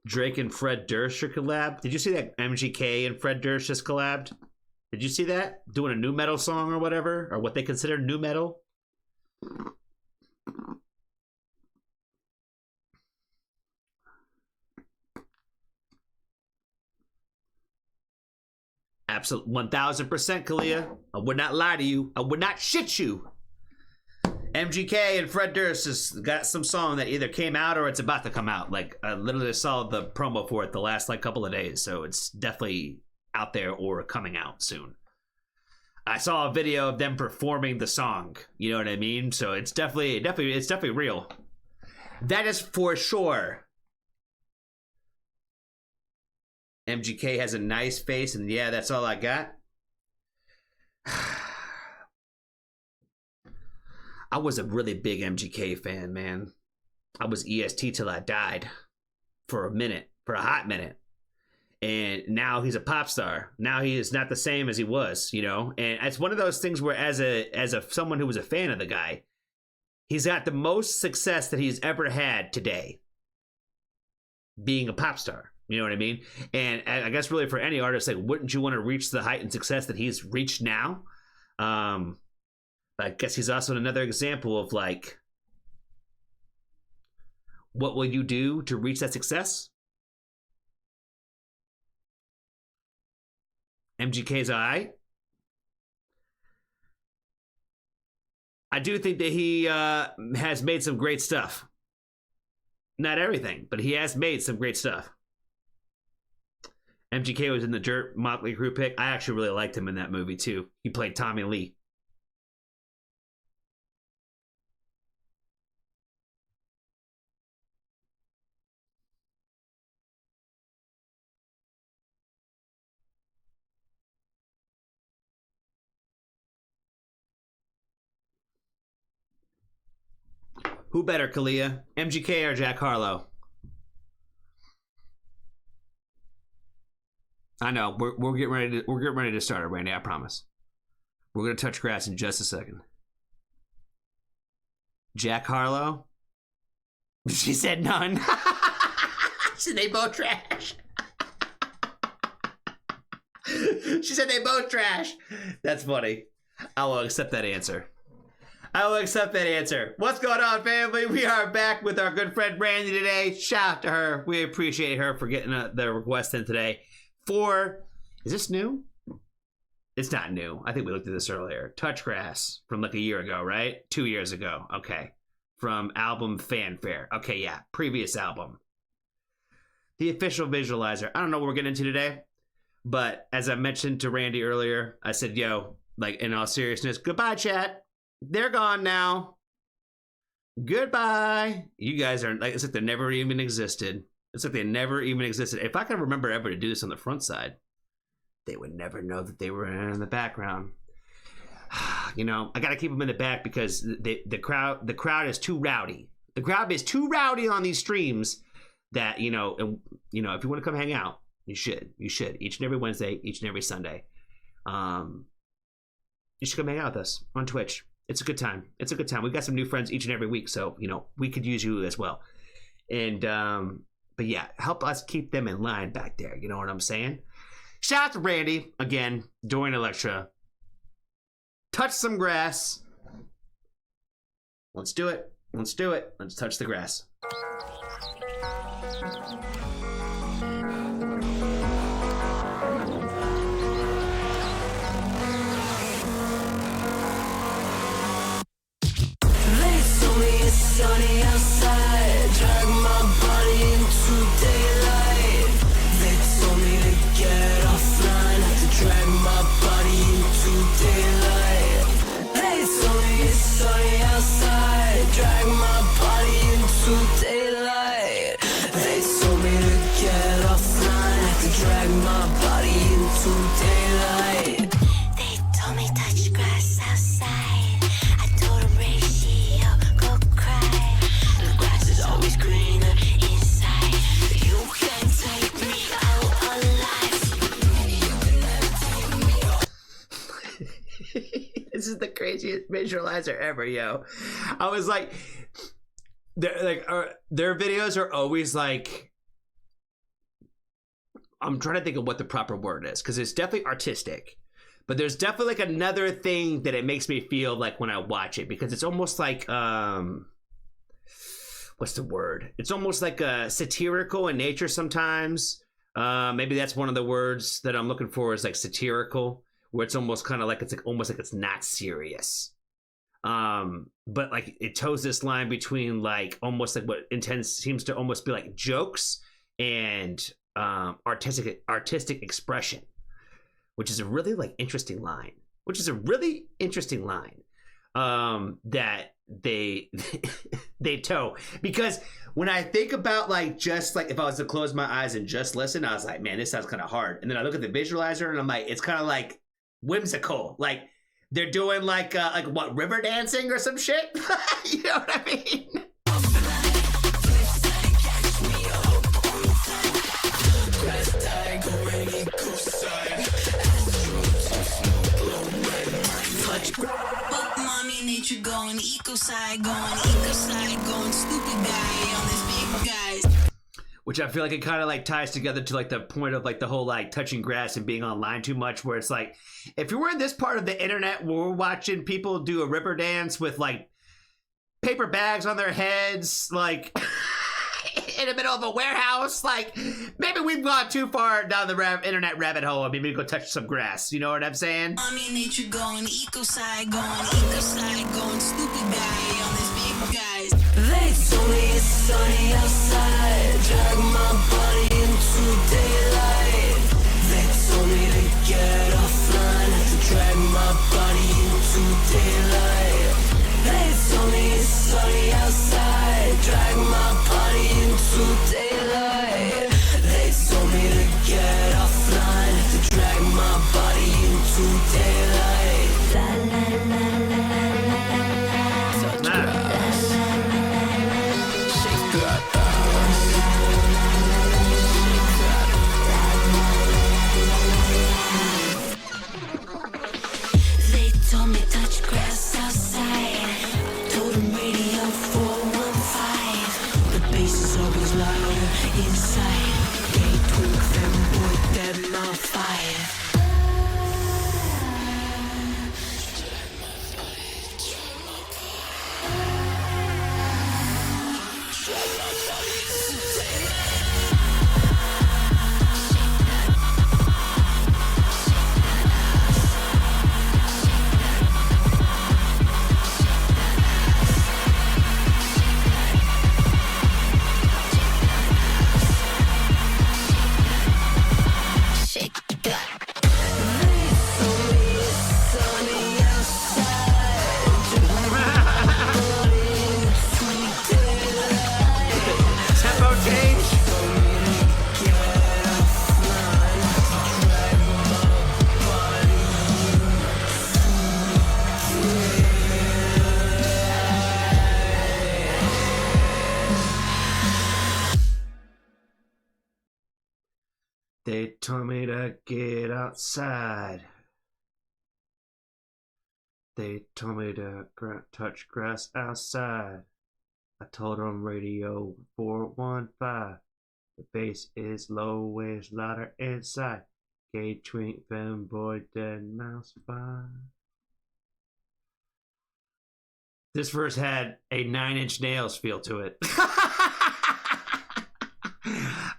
Drake and Fred Durst are collab. Did you see that MGK and Fred Durst just collabed? Did you see that? Doing a new metal song or whatever? Or what they consider new metal? Absolutely, 1000%, Kalia. I would not lie to you. I would not shit you. MGK and Fred Durst has got some song that either came out or it's about to come out. Like, I literally saw the promo for it the last like couple of days, so it's definitely out there or coming out soon. I saw a video of them performing the song. You know what I mean? So it's definitely real. That is for sure. MGK has a nice face, and yeah, that's all I got. I was a really big MGK fan, man. I was EST till I died for a hot minute. And now he's a pop star. Now he is not the same as he was, you know? And it's one of those things where as someone who was a fan of the guy, he's got the most success that he's ever had today being a pop star. You know what I mean? And I guess really for any artist, like, wouldn't you want to reach the height and success that he's reached now? I guess he's also another example of, like, what will you do to reach that success? MGK's all right. I do think that he has made some great stuff. Not everything, but he has made some great stuff. MGK was in the Dirt Motley Crue pick. I actually really liked him in that movie, too. He played Tommy Lee. Who better, Kalia? MGK or Jack Harlow? I know. We're getting ready to start it, Randy. I promise. We're gonna touch grass in just a second. Jack Harlow? She said none. She said they both trash. She said they both trash. That's funny. I will accept that answer. What's going on, family? We are back with our good friend Randy today. Shout out to her. We appreciate her for getting the request in today. Is this new? It's not new. I think we looked at this earlier. Touch Grass from like a year ago, right? 2 years ago. Okay. From album Fanfare. Okay, yeah. Previous album. The official visualizer. I don't know what we're getting into today, but as I mentioned to Randy earlier, I said, yo, like, in all seriousness, goodbye, chat. They're gone now. Goodbye. You guys are like, it's like they never even existed. If I could remember ever to do this on the front side, they would never know that they were in the background. You know, I got to keep them in the back because the crowd is too rowdy. The crowd is too rowdy on these streams that, if you want to come hang out, you should each and every Wednesday, each and every Sunday. You should come hang out with us on Twitch. It's a good time. We've got some new friends each and every week, so we could use you as well. And but yeah, help us keep them in line back there. You know what I'm saying? Shout out to Randy again during Electra. Touch some grass. Let's do it. Let's touch the grass.
Sunny outside, drag my body into daylight. They told me to get offline, had to drag my body into daylight. They told me it's sunny outside, drag my body into daylight. They told me to get offline, had to drag my body into daylight. They told me touch grass outside. I told them ratio, go cry. The grass is always greener inside. You can take me out alive. You can never take me out.
This is the craziest visualizer ever, yo. I was like, their videos are always like I'm trying to think of what the proper word is, because it's definitely artistic, but there's definitely like another thing that it makes me feel like when I watch it, because it's almost like what's the word? It's almost like satirical in nature sometimes. Maybe that's one of the words that I'm looking for, is like satirical, where it's almost kind of like it's like almost like it's not serious. But like it toes this line between like almost like what seems to almost be like jokes and artistic expression, which is a really like interesting line. That they they toe, because when I think about like just like if I was to close my eyes and just listen, I was like, man, this sounds kind of hard. And then I look at the visualizer and I'm like, it's kind of like whimsical, like they're doing like what, river dancing or some shit. You know what I mean?
Fuck mommy nature going eco side, going stupid guy on this big guys.
Which I feel like it kind of like ties together to like the point of like the whole like touching grass and being online too much, where it's like, if you were in this part of the internet where we're watching people do a river dance with like paper bags on their heads, like in the middle of a warehouse, like maybe we've gone too far down the internet rabbit hole and maybe go touch some grass. You know what I'm saying?
Mommy nature going eco side, going stupid guy on this big guys.
They told me it's sunny outside, drag my body into daylight. They told me to get offline, to drag my body into daylight. They told me it's sunny outside, drag my body into daylight. They told me to get offline, to drag my body into daylight. La la la la la la la.
They told me touch grass outside. Told them radio 415. The bass is always louder inside. Gay twink fanboy, dead mouth fire.
They told me to get outside. They told me to touch grass outside. I told them radio 415. The bass is low, waves louder inside. Gay twink fanboy, dead mouse fine. This verse had a 9 Inch Nails feel to it.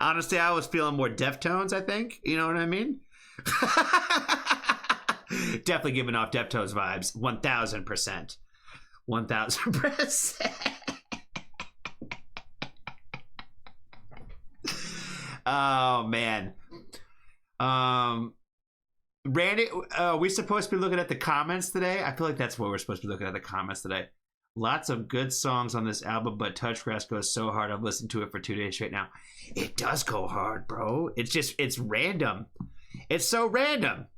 Honestly, I was feeling more Deftones, I think. You know what I mean? Definitely giving off Deftones vibes. 1000%. 1000%. Oh, man. Randy, are we supposed to be looking at the comments today? I feel like that's what we're supposed to be looking at, the comments today. Lots of good songs on this album, but Touchgrass goes so hard. I've listened to it for 2 days straight now. It does go hard, bro. It's random. It's so random.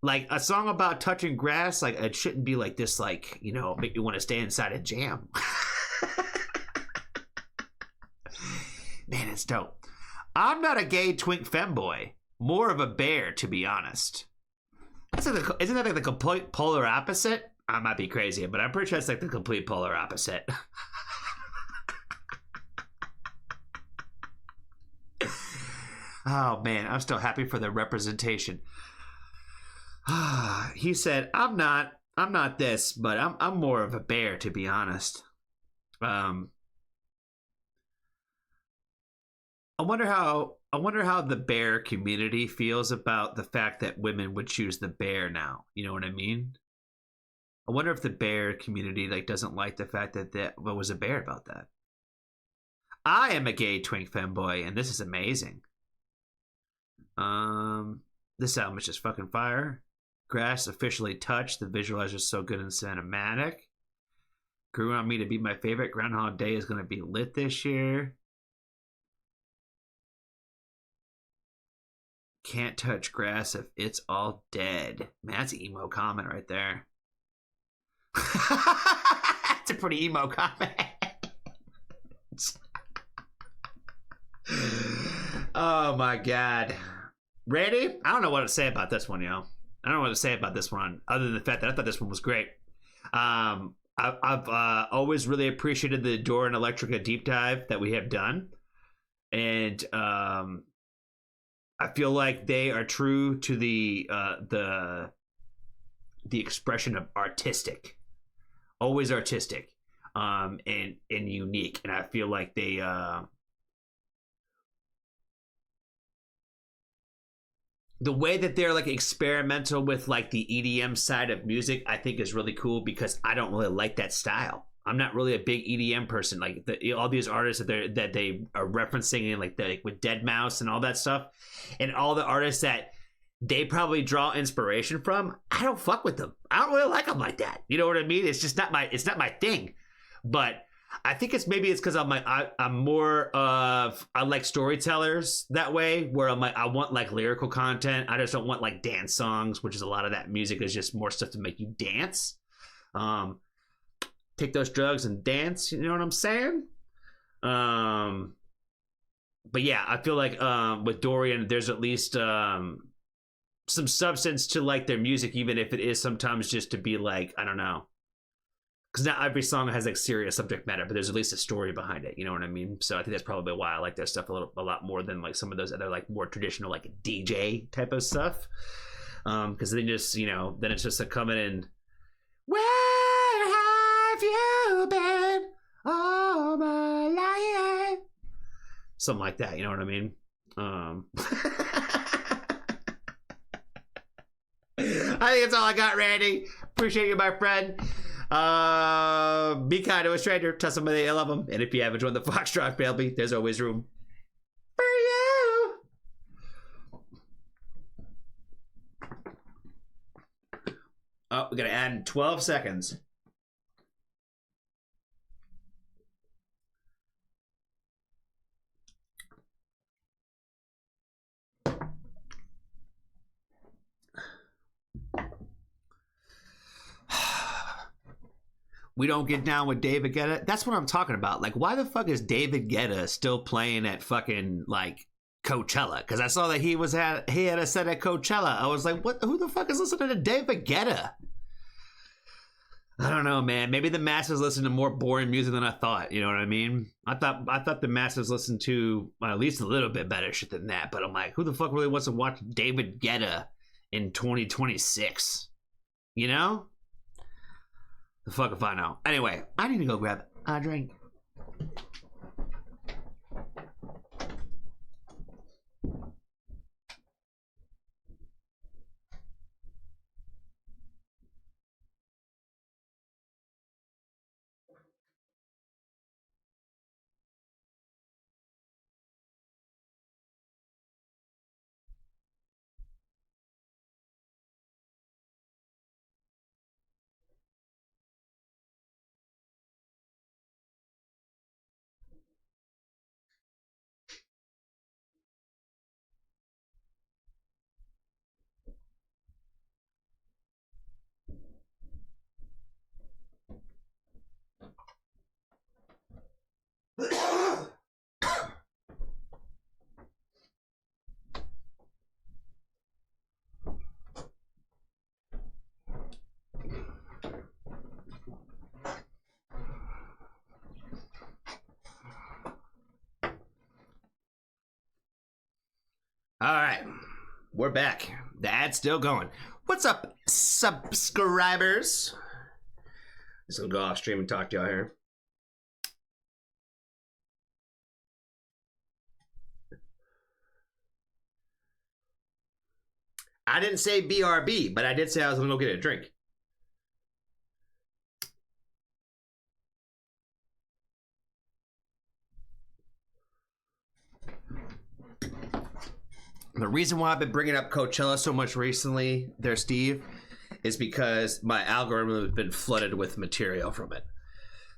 Like a song about touching grass, like it shouldn't be like this, like, you know, make you want to stay inside and jam. Man, it's dope. I'm not a gay twink femboy. More of a bear, to be honest. Isn't that like the complete polar opposite? I might be crazy, but I'm pretty sure it's like the complete polar opposite. Oh man, I'm still happy for the representation. He said, I'm not this, but I'm more of a bear, to be honest. I wonder how the bear community feels about the fact that women would choose the bear now. You know what I mean? I wonder if the bear community like doesn't like the fact that what was a bear about that. I am a gay twink femboy, and this is amazing. This album is just fucking fire. Grass officially touched. The visualizer is so good and cinematic. Grew on me to be my favorite. Groundhog Day is gonna be lit this year. Can't touch grass if it's all dead. Man, that's an emo comment right there. That's a pretty emo comment. Oh my god. Ready? I don't know what to say about this one, yo. I don't know what to say about this one, other than the fact that I thought this one was great. I've always really appreciated the Dora and Electrica deep dive that we have done. And I feel like they are true to the expression of artistic, always artistic, and unique. And I feel like they the way that they're like experimental with like the EDM side of music, I think is really cool because I don't really like that style. I'm not really a big EDM person. Like all these artists that they are referencing, and like with Deadmau5 and all that stuff, and all the artists that they probably draw inspiration from, I don't fuck with them. I don't really like them like that. You know what I mean? It's just not my thing. But I think it's because I'm more of, I like storytellers that way, where I'm like, I want like lyrical content. I just don't want like dance songs, which is a lot of that music is just more stuff to make you dance. Take those drugs and dance, you know what I'm saying? But yeah, I feel like with Dorian, there's at least some substance to like their music, even if it is sometimes just to be like, I don't know. Because not every song has like serious subject matter, but there's at least a story behind it. You know what I mean? So I think that's probably why I like their stuff a lot more than like some of those other like more traditional like DJ type of stuff. Because then just then it's just like coming in. Where have you been all my life? Something like that. You know what I mean? I think that's all I got, Randy. Appreciate you, my friend. Be kind to a stranger. Tell somebody you love them. And if you haven't joined the Foxtrot family, there's always room for you. Oh, we're gonna add 12 seconds. We don't get down with David Guetta. That's what I'm talking about. Like, why the fuck is David Guetta still playing at fucking like Coachella? Because I saw that he had a set at Coachella. I was like, what? Who the fuck is listening to David Guetta? I don't know, man. Maybe the masses listen to more boring music than I thought. You know what I mean? I thought the masses listened to at least a little bit better shit than that. But I'm like, who the fuck really wants to watch David Guetta in 2026? You know? The fuck if I know. Anyway, I need to go grab a drink. All right, we're back. The ad's still going. What's up, subscribers? Just gonna go off stream and talk to y'all here. I didn't say BRB, but I did say I was gonna go get a drink. The reason why I've been bringing up Coachella so much recently, there, Steve, is because my algorithm has been flooded with material from it.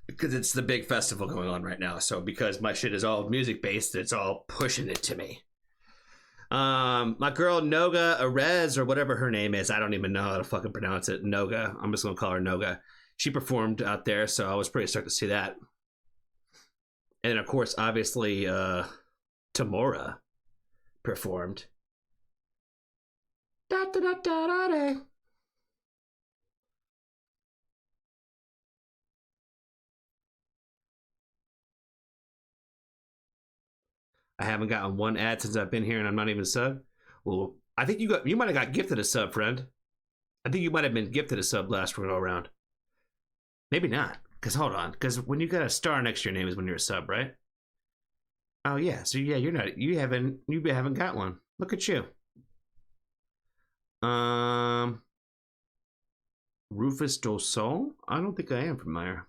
Because it's the big festival going on right now. So because my shit is all music based, it's all pushing it to me. My girl Noga Arez, or whatever her name is, I don't even know how to fucking pronounce it. Noga. I'm just gonna call her Noga. She performed out there, so I was pretty stoked to see that. And then, of course, obviously, Tamora performed. Da, da, da, da, da, da. I haven't gotten one ad since I've been here, and I'm not even sub. Well, I think you might have got gifted a sub, friend. I think you might have been gifted a sub last go around. Maybe not, because hold on, because when you got a star next to your name is when you're a sub, right? Oh yeah, so yeah, you haven't got one. Look at you. Rufus Dosol? I don't think I am familiar.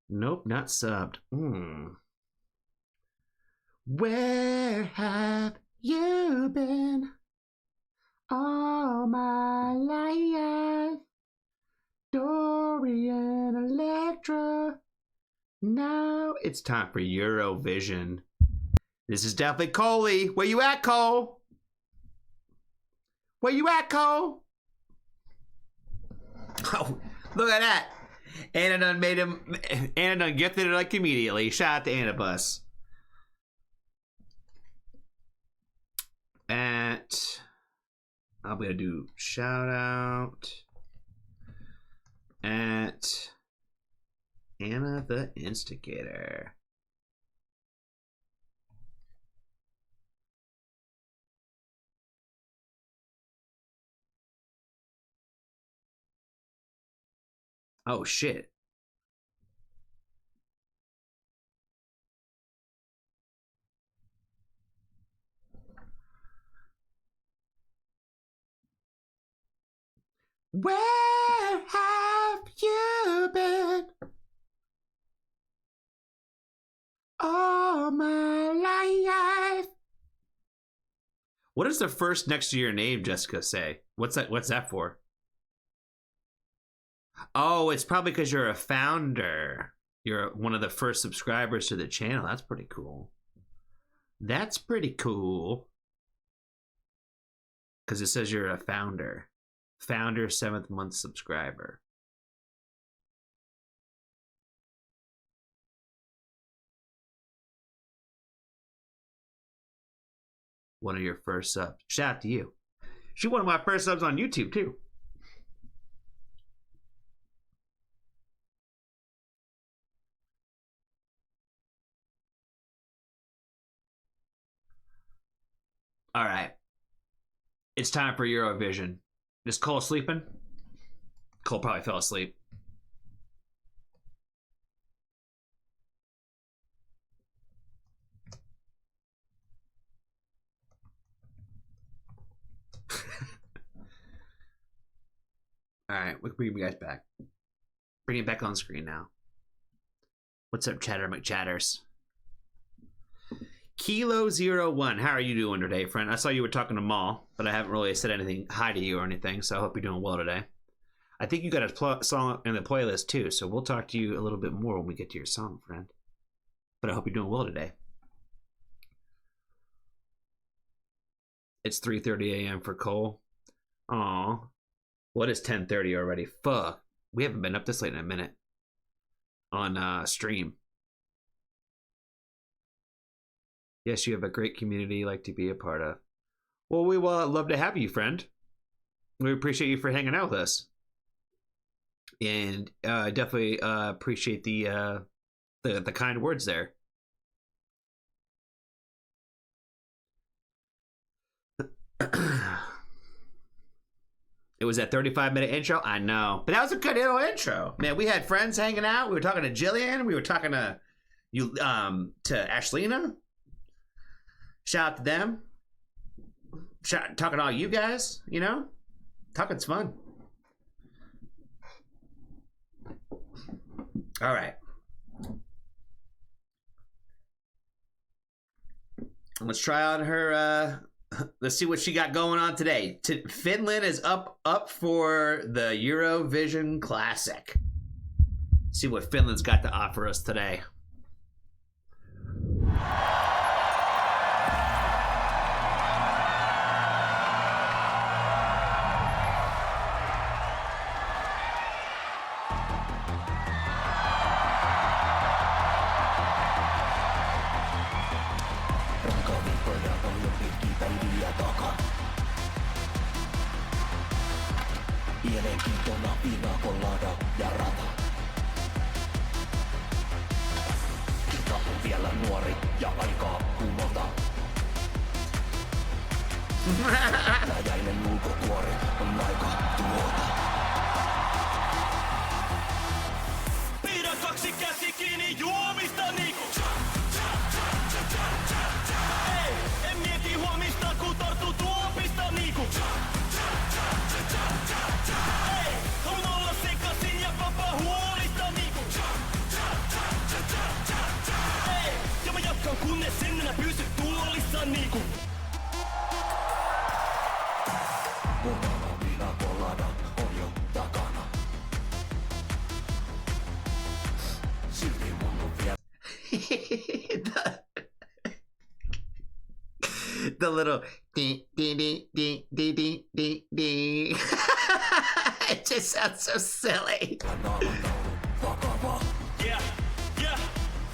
Nope, not subbed. Where have you been all my life? Dorian Electra. Now it's time for Eurovision. This is definitely Coley. Where you at, Cole? Where you at, Cole? Oh, look at that. Anna done gifted it like immediately. Shout out to Anna Bus. I'm gonna do shout out at Anna the Instigator. Oh shit. Where have you been all my life? What does the first next to your name, Jessica, say? What's that for? Oh, it's probably because you're a founder. You're one of the first subscribers to the channel. That's pretty cool. That's pretty cool. Because it says you're a founder. Founder, 7th month subscriber. One of your first subs. Shout out to you. She's one of my first subs on YouTube, too. All right. It's time for Eurovision. Is Cole sleeping? Cole probably fell asleep. All right, we can bring you guys back. Bring it back on screen now. What's up, Chatter McChatters? Kilo 01, how are you doing today, friend? I saw you were talking to Maul, but I haven't really said anything hi to you or anything, so I hope you're doing well today. I think you got a song in the playlist too, so we'll talk to you a little bit more when we get to your song, friend. But I hope you're doing well today. It's 3:30 a.m. for Cole. Aw. What is 10:30 already? Fuck. We haven't been up this late in a minute on stream. Yes, you have a great community you like to be a part of. Well, we will love to have you, friend. We appreciate you for hanging out with us. And definitely appreciate the kind words there. It was that 35-minute intro. I know, but that was a good little intro, man. We had friends hanging out. We were talking to Jillian. We were talking to you, to Ashlina. Shout out to them. Talking to all you guys. You know, talking's fun. All right. Let's try on her. Let's see what she got going on today. Finland is up for the Eurovision Classic. See what Finland's got to offer us today.
Mielenkiintona pina colada ja rata. Ilta on vielä nuori ja aikaa kumota. Läjäinen ulkokuori on aika tuhota. Pidä kaksi käsi kiinni juomista niinku. Ei, en mieti huomista kun tarttuu tuopista niinku. Ei, haluan olla sekasin ja vapaa huolista niinku. Ei, ja mä jatkan kunnes enää pysy tuolissa niinku. Punainen pina colada on jo takana. Silti mun on vielä.
The little dee dee dee dee dee dee dee dee. It just sounds so silly.
Yeah, yeah,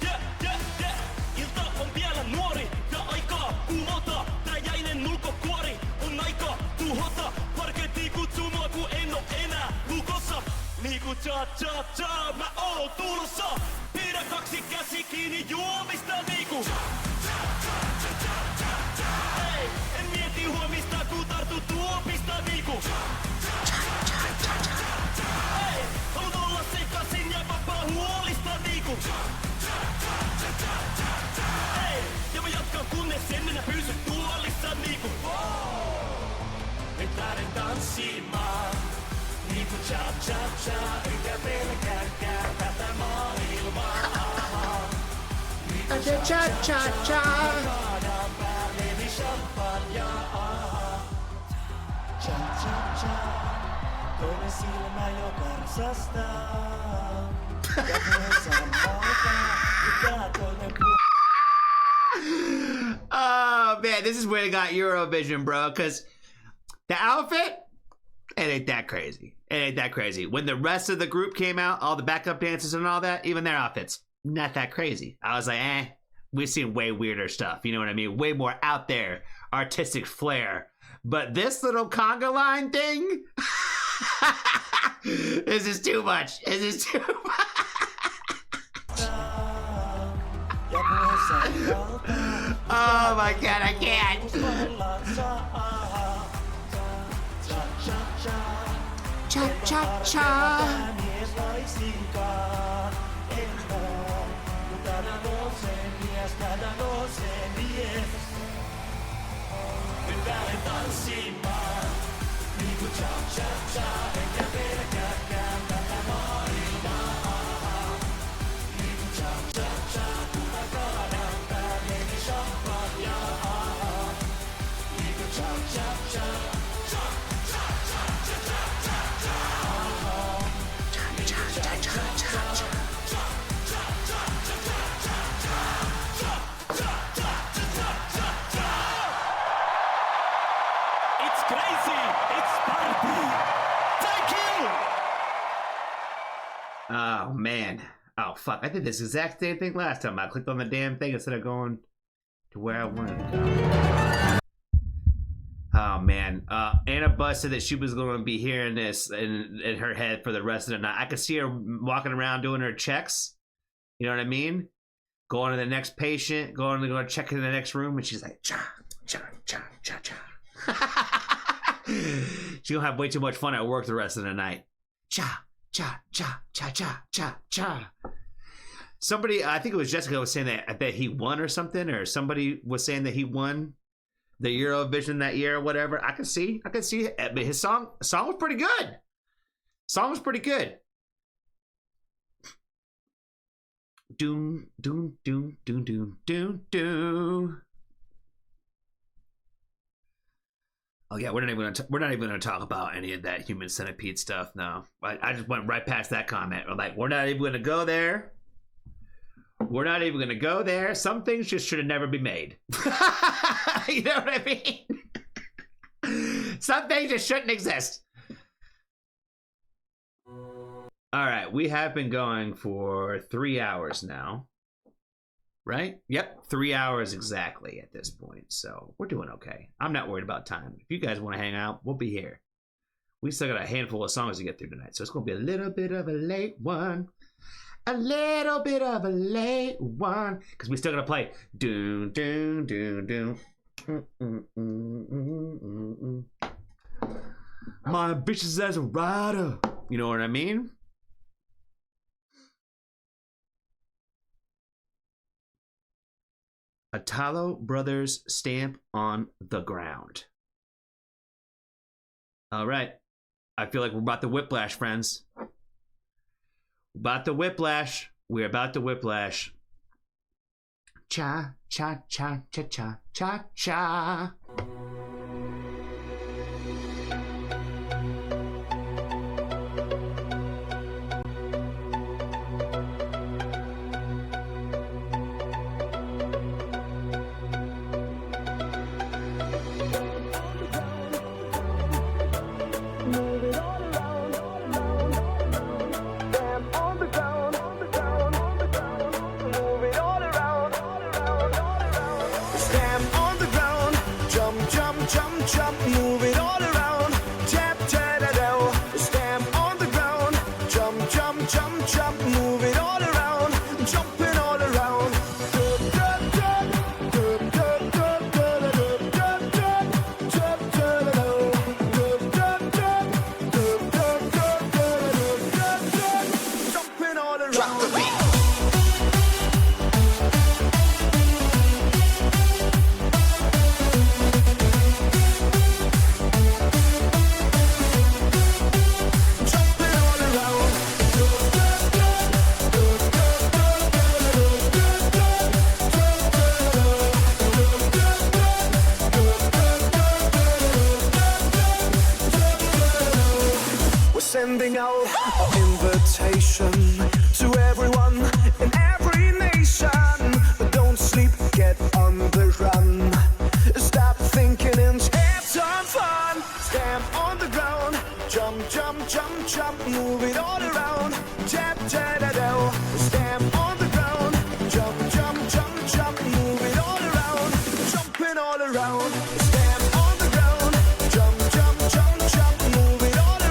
yeah, yeah, yeah. Ilta on vielä nuori ja aikaa kumota. Läjäinen ulkokuori on aika tuhota. Parketti kutsuu mua kun en oo enää lukossa. Niinku cha cha cha mä oon tulossa. Pidä kaksi käsi kiinni juomista niinku. Ei, en mieti huomista kun tartu tuopista niinku. Ei, haluan olla sekasin ja vapaa huolista niinku. Ei, ja mä jatkan kunnes en enää pysy tuolissa niinku. Nyt lähden tanssimaan niinku cha cha cha. Enkä pelkääkään tätä maailmaa. Cha cha cha cha. Kaadaan päälleni champagnea. Cha cha cha. Toinen silmä jo karsastaa. Ja puheessa maltaa. Mikä toinen
Oh man, this is where it got Eurovision, bro. Because the outfit, it ain't that crazy. It ain't that crazy. When the rest of the group came out, all the backup dancers and all that, even their outfits, not that crazy. I was like, we've seen way weirder stuff. You know what I mean? Way more out there, artistic flair. But this little conga line thing, this is too much. This is too much. Oh my god, I can't. Cha cha cha.
It's crazy. It's party. Thank you.
Oh man. Oh fuck. I did this exact same thing last time. I clicked on the damn thing instead of going to where I wanted to go. Oh man. Anna Buss said that she was going to be hearing this in her head for the rest of the night. I could see her walking around doing her checks. You know what I mean? Going to the next patient, going to go check in the next room, and she's like, cha, cha, cha, cha, cha. She's gonna have way too much fun at work the rest of the night. Cha, cha, cha, cha, cha, cha, cha. Somebody, I think it was Jessica, was saying that I bet he won or something, or somebody was saying that he won the Eurovision that year or whatever. I can see it. But his song was pretty good. Song was pretty good. Doom, doom, doom, doom, doom, doom, doom. Oh yeah, we're not even gonna talk about any of that human centipede stuff. No, I just went right past that comment. I'm like, we're not even gonna go there. We're not even gonna go there. Some things just should have never been made. You know what I mean? Some things just shouldn't exist. All right, we have been going for 3 hours now. Right? Yep, 3 hours exactly at this point. So we're doing okay. I'm not worried about time. If you guys want to hang out, we'll be here. We still got a handful of songs to get through tonight. So it's going to be a little bit of a late one. A little bit of a late one. Because we still got to play. Doom, doom, doom, doom. My bitches as a rider. You know what I mean? Italo Brothers stamp on the ground. All right. I feel like we're about to whiplash, friends. About to whiplash. We're about to whiplash. Cha, cha, cha, cha, cha, cha, cha.
Sending out an invitation to everyone in every nation. But don't sleep, get on the run. Stop thinking and have some fun. Stamp on the ground, jump, jump, jump, jump, move it all around. Tap, tap, tap, tap. Stamp on the ground, jump, jump, jump, jump, move it all around. Jumping all around. Stamp on the ground, jump, jump, jump, jump, move it all around.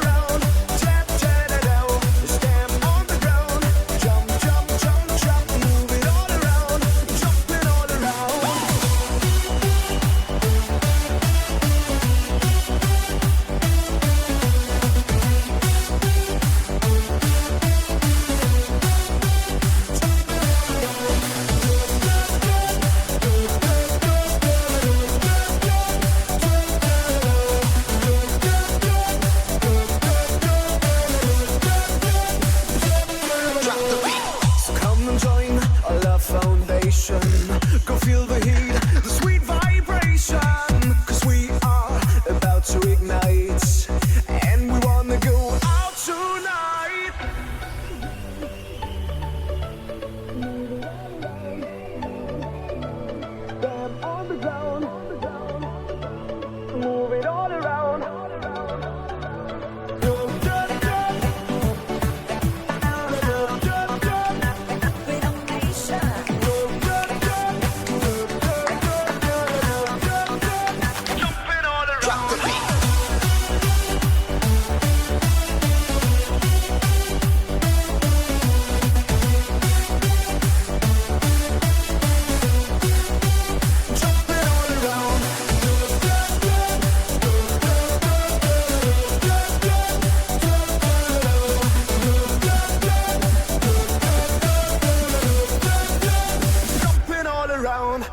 on.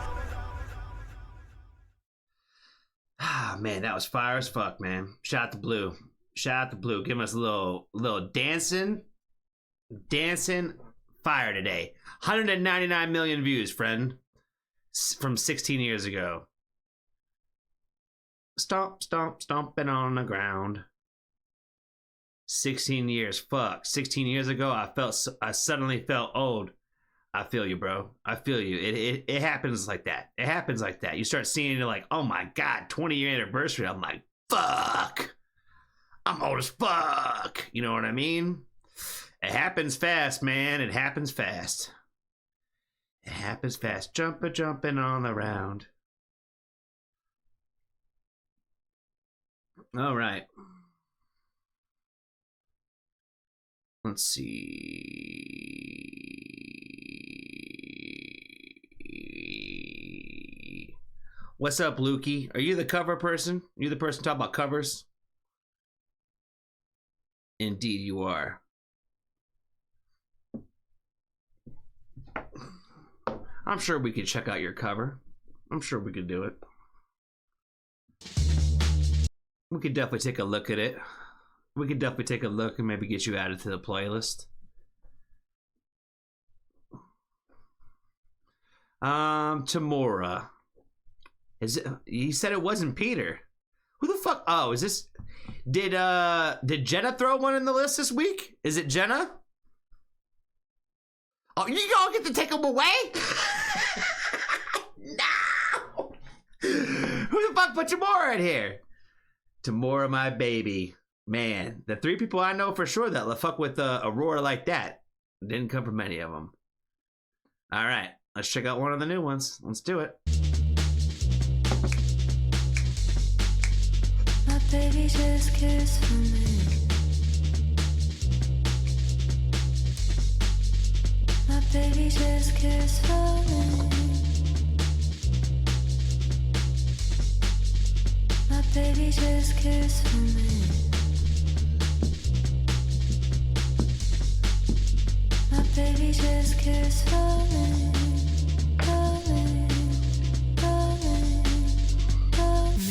Ah, man, that was fire as fuck, man. Shout out to Blue. Shout out to Blue. Give us a little dancing fire today. 199 million views, friend. From 16 years ago. Stomp, stomp, stomping on the ground. 16 years, fuck. 16 years ago, I suddenly felt old. I feel you, bro. I feel you. It happens like that. It happens like that. You start seeing it like, oh my god, 20-year anniversary. I'm like, fuck. I'm old as fuck. You know what I mean? It happens fast, man. It happens fast. It happens fast. Jumping on the round. All right. Let's see. What's up, Lukey? Are you the cover person? Are you the person talking about covers? Indeed you are. I'm sure we could check out your cover. I'm sure we could do it. We could definitely take a look at it. We could definitely take a look and maybe get you added to the playlist. Tamura. Is it? You said it wasn't Peter. Who the fuck? Oh, is this? Did Jenna throw one in the list this week? Is it Jenna? Oh, you all get to take them away? No! Who the fuck put Tamura in here? Tamura, my baby. Man, the 3 people I know for sure that fuck with Aurora like that didn't come from any of them. All right, let's check out one of the new ones. Let's do it.
My baby just cares for me. My baby just cares for me. My baby just cares for me. My baby just cares for me. Darling, darling, darling.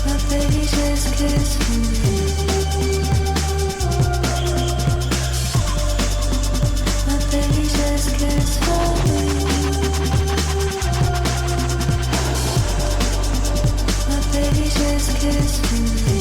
My baby just cares for me. My baby just cares for me. My baby just cares for me.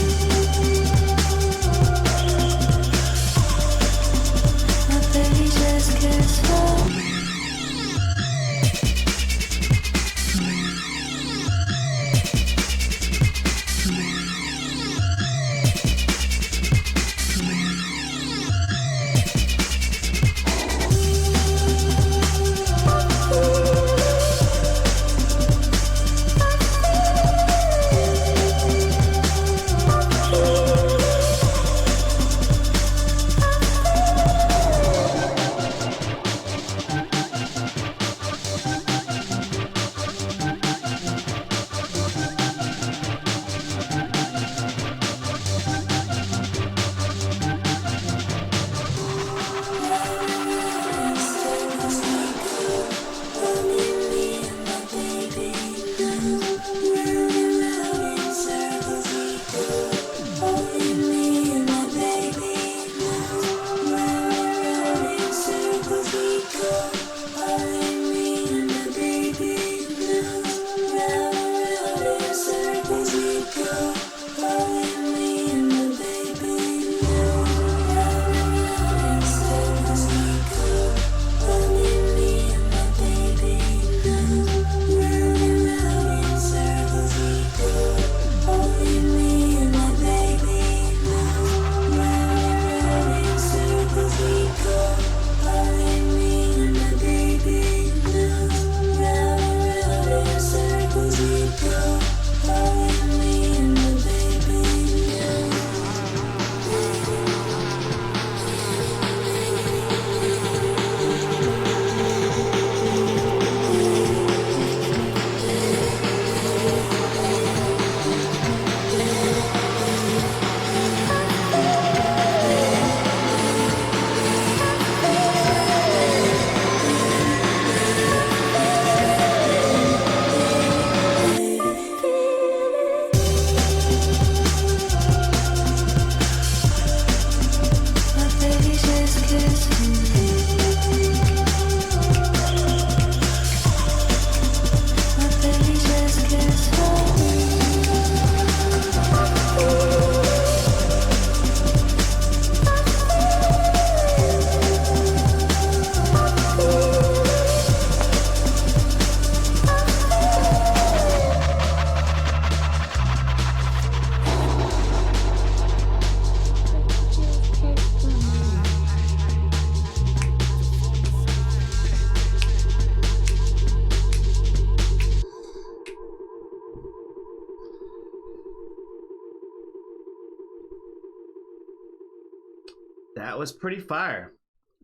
That was pretty fire.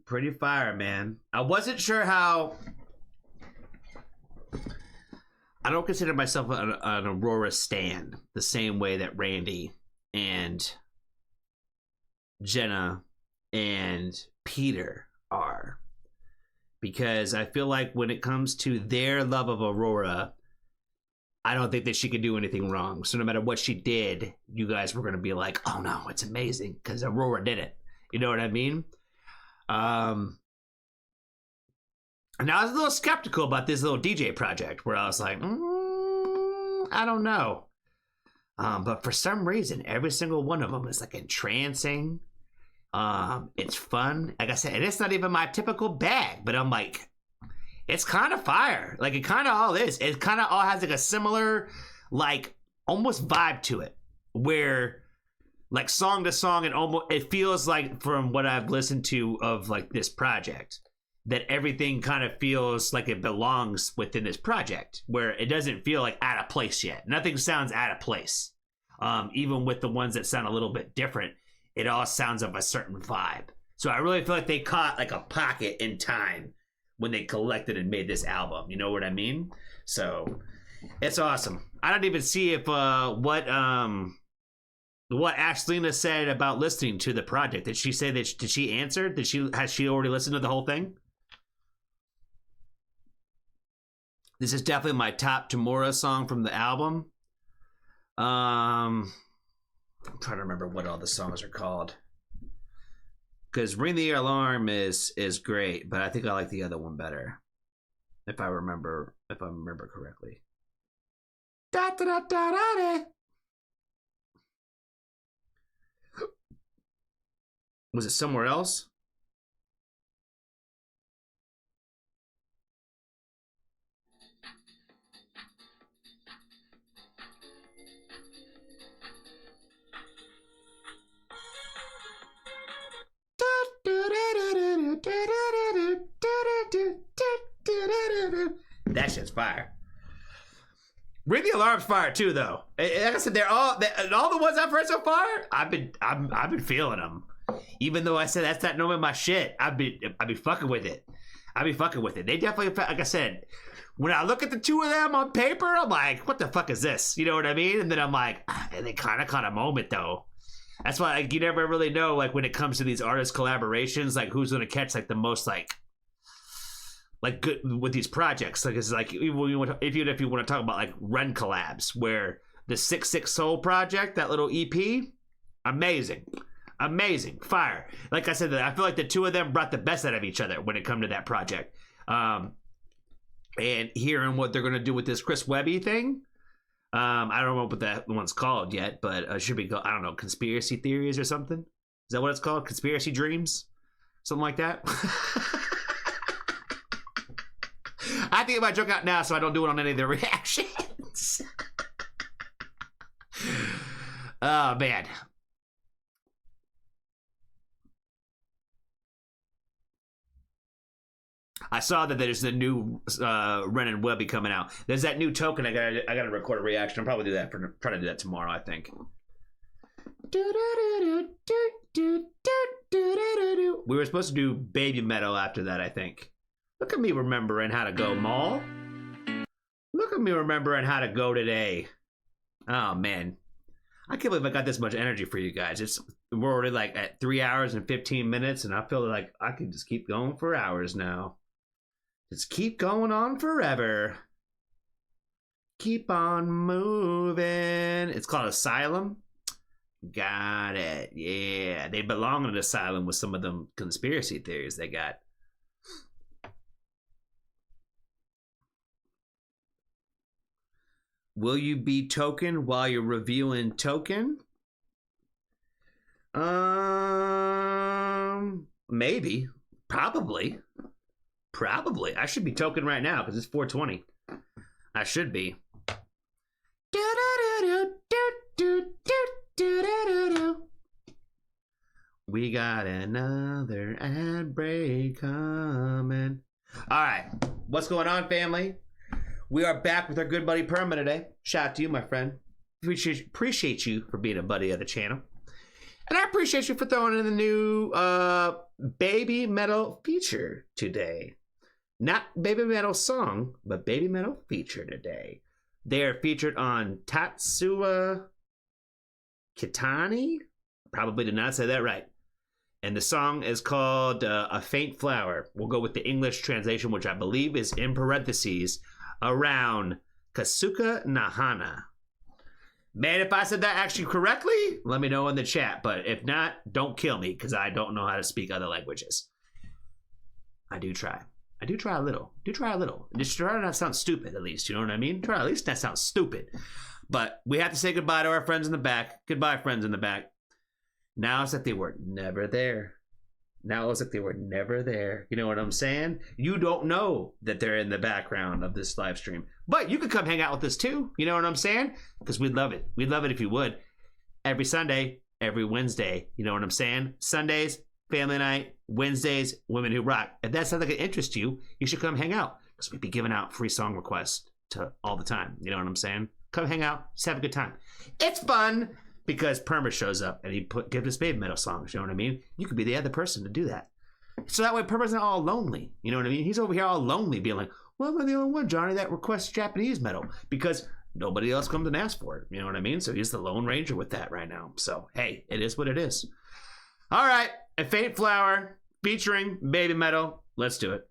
Pretty fire, man. I wasn't sure how... I don't consider myself an Aurora stan the same way that Randy and Jenna and Peter are. Because I feel like when it comes to their love of Aurora, I don't think that she could do anything wrong. So no matter what she did, you guys were going to be like, oh no, it's amazing because Aurora did it. You know what I mean? And I was a little skeptical about this little DJ project where I was like, I don't know. But for some reason, every single one of them is like entrancing. It's fun. Like I said, and it's not even my typical bag, but I'm like, it's kind of fire. Like it kind of all is. It kind of all has like a similar, like almost vibe to it where like song to song and almost, it feels like from what I've listened to of like this project, that everything kind of feels like it belongs within this project where it doesn't feel like out of place yet. Nothing sounds out of place. Even with the ones that sound a little bit different, it all sounds of a certain vibe. So I really feel like they caught like a pocket in time when they collected and made this album. You know what I mean? So it's awesome. I don't even see if what Ashlina said about listening to the project. Did she say that? Did she answer? Has she already listened to the whole thing? This is definitely my top Tamura song from the album. I'm trying to remember what all the songs are called. Because Ring the Alarm is great, but I think I like the other one better. If I remember correctly. Da, da, da, da, da, da. Was it Somewhere Else? That shit's fire. Ring the Alarm's fire too, though. Like I said, all the ones I've heard so far, I've been feeling them. Even though I said that's not normally my shit, I'd be fucking with it. They definitely, like I said, when I look at the two of them on paper, I'm like, what the fuck is this? You know what I mean? And then I'm like, and they kind of caught a moment though. That's why like, you never really know, like when it comes to these artist collaborations, like who's gonna catch like the most like good with these projects. Like it's like even if you want to talk about like Ren collabs, where the 6 Soul project, that little EP, amazing, fire. Like I said, I feel like the two of them brought the best out of each other when it come to that project. And hearing what they're gonna do with this Chris Webby thing. I don't know what that one's called yet, but it should be called, I don't know, Conspiracy Theories or something. Is that what it's called? Conspiracy Dreams? Something like that? I think about joke out now so I don't do it on any of the reactions. Oh, man. I saw that there's a new Ren and Webby coming out. There's that new token. I gotta record a reaction. I'll probably do that. Try to do that tomorrow, I think. We were supposed to do Baby Metal after that, I think. Look at me remembering how to go, Maul. Look at me remembering how to go today. Oh, man. I can't believe I got this much energy for you guys. We're already like at 3 hours and 15 minutes, and I feel like I can just keep going for hours now. Just keep going on forever. Keep on moving. It's called Asylum. Got it. Yeah. They belong in an asylum with some of them conspiracy theories they got. Will you be Token while you're reviewing Token? Maybe. Probably. I should be Token right now because it's 4:20. I should be. We got another ad break coming. All right. What's going on, family? We are back with our good buddy Perma today. Shout out to you, my friend. Appreciate you for being a buddy of the channel. And I appreciate you for throwing in the new Baby Metal feature today. Not Baby Metal song, but Baby Metal feature today. They are featured on Tatsuya Kitani. Probably did not say that right. And the song is called A Faint Flower. We'll go with the English translation, which I believe is in parentheses, around Kasuka Na Hana. Man, if I said that actually correctly, let me know in the chat. But if not, don't kill me, because I don't know how to speak other languages. I do try. I do try a little. Just try to not sound stupid, at least. You know what I mean? Try at least not sound stupid. But we have to say goodbye to our friends in the back. Goodbye, friends in the back. Now it's like they were never there. Now it's like they were never there. You know what I'm saying? You don't know that they're in the background of this live stream. But you could come hang out with us too. You know what I'm saying? Because we'd love it. We'd love it if you would. Every Sunday, every Wednesday. You know what I'm saying? Sundays, family night. Wednesdays, Women Who Rock. If that sounds like it interests you, you should come hang out. Because we'd be giving out free song requests to all the time. You know what I'm saying? Come hang out. Just have a good time. It's fun. Because Perma shows up and he gives us baby metal songs, you know what I mean? You could be the other person to do that. So that way Perma's not all lonely, you know what I mean? He's over here all lonely being like, well, I'm the only one, Johnny, that requests Japanese metal. Because nobody else comes and asks for it, you know what I mean? So he's the Lone Ranger with that right now. So, hey, it is what it is. All right, A Faint Flower featuring baby metal. Let's do it.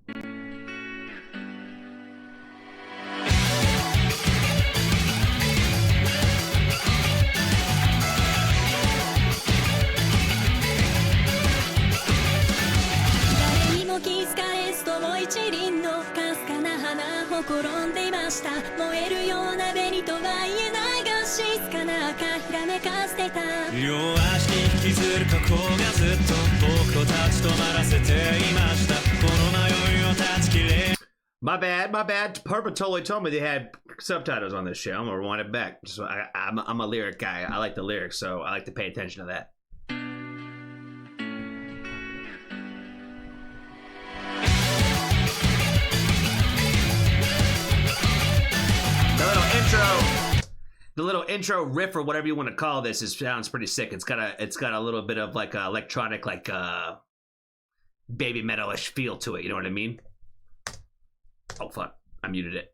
My bad. Purple totally told me they had subtitles on this shit. I'm gonna rewind it back. So I'm a lyric guy. I like the lyrics, so I like to pay attention to that. The little intro riff or whatever you want to call this sounds pretty sick. It's got a little bit of like electronic, like baby metal-ish feel to it. You know what I mean? Oh fuck! I muted it.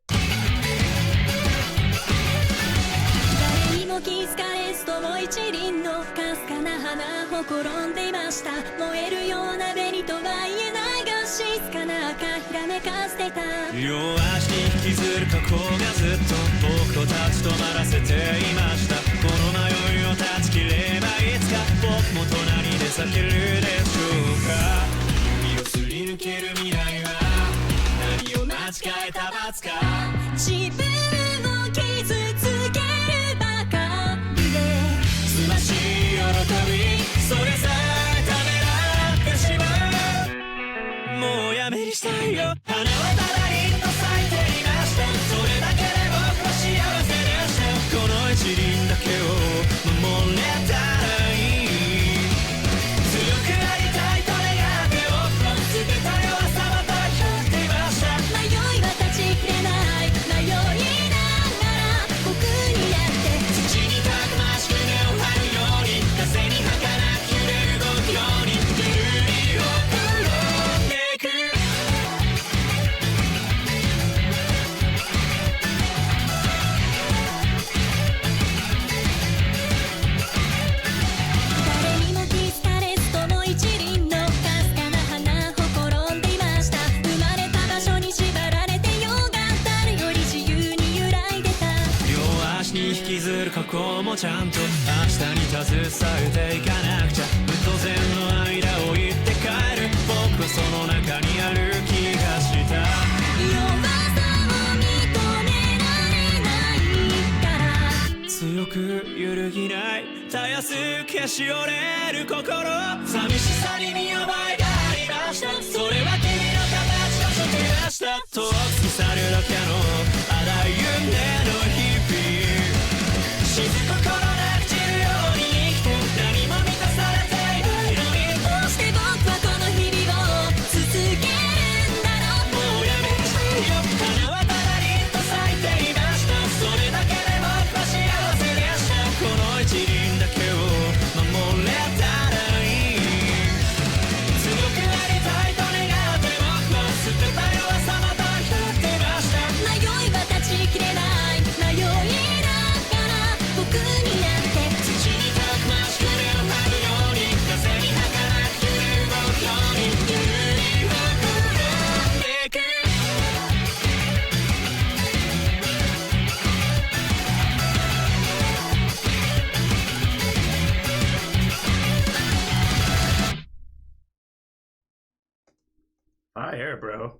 Fire, bro.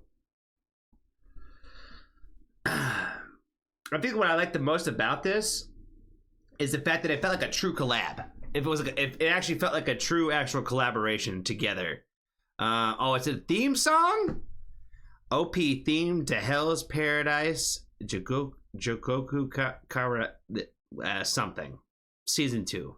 I think what I like the most about this is the fact that it felt like a true collab. If it actually felt like a true actual collaboration together. Oh, it's a theme song? OP theme to Hell's Paradise, Jokoku Kara something. Season 2.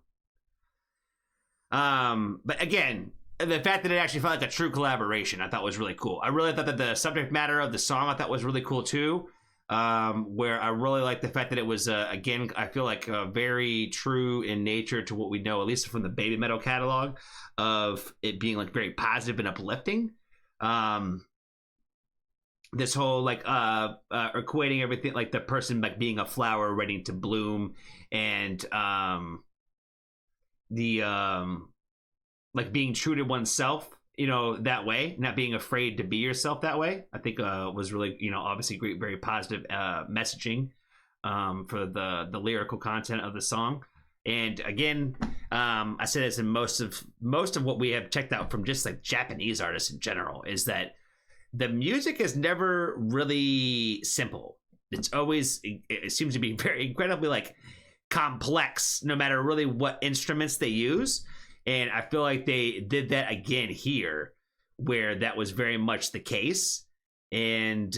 But again, the fact that it actually felt like a true collaboration I thought was really cool. I really thought that the subject matter of the song I thought was really cool too. Where I really like the fact that it was again, I feel like very true in nature to what we know, at least from the Baby Metal catalog, of it being like very positive and uplifting. This whole like equating everything, like the person like being a flower ready to bloom, and like being true to oneself, you know, that way, not being afraid to be yourself that way, I think was really, you know, obviously great, very positive messaging for the lyrical content of the song. And again, I say this in most of what we have checked out from just like Japanese artists in general, is that the music is never really simple. It's always, it seems to be very incredibly like complex, no matter really what instruments they use. And I feel like they did that again here, where that was very much the case. And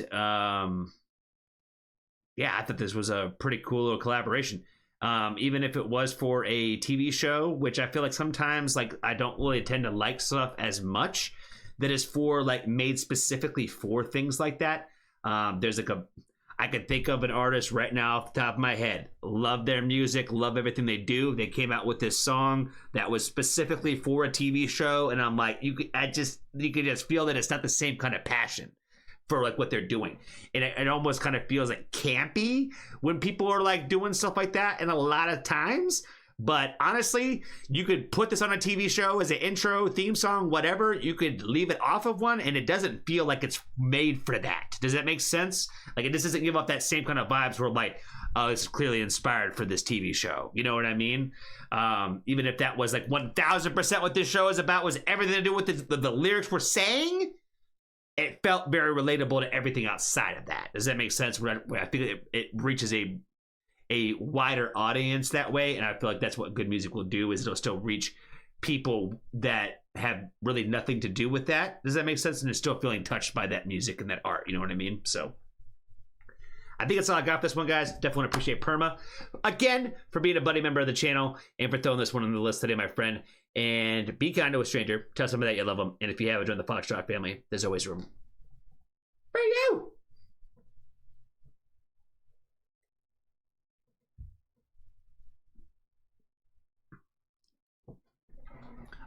yeah, I thought this was a pretty cool little collaboration. Even if it was for a TV show, which I feel like sometimes like I don't really tend to like stuff as much that is for like made specifically for things like that. There's like I could think of an artist right now off the top of my head. Love their music, love everything they do. They came out with this song that was specifically for a TV show, and I'm like, you could just feel that it's not the same kind of passion for like what they're doing, and it almost kind of feels like campy when people are like doing stuff like that, and a lot of times. But honestly, you could put this on a TV show as an intro, theme song, whatever. You could leave it off of one, and it doesn't feel like it's made for that. Does that make sense? Like, it just doesn't give off that same kind of vibes where, like, oh, it's clearly inspired for this TV show. You know what I mean? Even if that was, like, 1,000% what this show is about, was everything to do with the lyrics we're saying, it felt very relatable to everything outside of that. Does that make sense? Where I think it reaches a wider audience that way, and I feel like that's what good music will do, is it'll still reach people that have really nothing to do with that. Does that make sense? And they're still feeling touched by that music and that art, you know what I mean? So I think that's all I got for this one, guys. Definitely want to appreciate Perma again for being a buddy member of the channel and for throwing this one on the list today, my friend. And be kind to a stranger. Tell somebody that you love them, and if you haven't joined the Foxtrot family, there's always room for you.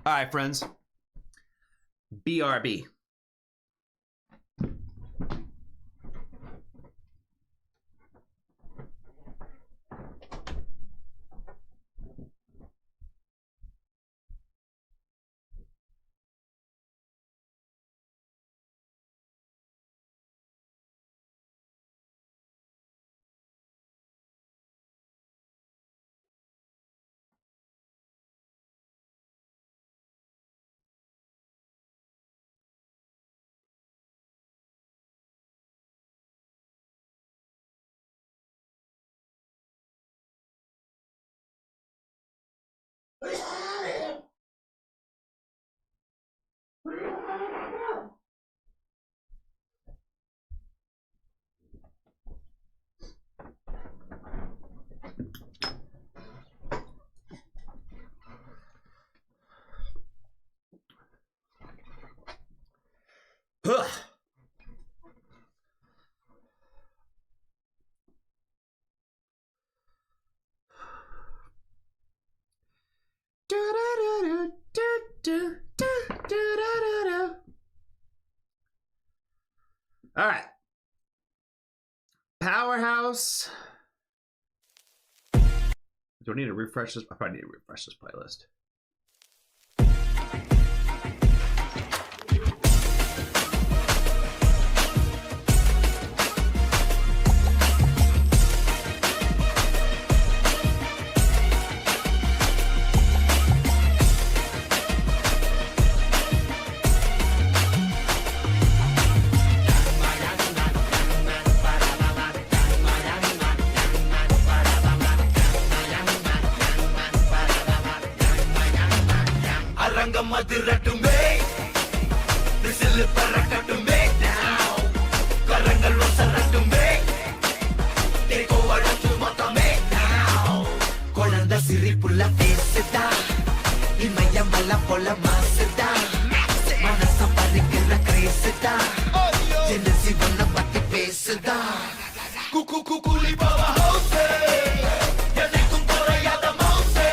All right, friends. BRB. Ugh. All right. Powerhouse. Do I need to refresh this? I probably need to refresh this playlist.
மலை போல மாசுதா மனசம் பறிக்கிற கிரேசுதா ஜெனசி ஒன்ன பத்தி பேசுதா
Kublai Powerhouse எனக்கும் குறையாத மவுசே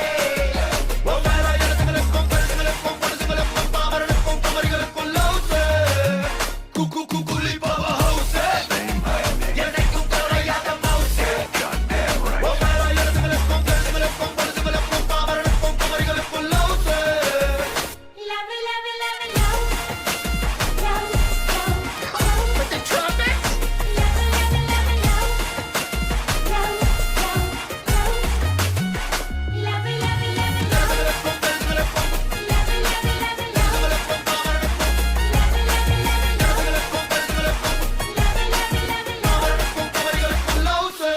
உன் மேல எழுத்துங்களுக்கும் பெருசுங்களுக்கும் பொருசுங்களுக்கும் பாமரனுக்கும் குமரிகளுக்கும் லவுசே Kublai Powerhouse எனக்கும் குறையாத மவுசே உன் மேல எழுத்துங்களுக்கும் பெருசுங்களுக்கும் பொருசுங்களுக்கும் பாமரனுக்கும் குமரிகளுக்கும் லவுசே
Love it, love it, love it, love. Love, love, love.
With the trumpets
Love it, love it, love it, love. Love, love, love. Love it, love it, love it, love.
எழுத்துங்களுக்கும் பெருசுங்களுக்கும்
Love it, love it, love it, love.
பொருசுங்களுக்கும் பாமரனுக்கும்
Love it, love it, love it, love.
எழுத்துங்களுக்கும் பெருசுங்களுக்கும்
Love it, love it, love it, love.
பாமரனுக்கும் குமரிகளுக்கும் லவுசே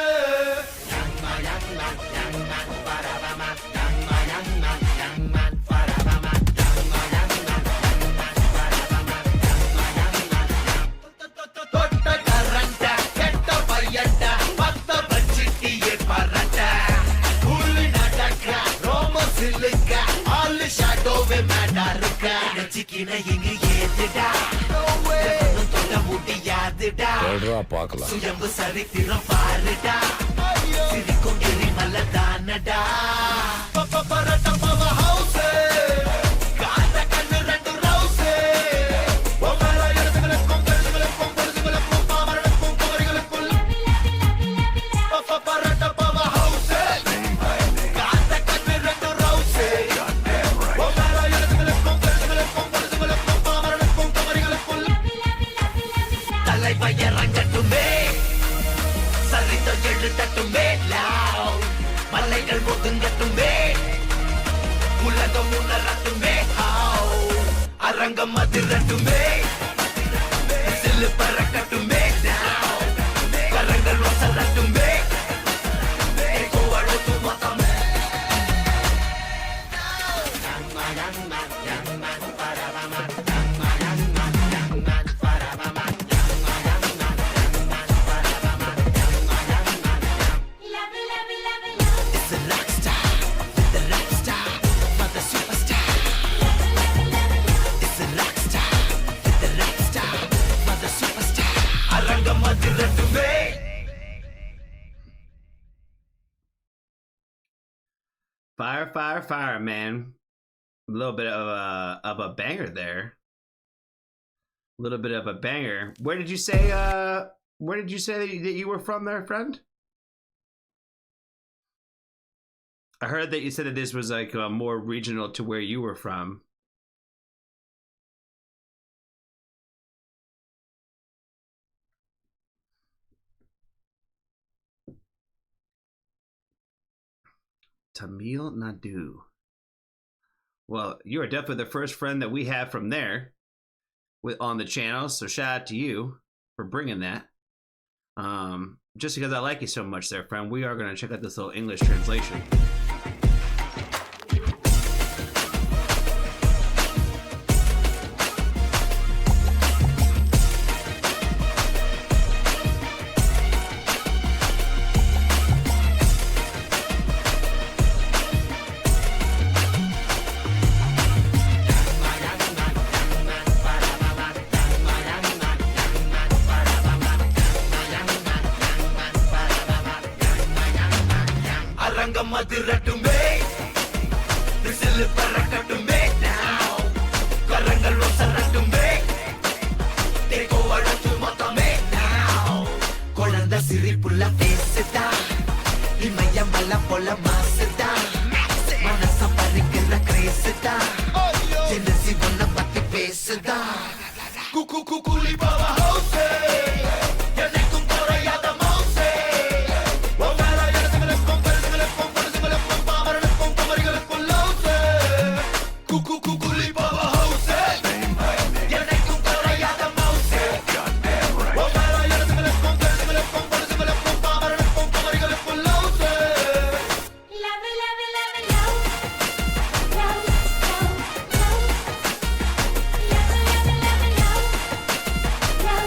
தொட்ட கரண்ட கெட்ட பையன்ட பத்த பச்சிட்டியே பரட்ட புள்ளி நடக்க ரோம சிலுக்க ஆளு ஷாடோவே மேடா இருக்க நச்சிக்கின இங்க ஏத்துடா ஒண்ணும் தொட முடியாதுடா
பார்க்கலாம்
சுயம்பு சரித்திரம் பாருடா சிரிக்கும் எரிமல தானடா பரட்ட பவ ஹவுஸ் காந்த கண்ணு ரெண்டு ரவுஸ் ஒவ்வொரு எழுத்துகளுக்கும் பெருசுகளுக்கும் பொருசுகளுக்கும் பாமரனுக்கும் குமரிகளுக்கும் பரட்ட பவ ஹவுஸ் காந்த கண்ணு ரெண்டு ரவுஸ் ஒவ்வொரு எழுத்துகளுக்கும் பெருசுகளுக்கும் பொருசுகளுக்கும் பாமரனுக்கும் குமரிகளுக்கும் தலைவய ரங்கட்டுமே சரிதம் எழுதட்டுமே லாவ் மலைகள் ஒதுங்கட்டுமே உலகம் உணரட்டுமே ஹாவ் அரங்கம் அதிரட்டுமே சில்லு பறக்கட்டுமே லாவ் கரங்கள் வசரட்டுமே கோவழத்து மொத்தமே
Love it, love it, love it, love.
It's a rock star with a rap star mother superstar It's a rock star with a rap star mother superstar
அரங்கம் அதிரட்டுமே
Fire, fire, fire, man. A little bit of a banger there. A little bit of a banger. Where did you say that you were from there, friend? I heard that you said that this was like more regional to where you were from. Tamil Nadu. Well, you are definitely the first friend that we have from there on the channel, so shout out to you for bringing that. Just because I like you so much there, friend, we are going to check out this little English translation.
அரங்கம் அதிரட்டுமே whistle பறக்கட்டுமே now கரங்கள் ஒசரட்டுமே தேக்கோ அழகு மொத்தமே now
குழந்தை சிரிப்புள்ள பேசுதா இமய மலை போல மாசுதா மனசம் பறிக்கிற கிரேசுதா ஜெனசி ஒன்ன பத்தி பேசுதா
Kublai Powerhouse எனக்கும் குறையாத மவுசே உன் மேல எழுத்துங்களுக்கும் பெருசுங்களுக்கும் பொருசுங்களுக்கும் பாமரனுக்கும் குமரிகளுக்கும் லவுசே Kublai Powerhouse எனக்கும் குறையாத மவுசே உன் மேல எழுத்துங்களுக்கும் பெருசுங்களுக்கும் பொருசுங்களுக்கும் பாமரனுக்கும் குமரிகளுக்கும் லவுசே
Love it, love it, love it, love. Love, love, love. Love it, love it, love it, love.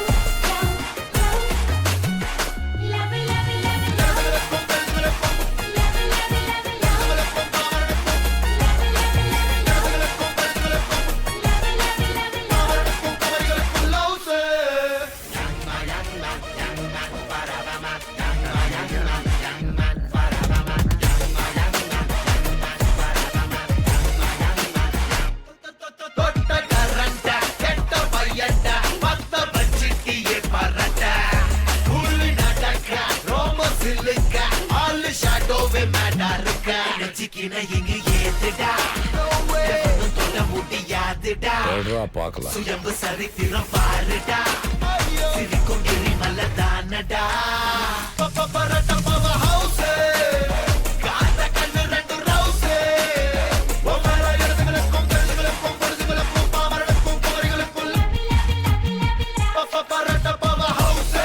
பாதிடா
சொல்றா பார்க்கலாம்.
சுயம்பு சரித்திரம் பாருடா சிரிக்கும் கிரிமல தானடா பரட்ட பவர் ஹவுஸ் காத்த கண்ணு ரெண்டு ரவுஸ் ஒவ்வொரு இடத்துகளுக்கும் தெரிஞ்சுகளுக்கும் பொருதுகளுக்கும் பாமரனுக்கும் குமரிகளுக்கும் பரட்ட பவர் ஹவுஸ்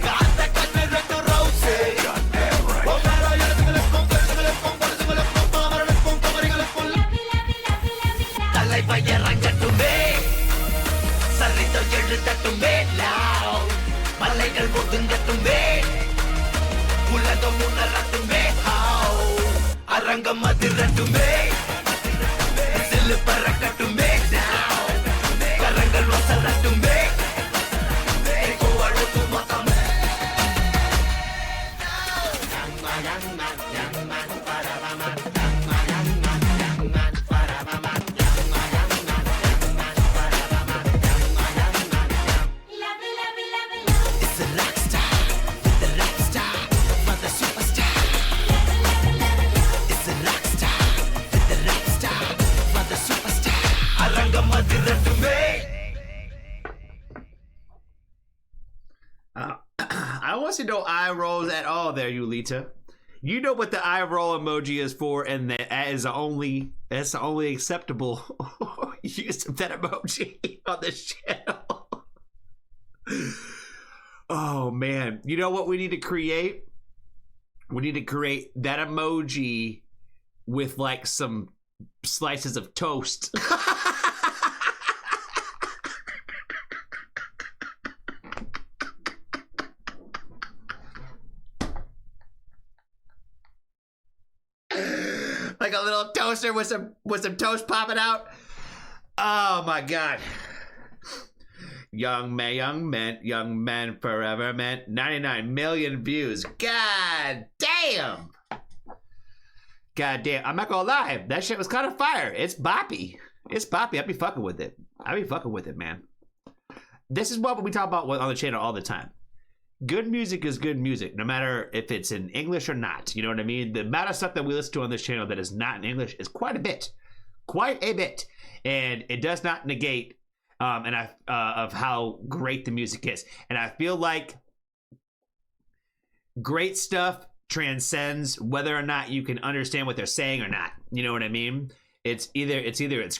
காத்த கண்ணு ரெண்டு ரவுஸ் ஒவ்வொரு இடத்துகளுக்கும் தெரிஞ்சுகளுக்கும் பொருதுகளுக்கும் பாமரனுக்கும் குமரிகளுக்கும் தலைப்பை இறங்கட்டுமே சரித்தம் எழுதட்டுமே மலைகள் ஒதுங்கட்டுமே உலகம் உணரட்டுமே அரங்கம் அதிரட்டுமே சில்லு பறக்கட்டுமே கரங்கள் வசரட்டுமே
I want to know eye rolls at all there, Yulita. You know what the eye roll emoji is for, and that's the only acceptable use of that emoji on this channel. Oh man, you know what we need to create? We need to create that emoji with like some slices of toast. Like a little toaster with some toast popping out. Oh my god. Young man forever man. 99 million views. God damn. God damn. I'm not gonna lie. That shit was kind of fire. It's boppy. It's boppy. I'd be fucking with it. Man. This is what we talk about on the channel all the time. Good music is good music, no matter if it's in English or not. You know what I mean? The amount of stuff that we listen to on this channel that is not in English is quite a bit. And it does not negate of how great the music is. And I feel like great stuff transcends whether or not you can understand what they're saying or not. You know what I mean? It's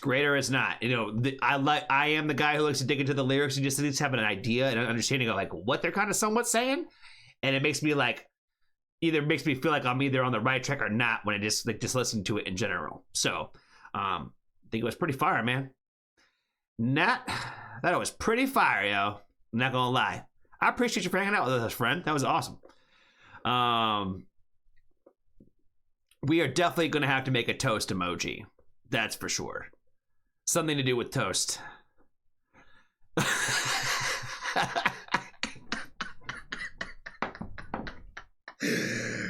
great or it's not. You know, I am the guy who likes to dig into the lyrics and just at least have an idea and an understanding of like what they're kind of somewhat saying, and it makes me like either makes me feel like I'm either on the right track or not when I just listen to it in general. So I think it was pretty fire, man. That it was pretty fire, yo. I'm not gonna lie. I appreciate you for hanging out with us, friend. That was awesome. We are definitely gonna have to make a toast emoji. That's for sure. Something to do with toast.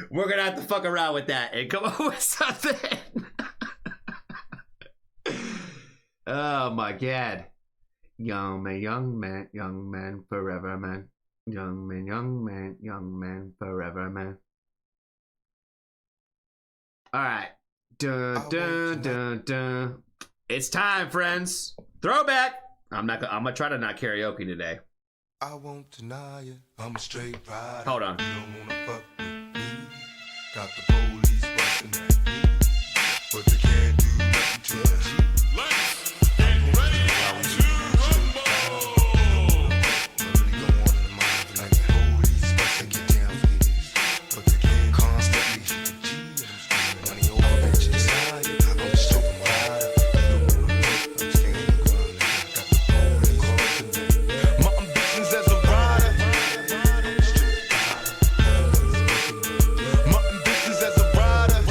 We're gonna have to fuck around with that and come up with something. Oh my god. Young man, forever man. Young man, forever man. Alright. Dun, dun, dun, dun. It's time, friends. Throwback. I'm gonna try to not karaoke today.
I won't deny it. I'm a straight rider.
Hold on.
You don't wanna fuck with me. Got the police busting at me, but they can't do nothing to a G. Let's get ready to rumble. Really go on in the mind like the police busting get downstairs, but they can't constantly shoot the G. I'm money over at your side. I'm just joking rider. You don't wanna look. I'm standing ground. Got the police busting at me. My ambitions as a rider. My ambitions as a rider.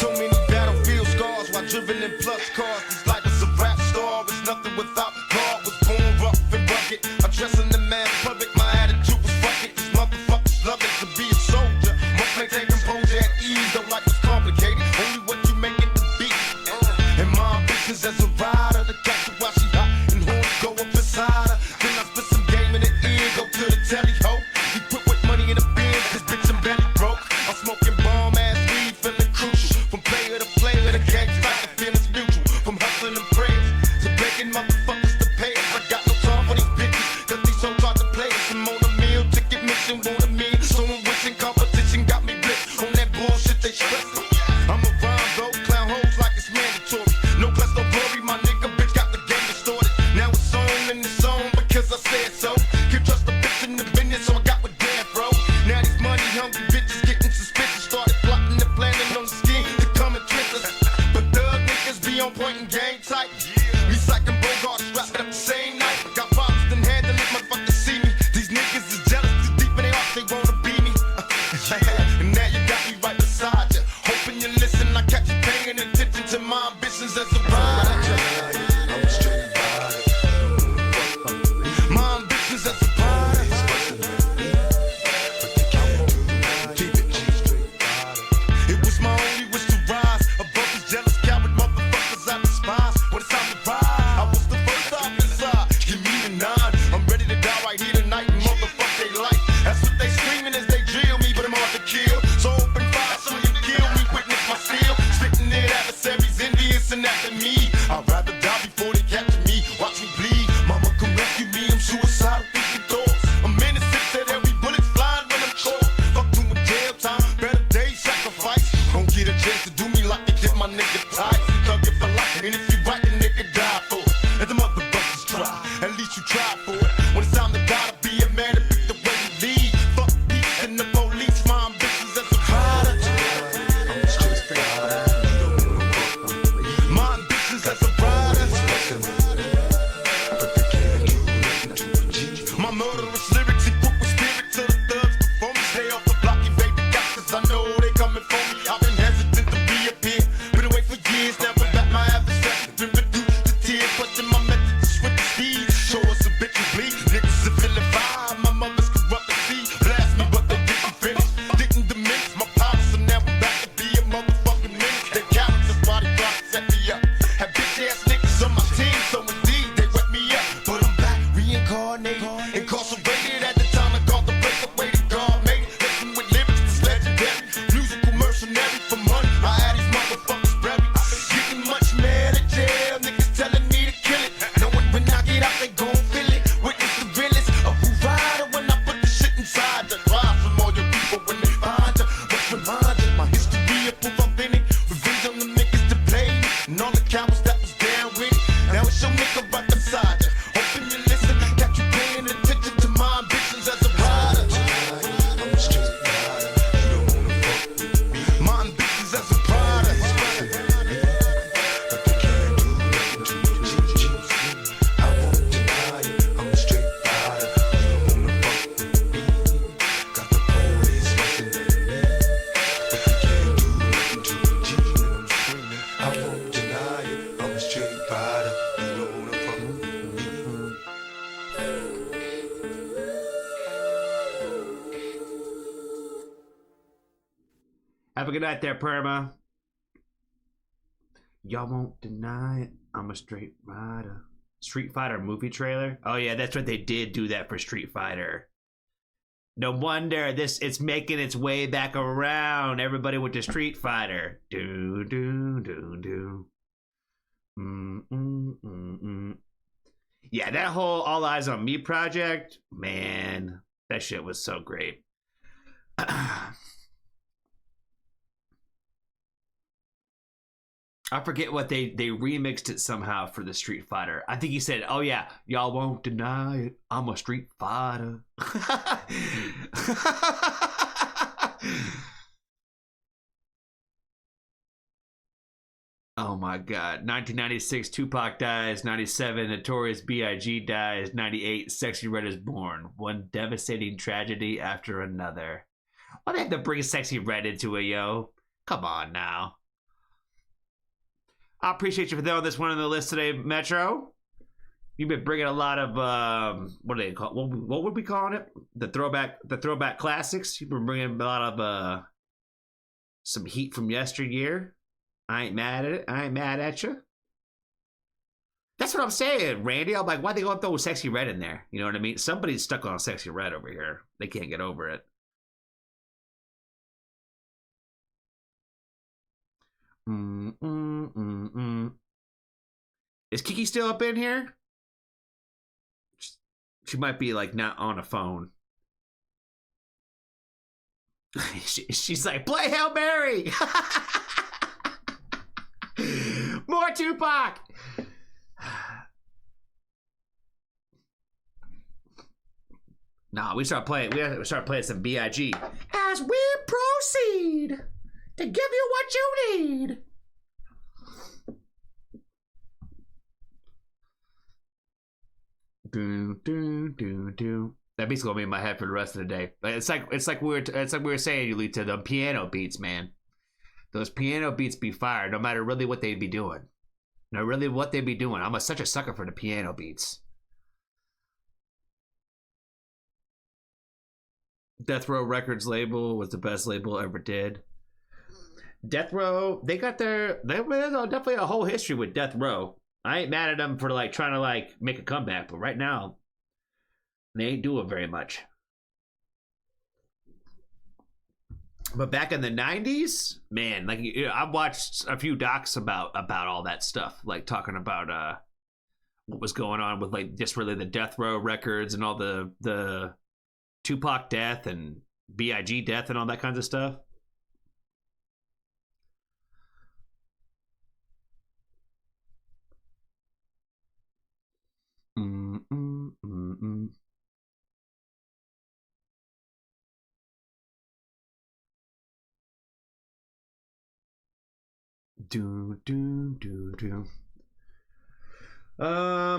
So many battlefield scars while driven in plus cars. This life is a rap star. It's nothing without God. Was born rough and rugged. I dress in the man public. My attitude was fuck it. These motherfuckers love it to be a soldier. Must maintain composure at ease. Don't like what's complicated. Only what you make it to be. And my ambitions as a rider. The catch her while she hot and horns go up inside her. Then I spit some game in the ear. Go to the telly ho. We put with money in the bin. This bitch I'm belly broke. I'm smoking bomb ass weed, feeling crucial. From play be on point and game tight. Recycling Bogart, strap it up the same night. Got problems, then handle it, motherfuckers see me. These niggas is jealous, too deep in their heart, they wanna be me. And now you got me right beside you. Hoping you listen, I catch you paying attention to my ambitions as a rider. My ambitions as a rider. It was my only wish to rise above these jealous coward motherfuckers I despise. When it's time to ride, I was the first officer. Give me the 9. I'm ready to die right here tonight and motherfuck they life. That's what they screaming as they drill me, but I'm hard to kill. So open fire, so you kill me, witness my steel. Spitting it adversaries, envious and after me. I'd rather die before they capture me. Watch me bleed, mama come rescue me. I'm suicidal, thinking thoughts. I'm innocent, said every bullet's flying when I'm caught. Fuck doing jail time, better days sacrifice. Don't get a chance to do me like they did my nigga Ty. Thug it for life, and if you right, the nigga die for it. Let the motherfuckers try, at least you try for it. When it's time to die, to be a man to pick the way you lead. Fuck peace and the police, my ambitions as a rider. My ambitions as a rider. My murderous lyrics equip with spirit to the thugs before me. Stay off the block, you baby got, cause I know they coming for me. I've been hesitant to be up here, been away for years. Never back my adversaries, been reduced to tears. Clutching my method to switch the speed. Show us a bitch and bleed. Niggas are feeling fine. My mother's corrupt and see. Blast me, but they didn't finish. Didn't diminish my powers, so now I'm back to be a motherfucking menace. They cowards and body blocks set me up. Have bitch ass niggas on my team, so indeed they wet me up. But I'm back, reincarnated, incarcerated at the time I called the breakaway to God made it. Listen with lyrics that's legendary, musical mercenary for money. I had these motherfuckers buried. Getting much mad at jail, niggas telling me to kill it. Knowing when I get out they gon' feel it. Witness the realest of who rider when I put the shit inside you. Rise from all your people when they find you. Must remind you, my history of proof authentic. Revenge on the niggas that played me and all the cowards that was down with it. Now it's your nigga right beside you. Hoping you listen, got you paying attention to my ambitions as a rider. I'm a street rider, you don't wanna fuck with me. My ambitions as a rider. But they can't do nothing to me. I won't deny it, I'm a straight rider, you don't wanna fuck with me. Got the police rushing at me, but they can't do nothing to me. And I'm screaming, I won't deny it, I'm a straight rider, you don't wanna fuck with me.
Have a good night there, Perma. Y'all won't deny it. I'm a straight rider. Street Fighter movie trailer. Oh yeah, that's right. They did do that for Street Fighter. No wonder it's making its way back around. Everybody went to Street Fighter. Do do do do. Yeah, that whole All Eyes on Me project, man, that shit was so great. I forget what they remixed it somehow for the Street Fighter. I think he said, "Oh yeah, y'all won't deny it. I'm a Street Fighter." Oh my God. 1996, Tupac dies. 97, Notorious B.I.G. dies. 98, Sexy Red is born. One devastating tragedy after another. Why they have to bring Sexy Red into it, yo? Come on now. I appreciate you for throwing this one on the list today, Metro. You've been bringing a lot of what do they call? What would we call it? The throwback classics. You've been bringing a lot of some heat from yesteryear. I ain't mad at it. I ain't mad at you. That's what I'm saying, Randy. I'm like, why they go and throw Sexy Red in there? You know what I mean? Somebody's stuck on Sexy Red over here. They can't get over it. Is Kiki still up in here? She might be like not on a phone. She's like, play Hail Mary. More Tupac. Nah, we start playing some B.I.G. as we proceed to give you what you need. That beat's gonna be in my head for the rest of the day. But it's like we were saying, Yulita, the piano beats, man. Those piano beats be fire, no matter really what they'd be doing. No, really what they'd be doing. I'm such a sucker for the piano beats. Death Row Records label was the best label ever did. Death Row, there's definitely a whole history with Death Row. I ain't mad at them for like trying to like make a comeback, but right now they ain't doing very much. But back in the 90s, man, like I've watched a few docs about all that stuff, like talking about what was going on with like just really the Death Row records and all the Tupac death and B.I.G. death and all that kinds of stuff.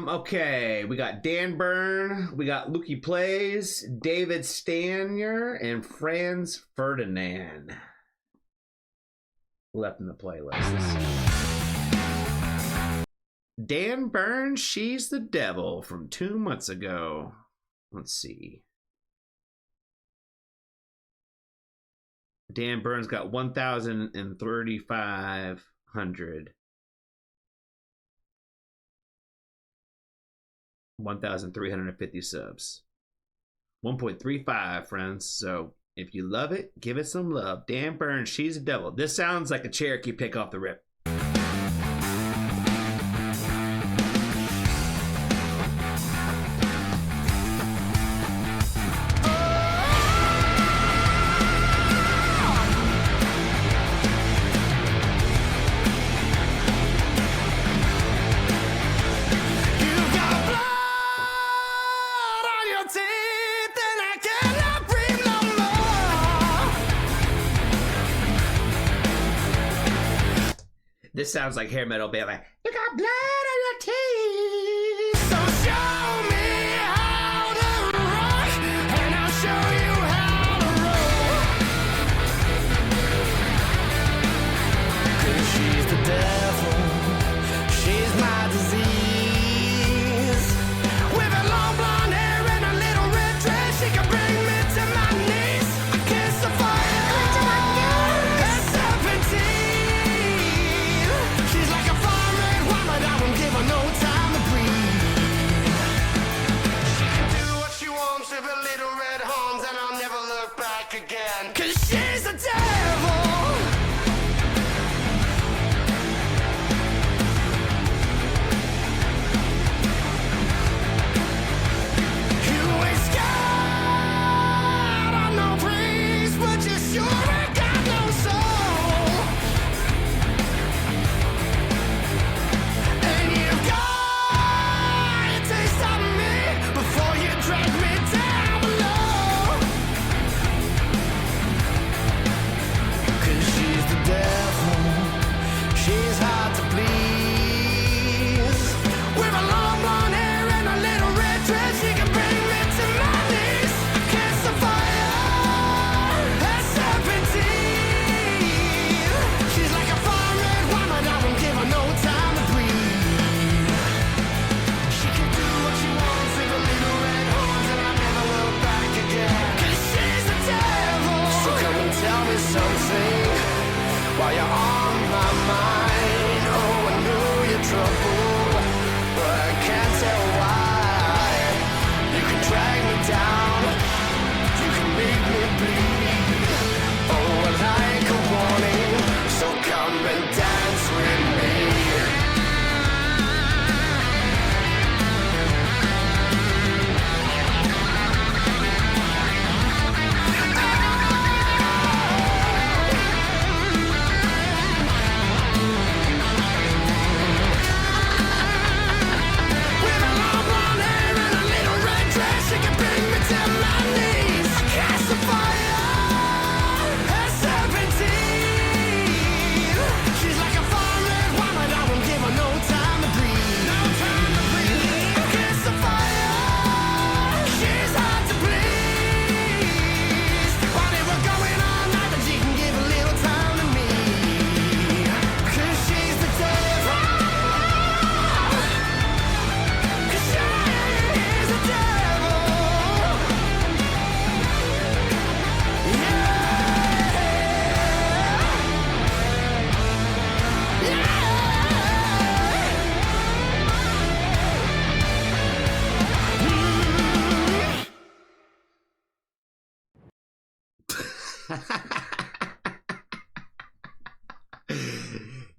Okay, we got Dan Byrne, we got Lukey Plays, David Stayner, and Franz Ferdinand left in the playlist. Dan Byrne, She's the Devil from 2 months ago. Let's see. Dan Byrne's got 1,350 subs. 1.35, friends. So if you love it, give it some love. Dan Byrne, She's the Devil. This sounds like a Cherokee pick off the rip. This sounds like hair metal band. Like, you got blood on your teeth. So show me how to rock, and I'll show you how to roll. 'Cause she's the devil, she's my disease. With her long blonde hair and a little red dress, she can bring me to my knees. I kiss the fire, and serpentine. She's like a fire red woman, I don't give her no time to breathe.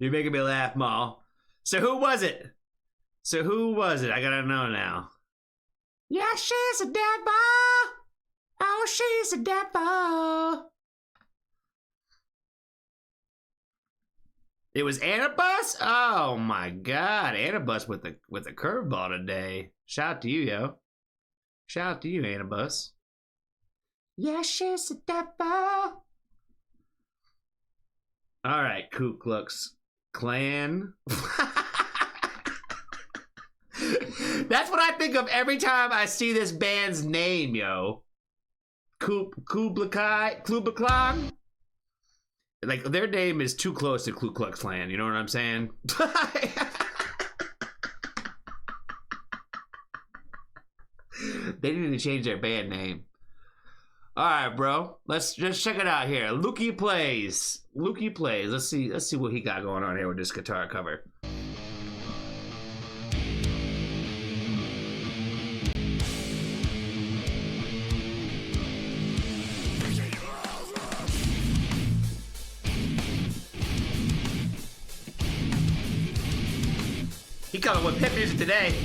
You're making me laugh, Maul. So who was it? I gotta know now. Yeah, she's a devil. Oh, she's a devil. It was Annabus? Oh my god, Annabus with a curveball today. Shout out to you, yo. Shout out to you, Annabus. Yeah, she's a devil. All right, Ku Klux Klan. That's what I think of every time I see this band's name, yo. Kublai Khan. Like, their name is too close to Ku Klux Klan, you know what I'm saying? They need to change their band name. Alright, bro. Let's just check it out here. Lukey Plays. Let's see what he got going on here with this guitar cover. He coming with pep music today.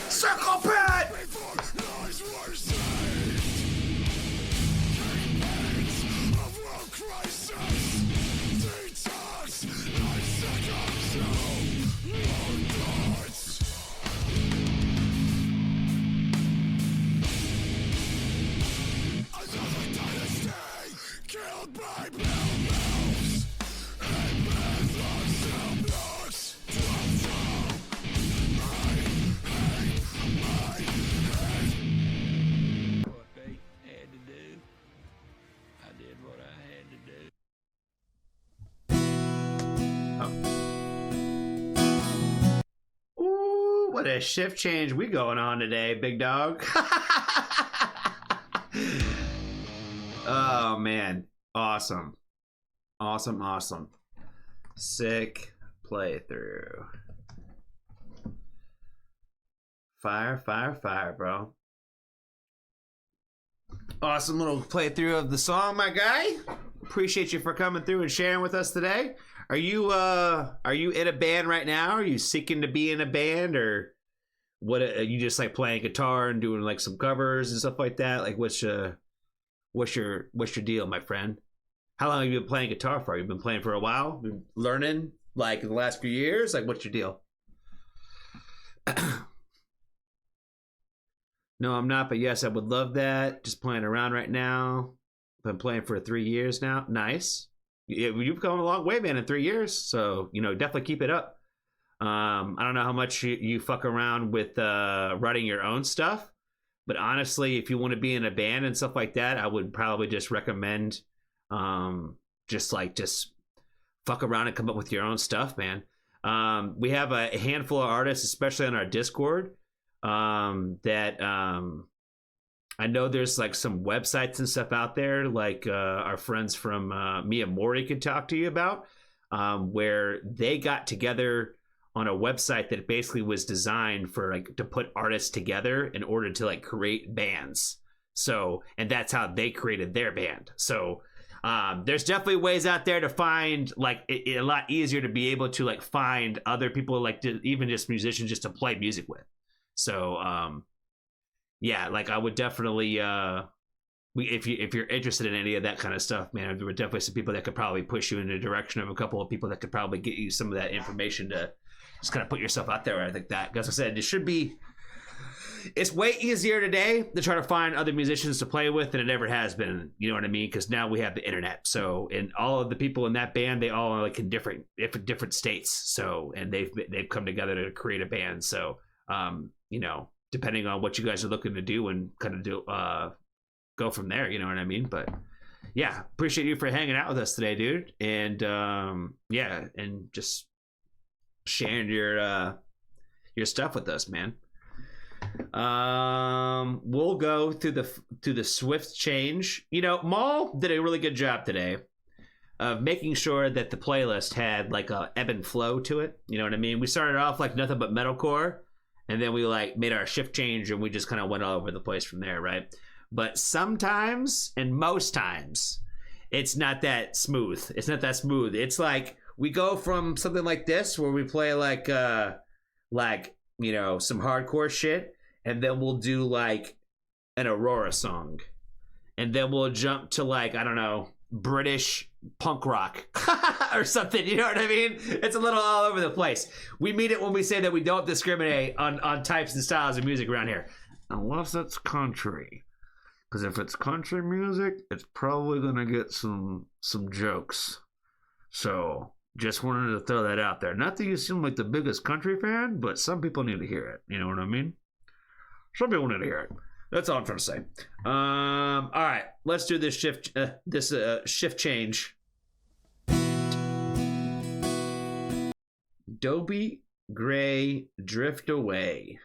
Circle Pit! What a shift change we going on today, big dog. Oh man, awesome. Sick playthrough. Fire, bro. Awesome little playthrough of the song, my guy. Appreciate you for coming through and sharing with us today. Are you in a band right now? Are you seeking to be in a band, or what? Are you just like playing guitar and doing like some covers and stuff like that? Like, what's your deal, my friend? How long have you been playing guitar for? You've been playing for a while? Been learning like in the last few years? Like, what's your deal? No, I'm not, but yes, I would love that. Just playing around right now. Been playing for 3 years now. Nice. You've come a long way, man, in 3 years. So, definitely keep it up. I don't know how much you fuck around with writing your own stuff, but honestly, if you want to be in a band and stuff like that, I would probably just recommend just fuck around and come up with your own stuff, man. We have a handful of artists, especially on our Discord, that I know there's like some websites and stuff out there, like our friends from me and Rory could talk to you about, where they got together on a website that basically was designed for like to put artists together in order to like create bands. So, and that's how they created their band. So there's definitely ways out there to find like it a lot easier to be able to like find other people, like even just musicians just to play music with. So yeah, like I would definitely if you're interested in any of that kind of stuff, man, there were definitely some people that could probably push you in the direction of a couple of people that could probably get you some of that information to just kind of put yourself out there. I think that, as I said, it's way easier today to try to find other musicians to play with than it ever has been. You know what I mean? Because now we have the internet. So, and all of the people in that band, they all are like in different states. So, and they've come together to create a band. So, depending on what you guys are looking to do and kind of do, go from there. You know what I mean? But yeah, appreciate you for hanging out with us today, dude. And yeah, and just sharing your stuff with us, man. We'll go through the swift change. Maul did a really good job today of making sure that the playlist had like a ebb and flow to it. You know what I mean? We started off like nothing but metalcore, and then we like made our shift change, and we just kind of went all over the place from there, right? But sometimes, and most times, it's not that smooth. It's like we go from something like this where we play like some hardcore shit, and then we'll do like an Aurora song, and then we'll jump to like, I don't know, British punk rock or something. You know what I mean? It's a little all over the place. We mean it when we say that we don't discriminate on types and styles of music around here, unless it's country. Because if it's country music, it's probably gonna get some jokes. So just wanted to throw that out there. Not that you seem like the biggest country fan, but some people need to hear it. You know what I mean? Some people need to hear it. That's all I'm trying to say. All right, let's do this shift change. Dobie Gray, Drift Away.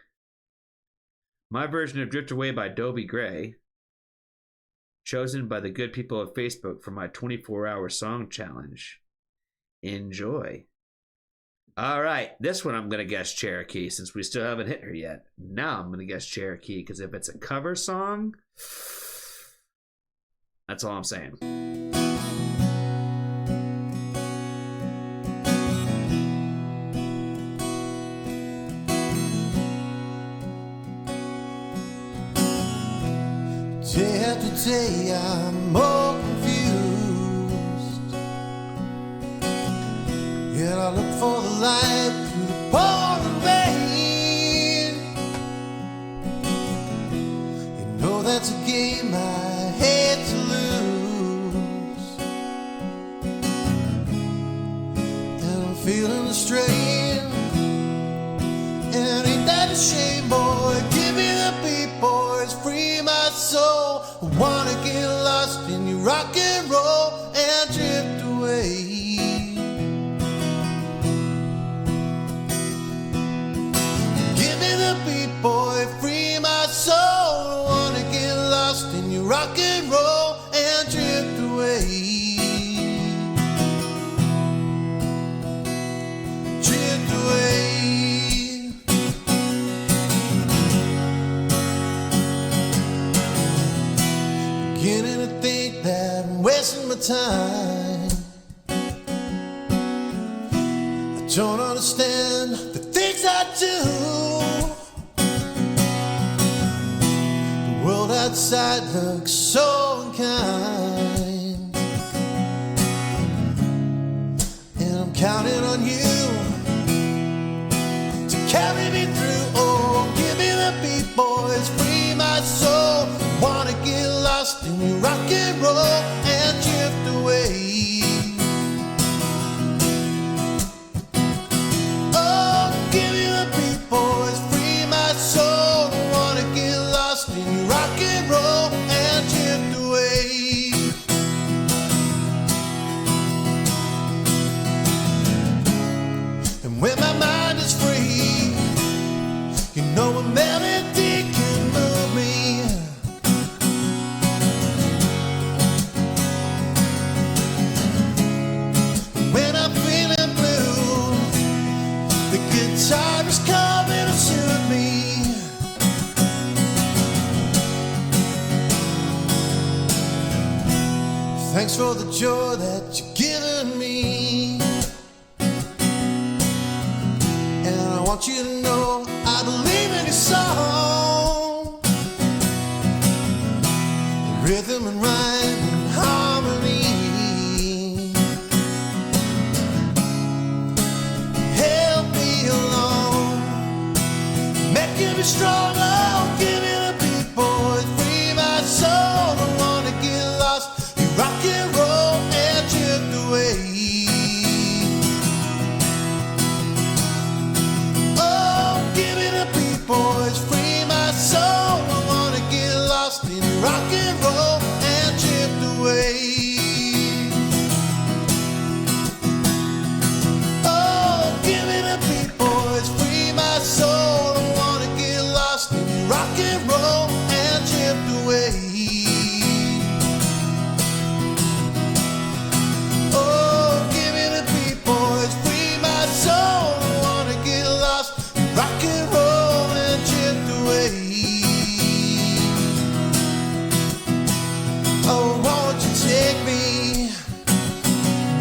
My version of Drift Away by Dobie Gray, chosen by the good people of Facebook for my 24-hour song challenge. Enjoy. All right, this one I'm going to guess Cherokee, since we still haven't hit her yet. Now I'm going to guess Cherokee, because if it's a cover song, that's all I'm saying.
Day after day, I'm more confused. Yet I look for the light through the pouring rain. You know that's a game I hate to lose, and I'm feeling the strain. And ain't that a shame, boy? Give me the beat, boys, free my soul. I wanna get lost in your rock and roll and drift away. Give me the beat, boy, free my soul. I wanna get lost in your rock and roll and drift away. Drift away. Beginning to think that I'm wasting my time. I don't understand the things I do. The world outside looks so unkind. counting on you to carry me through. Oh, give me the beat, boys, free my soul. Wanna get lost in your rock and roll and drift away. Oh, give me the beat, boys, free my soul. Wanna get lost in your rock and roll and drift away. And when my mind is free, you know a melody can move me. When I'm feeling blue, the guitar is coming to soothe me. Thanks for the joy that you've given me. And I want you to know I believe in your song. Rhythm and rhyme and harmony. Help me along, making me stronger. Give me the beat, boys, free my soul. I wanna get lost, you rock and roll and drift away. Oh, give me the beat, boys, free my soul. I wanna get lost in rock and roll and drift away. Oh, give me the beat, boys, free my soul. I wanna get lost in rock and roll and drift away. Oh, give me the beat, boys, free my soul. I wanna get lost in rock and roll and drift away. Oh, won't you take me?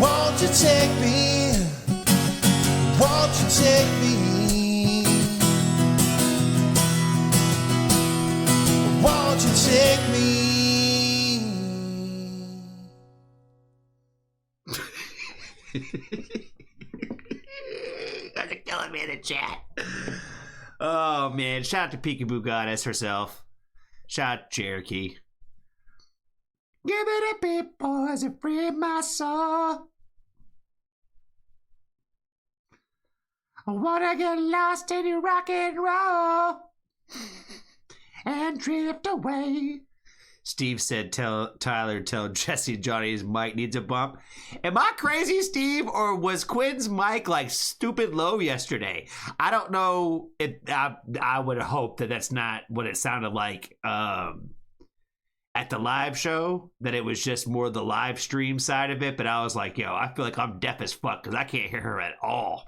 Won't you take me? Won't you take me? Won't you take me?
Guys are killing me in the chat. Oh man, shout out to Peekaboo Goddess herself. Shout out to Cherokee. Give me the beat, boys, and free my soul. I wanna get lost in your rock and roll and drift away. Steve said, tell Jesse Johnny his mic needs a bump. Am I crazy, Steve, or was Quinn's mic like stupid low yesterday? I don't know. I would hope that that's not what it sounded like at the live show, that it was just more the live stream side of it. But I was like, yo, I feel like I'm deaf as fuck because I can't hear her at all.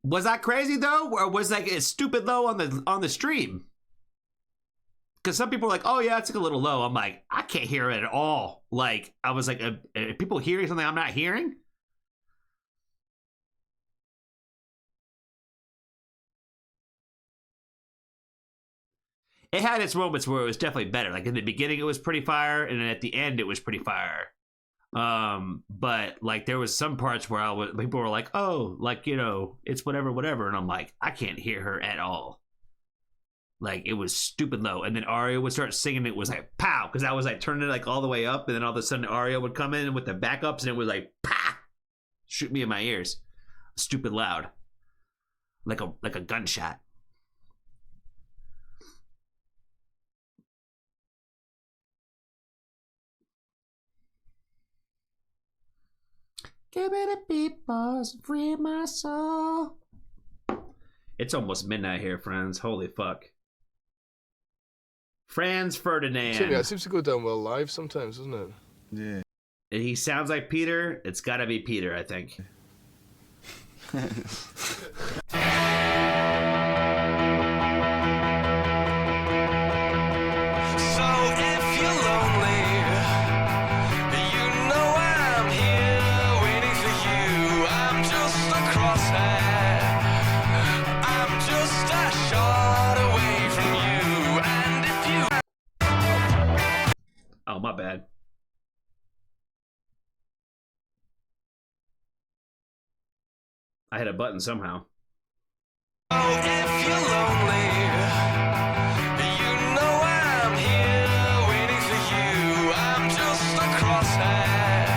Was I crazy though, or was like it stupid low on the stream? Because some people are like, "Oh yeah, it's like a little low." I'm like, I can't hear it at all. Like I was like, are people hearing something I'm not hearing? It had its moments where it was definitely better. Like in the beginning, it was pretty fire, and then at the end, it was pretty fire. But like there was some parts where people were like, oh, like, you know, it's whatever, and I'm like, I can't hear her at all. Like it was stupid low, and then Aria would start singing. It was like pow, because I was like turning it like all the way up, and then all of a sudden Aria would come in with the backups, and it was like pow, shoot me in my ears, stupid loud, like a gunshot. Give me the beat, boys, free my soul. It's almost midnight here, friends. Holy fuck. Franz Ferdinand.
It seems to go down well live sometimes, doesn't it?
Yeah.
He sounds like Peter. It's gotta be Peter, I think. Oh, my bad. I hit a button somehow.
Oh, if you're lonely, you know I'm here waiting for you. I'm just a crosshair.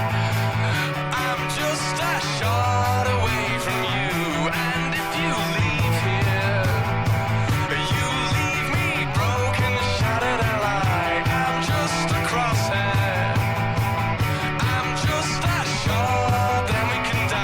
I'm just a shot away from you. And if you leave here, you leave me broken, shattered and alive. I'm just a crosshair. I'm just a shot, then we can die.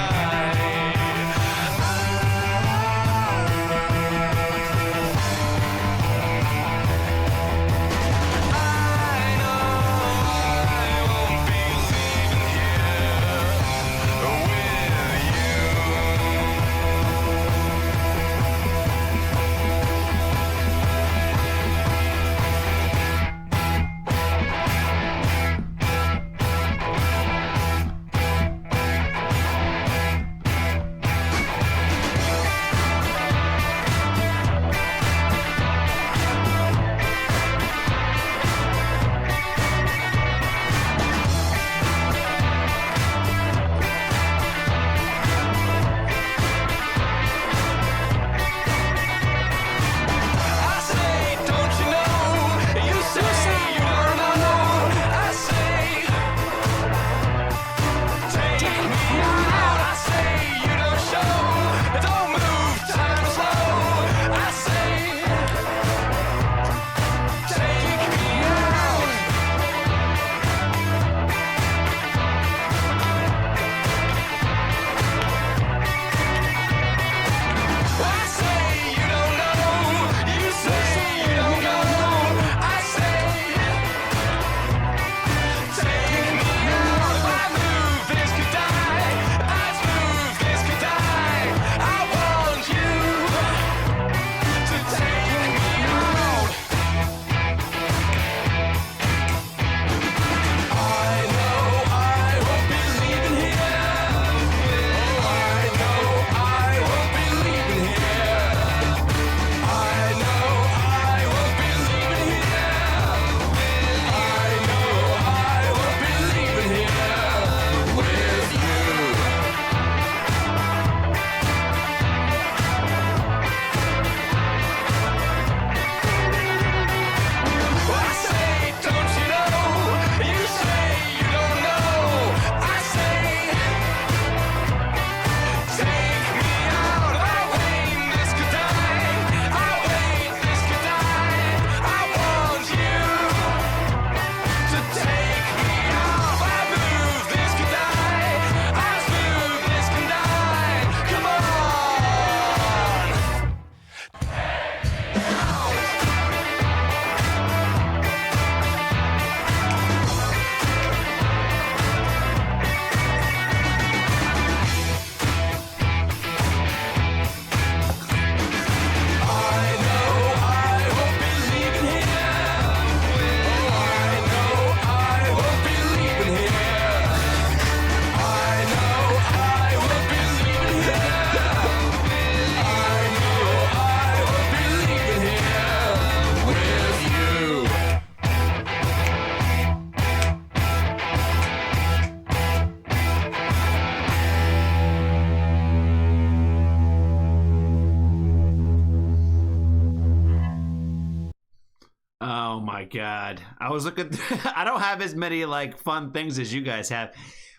Oh my god. I was looking I don't have as many like fun things as you guys have.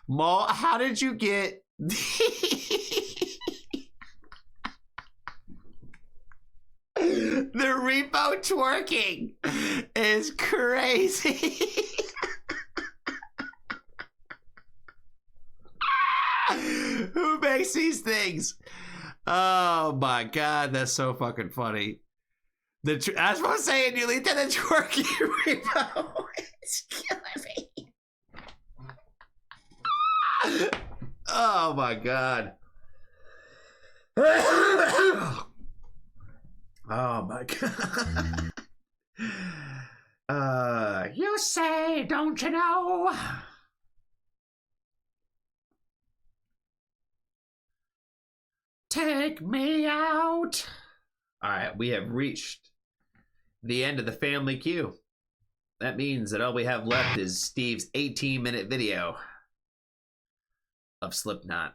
Mo, how did you get the repo twerking is crazy. Who makes these things? Oh my god, that's so fucking funny. As I was saying, you lead to the twerking repo. It's killing me. Oh my god. Oh my god. You say, don't you know? Take me out. All right, we have reached the end of the family queue. That means that all we have left is Steve's 18-minute video of Slipknot.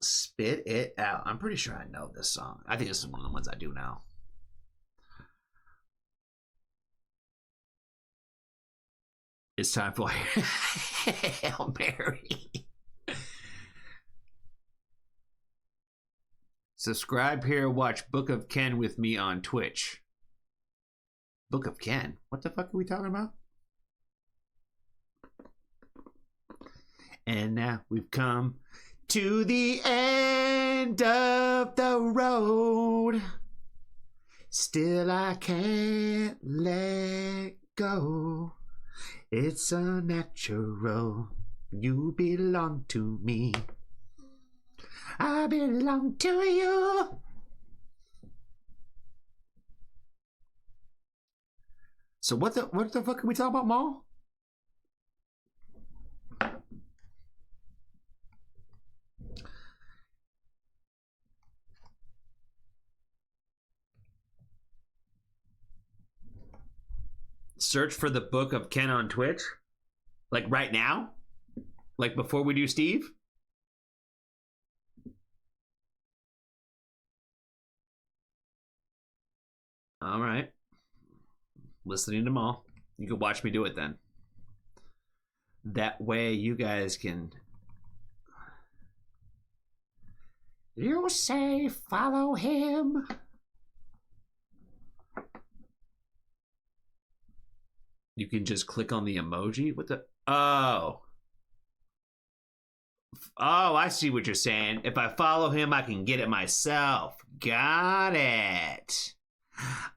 Spit It Out. I'm pretty sure I know this song. I think this is one of the ones I do now. It's time for Hail Mary. Subscribe here. Watch Book of Ken with me on Twitch. Book of Ken? What the fuck are we talking about? And now we've come to the end of the road. Still I can't let go. It's unnatural. You belong to me. I belong to you. So what the fuck are we talking about, Maul? Search for the Book of Ken on Twitch? Like right now? Like before we do Steve? All right. Listening to Maul. You can watch me do it then. That way you guys can... You say follow him. You can just click on the emoji? What the... Oh. Oh, I see what you're saying. If I follow him, I can get it myself. Got it.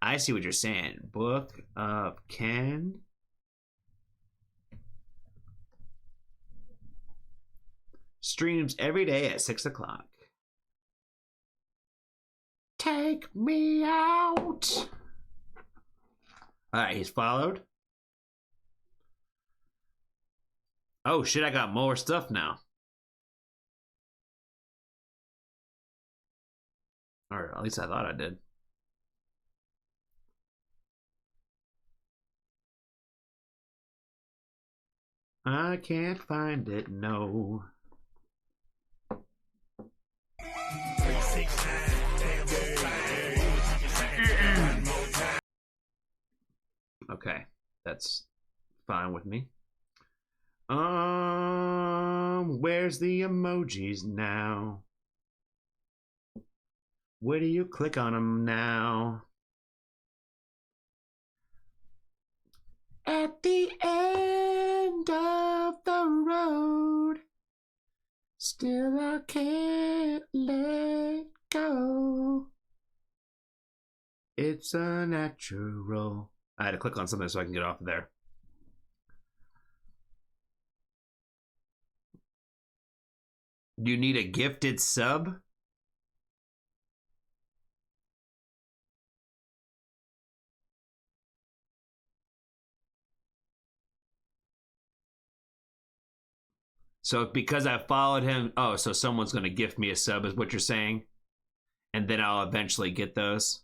I see what you're saying. Book of Ken. Streams every day at 6 o'clock. Take me out. All right, he's followed. Oh shit, I got more stuff now. Or at least I thought I did. I can't find it, no. Okay, that's fine with me. Where's the emojis now? Where do you click on them now? At the end of the road, still I can't let go. It's unnatural. I had to click on something so I can get off of there. You need a gifted sub? So because I followed him, oh, so someone's going to gift me a sub is what you're saying? And then I'll eventually get those?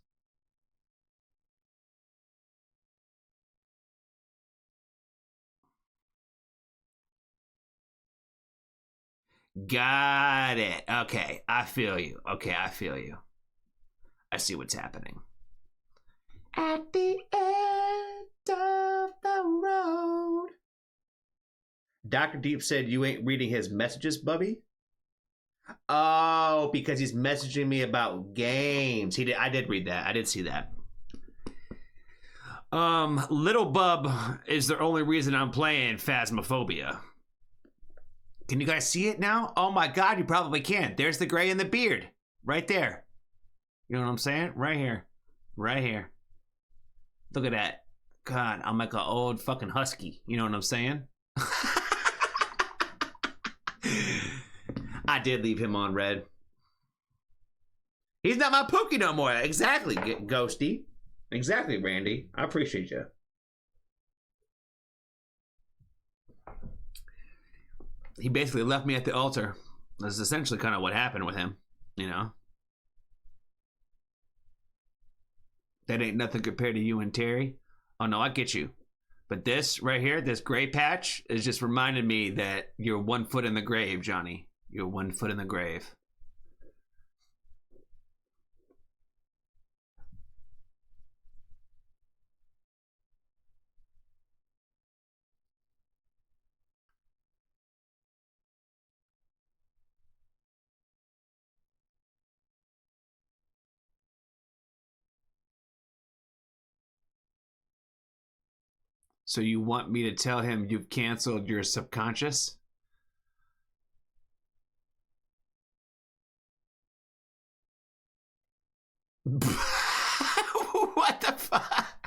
Got it. Okay, I feel you. Okay, I feel you. I see what's happening. At the end of the road. Dr. Deep said you ain't reading his messages, Bubby? Oh, because he's messaging me about games. I did read that. I did see that. Little Bub is the only reason I'm playing Phasmophobia. Can you guys see it now? Oh my god, you probably can. There's the gray in the beard. Right there. You know what I'm saying? Right here. Right here. Look at that. God, I'm like an old fucking husky. You know what I'm saying? I did leave him on red. He's not my Pookie no more. Exactly, Ghosty. Exactly, Randy. I appreciate you. He basically left me at the altar. That's essentially kind of what happened with him, you know? That ain't nothing compared to you and Terry. Oh, no, I get you. But this right here, this gray patch, is just reminding me that you're 1 foot in the grave, Johnny. You're 1 foot in the grave. So you want me to tell him you've canceled your subconscious? What the fuck?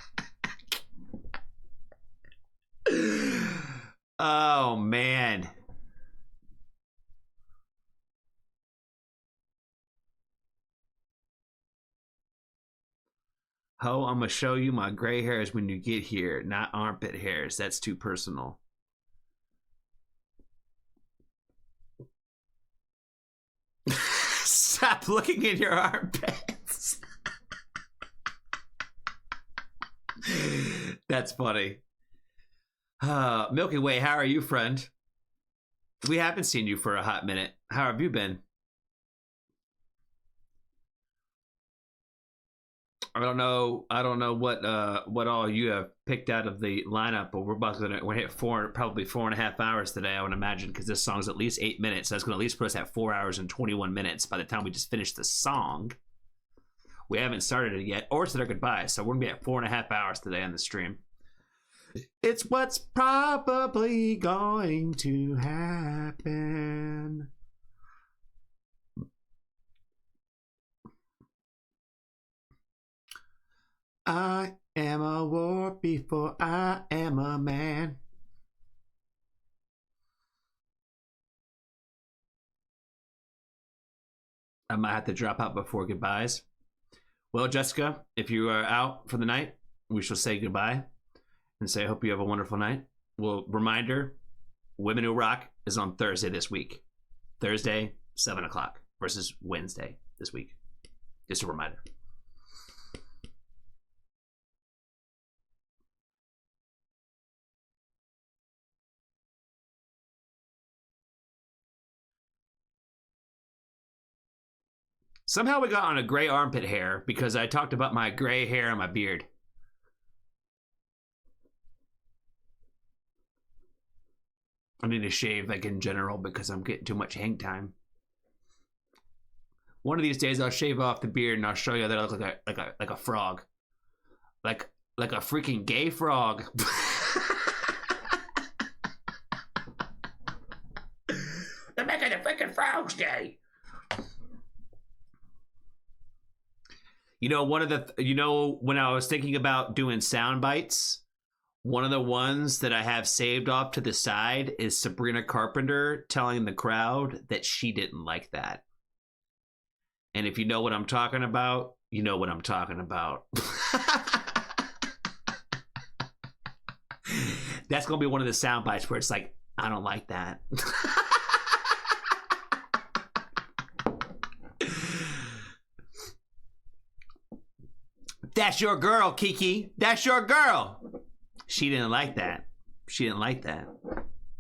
Oh, man. Ho, I'm gonna show you my gray hairs when you get here, not armpit hairs. That's too personal. Stop looking in your armpits. That's funny. Milky Way, how are you, friend? We haven't seen you for a hot minute. How have you been? I don't know what all you have picked out of the lineup, but we're hit probably 4.5 hours today, I would imagine, because this song's at least 8 minutes. So that's gonna at least put us at 4 hours and 21 minutes by the time we just finish the song. We haven't started it yet or said our goodbyes, so we're gonna be at 4.5 hours today on the stream. It's what's probably going to happen. I am a war before I am a man. I might have to drop out before goodbyes. Well, Jessica, if you are out for the night, we shall say goodbye and say I hope you have a wonderful night. Well, reminder, Women Who Rock is on Thursday this week. Thursday, 7 o'clock versus Wednesday this week. Just a reminder. Somehow we got on a gray armpit hair because I talked about my gray hair and my beard. I need to shave, like, in general, because I'm getting too much hang time. One of these days I'll shave off the beard and I'll show you that I look like a frog. Like a freaking gay frog. They're making the freaking frogs gay. You know, when I was thinking about doing sound bites, one of the ones that I have saved off to the side is Sabrina Carpenter telling the crowd that she didn't like that. And if you know what I'm talking about, you know what I'm talking about. That's going to be one of the sound bites where it's like, I don't like that. That's your girl, Kiki. That's your girl. She didn't like that. She didn't like that.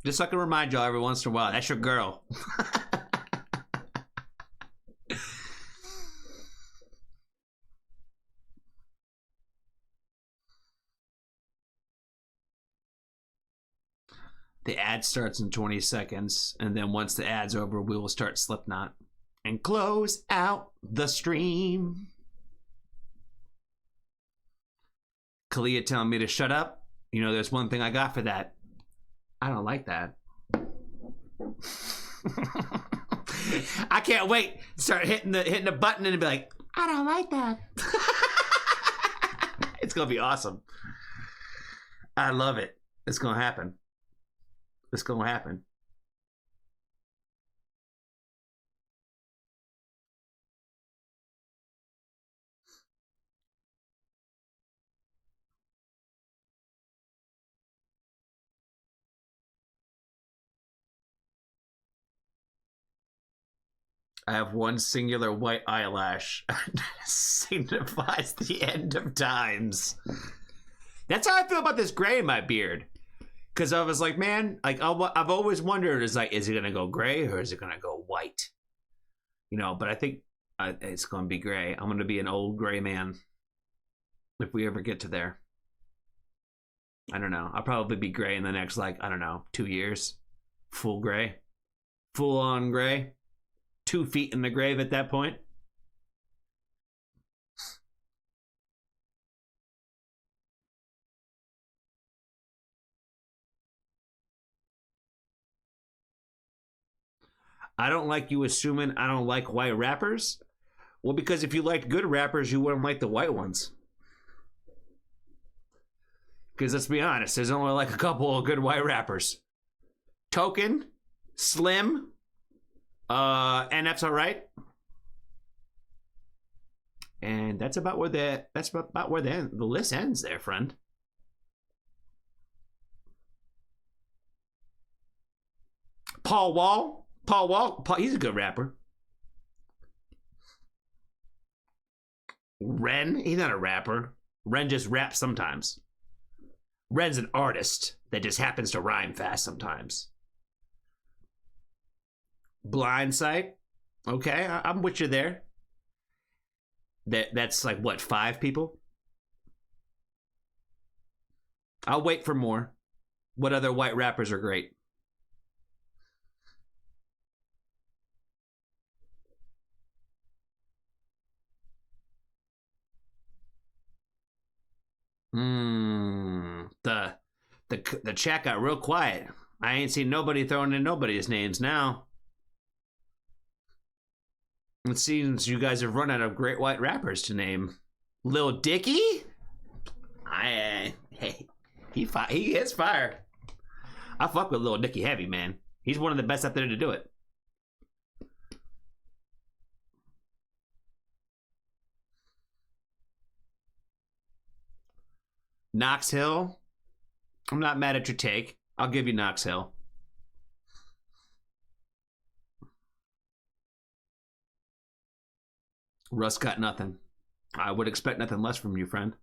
Just so I can remind y'all every once in a while, that's your girl. The ad starts in 20 seconds, and then once the ad's over, we will start Slipknot and close out the stream. Kalia telling me to shut up. You know, there's one thing I got for that. I don't like that. I can't wait to start hitting the button and be like, I don't like that. It's gonna be awesome. I love it. It's gonna happen. It's gonna happen. I have one singular white eyelash. Signifies the end of times. That's how I feel about this gray in my beard. Because I was like, man, like I've always wondered, is it gonna go gray or is it gonna go white? You know, but I think it's gonna be gray. I'm gonna be an old gray man if we ever get to there. I don't know. I'll probably be gray in the next, 2 years. Full gray, full on gray. 2 feet in the grave at that point. I don't like you assuming I don't like white rappers. Well, because if you liked good rappers, you wouldn't like the white ones. Because let's be honest, there's only like a couple of good white rappers. Token, Slim, NF's alright. And that's about where the list ends there, friend. Paul Wall, he's a good rapper. Ren, he's not a rapper. Ren just raps sometimes. Ren's an artist that just happens to rhyme fast sometimes. Blindsight, okay, I'm with you there. That's like what, 5 people? I'll wait for more. What other white rappers are great? The chat got real quiet. I ain't seen nobody throwing in nobody's names now. It seems you guys have run out of great white rappers to name. Lil Dicky? Hey, he hits fire. I fuck with Lil Dicky heavy, man. He's one of the best out there to do it. Knox Hill. I'm not mad at your take. I'll give you Knox Hill. Russ got nothing. I would expect nothing less from you, friend.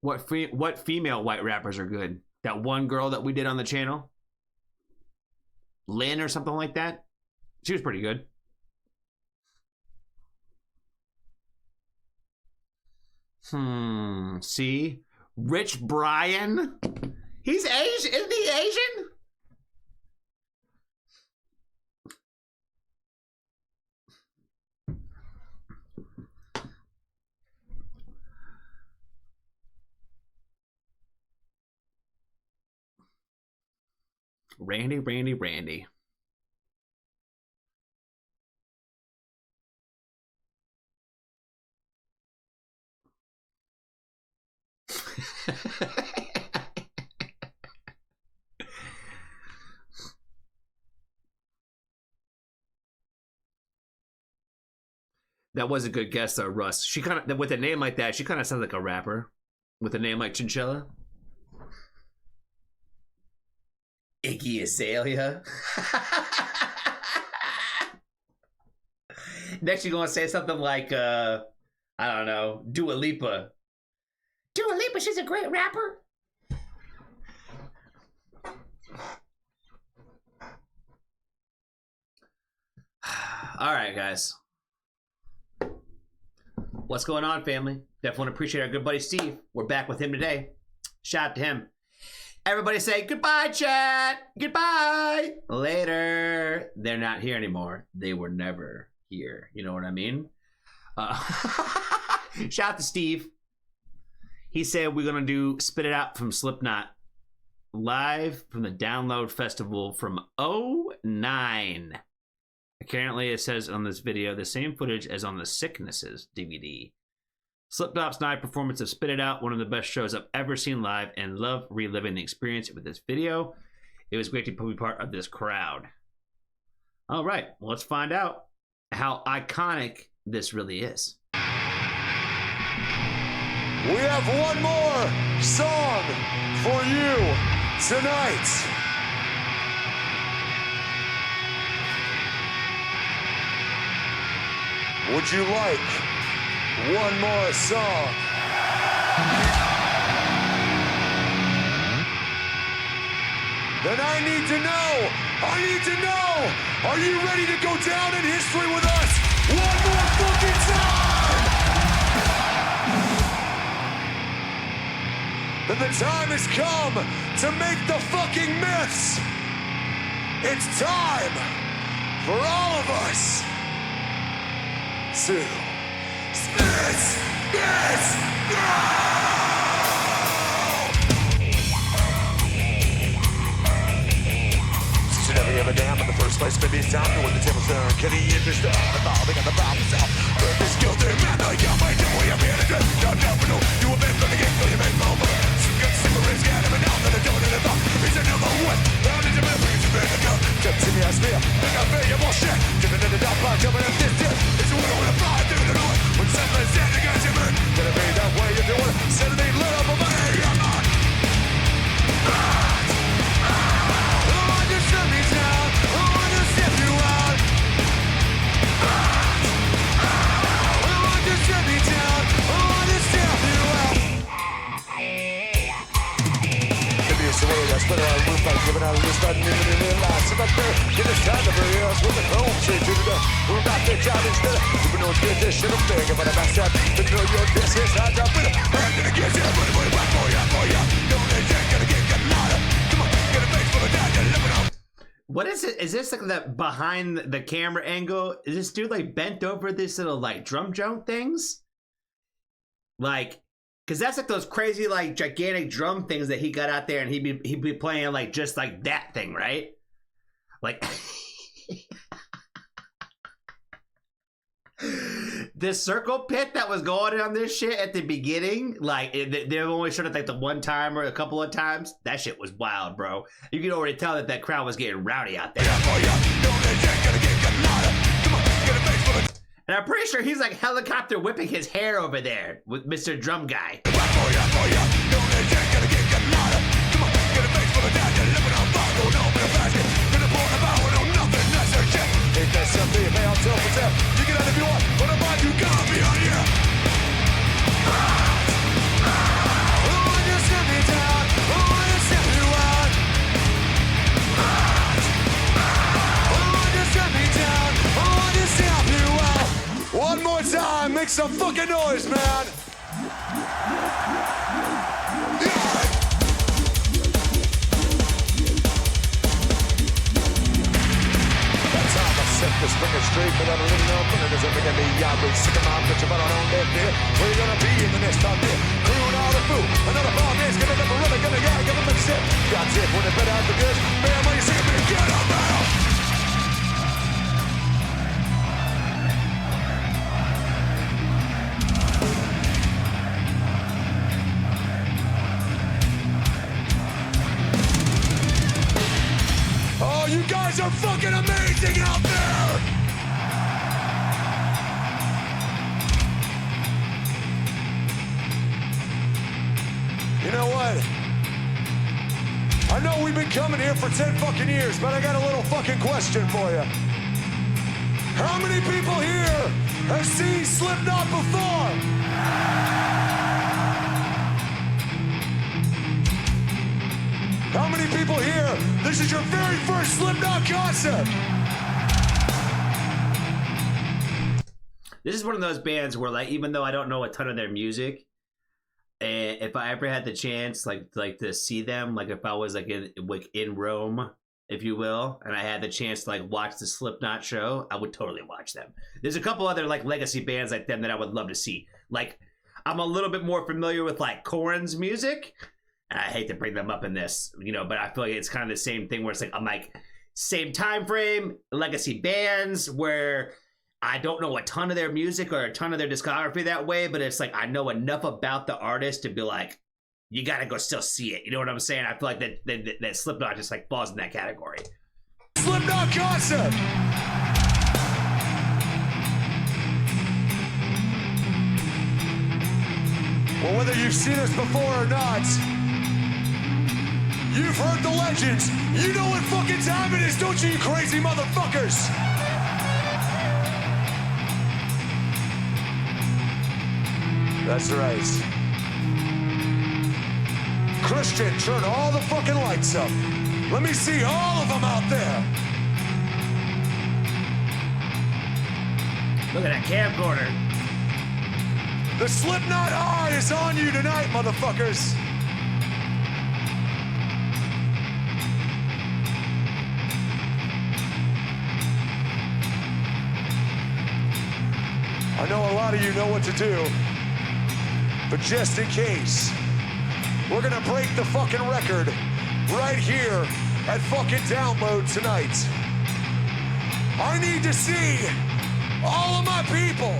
What female white rappers are good? That one girl that we did on the channel? Lynn or something like that? She was pretty good. See? Rich Brian? He's Asian. Isn't he Asian? Randy. That was a good guess, though, Russ. She kind of, with a name like that, she kind of sounds like a rapper. With a name like Chinchilla. Iggy Azalea. Next, you're going to say something like, I don't know, Dua Lipa. Dua Lipa, she's a great rapper. All right, guys. What's going on, family? Definitely want to appreciate our good buddy Steve. We're back with him today. Shout out to him. Everybody say goodbye, chat. Goodbye. Later. They're not here anymore. They were never here. You know what I mean? Shout out to Steve. He said we're going to do Spit It Out from Slipknot live from the Download Festival from 2009. Apparently, it says on this video the same footage as on the Sicknesses DVD. Slipknot's live performance of Spit It Out, one of the best shows I've ever seen live, and love reliving the experience with this video. It was great to be part of this crowd. All right, well, let's find out how iconic this really is.
We have one more song for you tonight. Would you like one more song? Then I need to know, are you ready to go down in history with us one more fucking time? Then the time has come to make the fucking myths. It's time for all of us to spit this out. maybe it's time to when the tables turn. Can he interest the evolving on the problem self? But this guilty man, I got my devil, you're here to dress. Don't never know, you have been from the game, so you make my mother. Some good cigarettes, got him, and now that I don't know the thought. It's another one, down into my brain, you've been a gun. Jump to me, I spear, think I feel your bullshit. Dipping in the dark bar, jumping up this dip. It's a winner when I fly through the north. When something's dead, I got you, man. Gonna be that way you're doing. Instead of being lit up, I'm on. Shut me down, I wanna step you out. I want to shut me down, I wanna step you out. Maybe it's the way I split around the roof, I'm giving out of this button in the lights. If I'm there, get this time to bury us with a chrome straight to the door. We're about to job instead of you know it's good, this shit I'm thinking, but I'm outside. To know your this is hard job with it. I'm gonna get you, everybody, back for ya. Don't let that gonna get louder. Come on, get a face full of that, you're living on.
What is it? Is this like that behind the camera angle? Is this dude like bent over this little like drum joint things? Like, cause that's like those crazy like gigantic drum things that he got out there, and he'd be playing like just like that thing, right? Like the circle pit that was going on this shit at the beginning, like they only showed it like the one time or a couple of times. That shit was wild, bro. You can already tell that crowd was getting rowdy out there. And I'm pretty sure he's like helicopter whipping his hair over there with Mr. Drum Guy. Ain't that something you may all self-protect? You can have if you want, but I'm on you gotta be on here. I wanna set me down, I wanna set you out. I wanna set me down, I wanna stop you out. One more time, make some fucking noise, man. Set this finger straight without a little no fun. It doesn't make me yabby. Sick of my bitch about on that day. Where you gonna be in the next time day? Crewing all the food. Another bomb is gonna never really gonna get government shit. God's it when it better out the goods. Man, when you sick of me, get up now. Oh, you guys are fucking amazing out there! You know what? I know we've been coming here for 10 fucking years, but I got a little fucking question for you. How many people here have seen Slipknot before? How many people here, this is your very first Slipknot concert? This is one of those bands where, like, even though I don't know a ton of their music, and if I ever had the chance, like to see them, like if I was like in Rome, if you will, and I had the chance to like watch the Slipknot show, I would totally watch them. There's a couple other like legacy bands like them that I would love to see. Like, I'm a little bit more familiar with like Korn's music. And I hate to bring them up in this, you know, but I feel like it's kind of the same thing where it's like, I'm like, same time frame, legacy bands where I don't know a ton of their music or a ton of their discography that way, but it's like, I know enough about the artist to be like, you gotta go still see it. You know what I'm saying? I feel like that Slipknot just like falls in that category. Slipknot concert! Well, whether you've seen us before or not, you've heard the legends. You know what fucking time it is, don't you crazy motherfuckers? That's right. Christian, turn all the fucking lights up. Let me see all of them out there. Look at that camcorder. The Slipknot eye is on you tonight, motherfuckers. I know a lot of you know what to do, but just in case, we're gonna break the fucking record right here at fucking Download tonight.
I need to see all of my people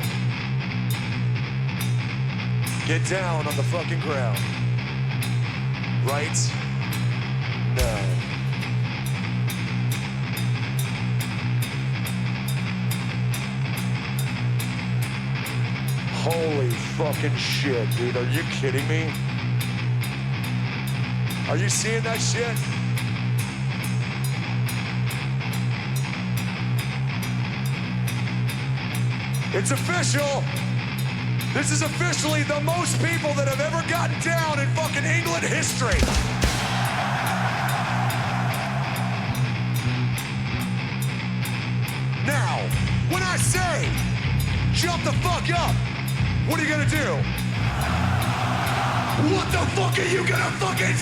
get down on the fucking ground. Right now. Holy fucking shit, dude. Are you kidding me? Are you seeing that shit? It's official. This is officially the most people that have ever gotten down in fucking England history. Now, when I say jump the fuck up, what are you gonna do? What the fuck are you gonna fucking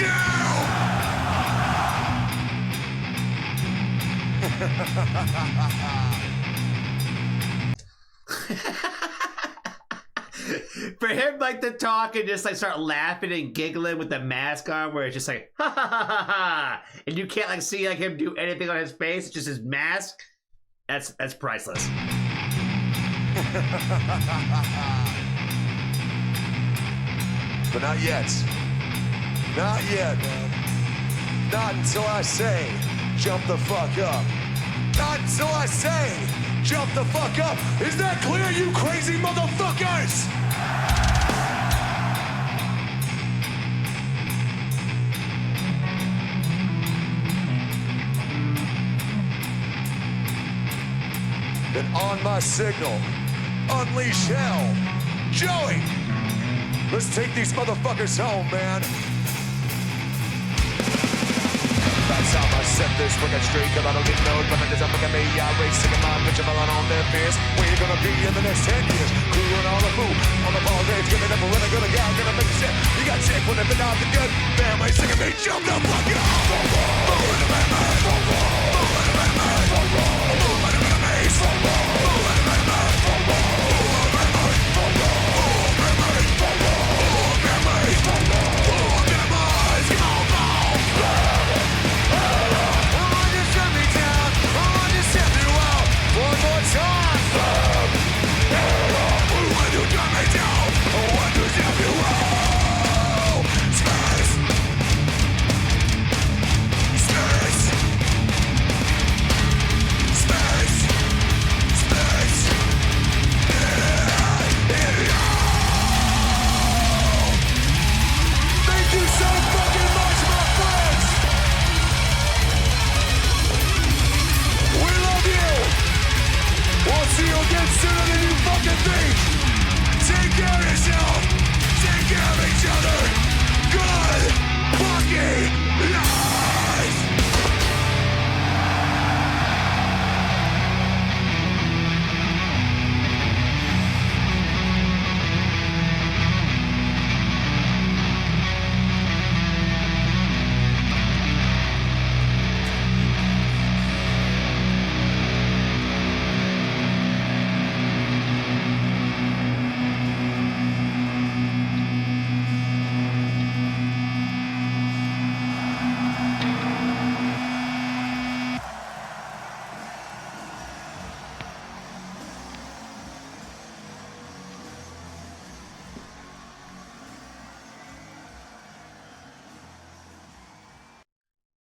For him, like, to talk and just, like, start laughing and giggling with the mask on, where it's just like, ha ha ha ha ha, and you can't, like, see, like, him do anything on his face, it's just his mask. That's priceless.
But not yet. Not yet, man. Not until I say, jump the fuck up. Not until I say, jump the fuck up. Is that clear, you crazy motherfuckers? Then on my signal, unleash hell. Joey, let's take these motherfuckers home, man. That's how I set this wicked streak. I don't get no but it doesn't look at me. I race singing my bitch about on their fears. Where you gonna be in the next 10 years? Crewing all the food on the ball grades, giving up a winner, gonna go, gonna make shit. You got sick when they've been out the good. Family singing me, jump the fuck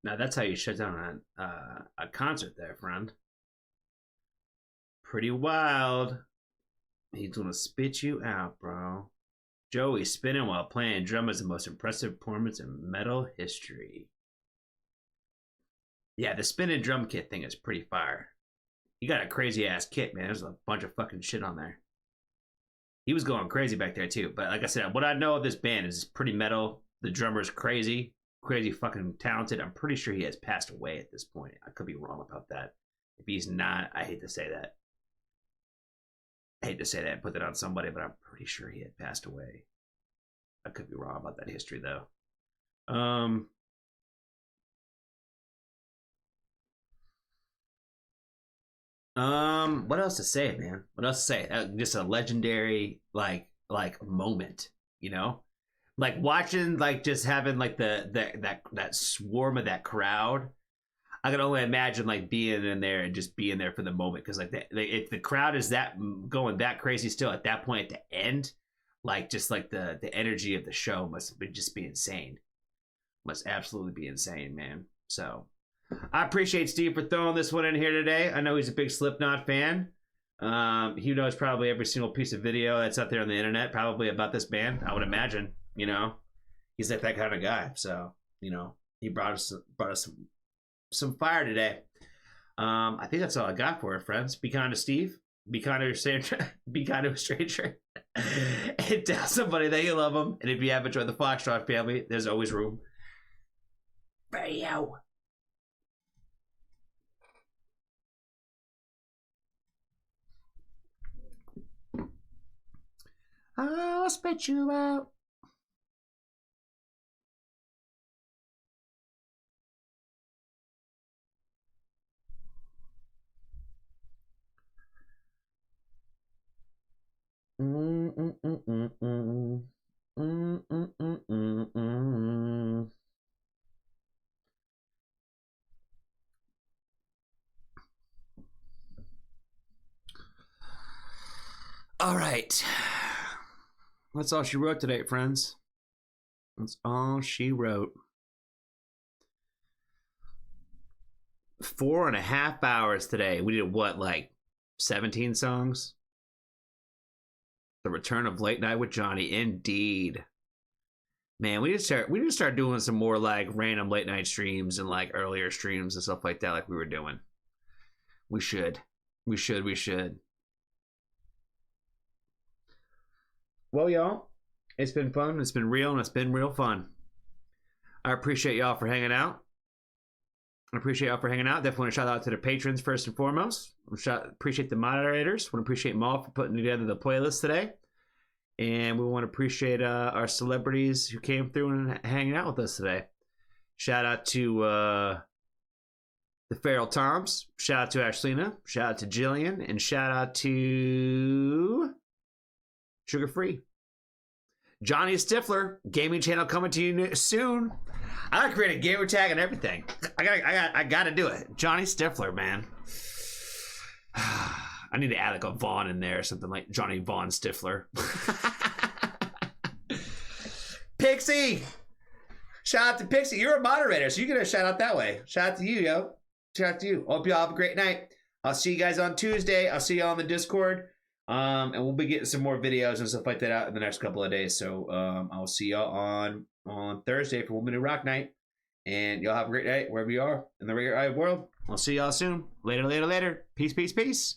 Now that's how you shut down a concert there, friend. Pretty wild. He's gonna spit you out, bro. Joey spinning while playing drum is the most impressive performance in metal history. Yeah, the spinning drum kit thing is pretty fire. You got a crazy ass kit, man. There's a bunch of fucking shit on there. He was going crazy back there too. But like I said, what I know of this band is pretty metal. The drummer's crazy fucking talented. I'm pretty sure he has passed away at this point. I could be wrong about that. If he's not, I hate to say that. I hate to say that and put that on somebody, but I'm pretty sure he had passed away. I could be wrong about that history though. What else to say, man? What else to say? Just a legendary like moment, you know? Like watching, like just having like that swarm of that crowd. I can only imagine like being in there and just being there for the moment, because like if the crowd is that going that crazy still at that point at the end, like just like the energy of the show must just be insane. Must absolutely be insane, man. So I appreciate Steve for throwing this one in here today. I know he's a big Slipknot fan. He knows probably every single piece of video that's out there on the internet, probably about this band. I would imagine. You know, he's like that kind of guy. So you know, he brought us some fire today. I think that's all I got for it, friends. Be kind to Steve. Be kind to a stranger. Be kind to a stranger. And tell somebody that you love them. And if you have enjoyed the Foxtrot family, there's always room for you. I'll spit you out. All right. That's all she wrote today, friends. That's all she wrote. 4.5 hours today. We did what, like 17 songs? The return of Late Night with Johnny, indeed. Man, we need to start doing some more like random late night streams and like earlier streams and stuff like that, like we were doing. We should. Well, y'all, it's been fun. It's been real, and it's been real fun. I appreciate y'all for hanging out. Definitely want to shout out to the patrons first and foremost. Appreciate the moderators. Want to appreciate them all for putting together the playlist today. And we want to appreciate our celebrities who came through and hanging out with us today. Shout out to the Feral Toms. Shout out to Ashlina. Shout out to Jillian. And shout out to Sugar Free. Johnny Stifler, gaming channel coming to you soon. I gotta create a gamer tag and everything. I gotta do it. Johnny Stifler, man. I need to add like a Vaughn in there, something like Johnny Vaughn Stifler. Pixie, shout out to Pixie. You're a moderator, so you get a shout out that way. Shout out to you, yo. Shout out to you. Hope you all have a great night. I'll see you guys on Tuesday. I'll see you all on the Discord. And we'll be getting some more videos and stuff like that out in the next couple of days. So I'll see y'all on Thursday for Women Who Rock Night. And y'all have a great night wherever you are in the regular world. I'll see y'all soon. Later. Peace.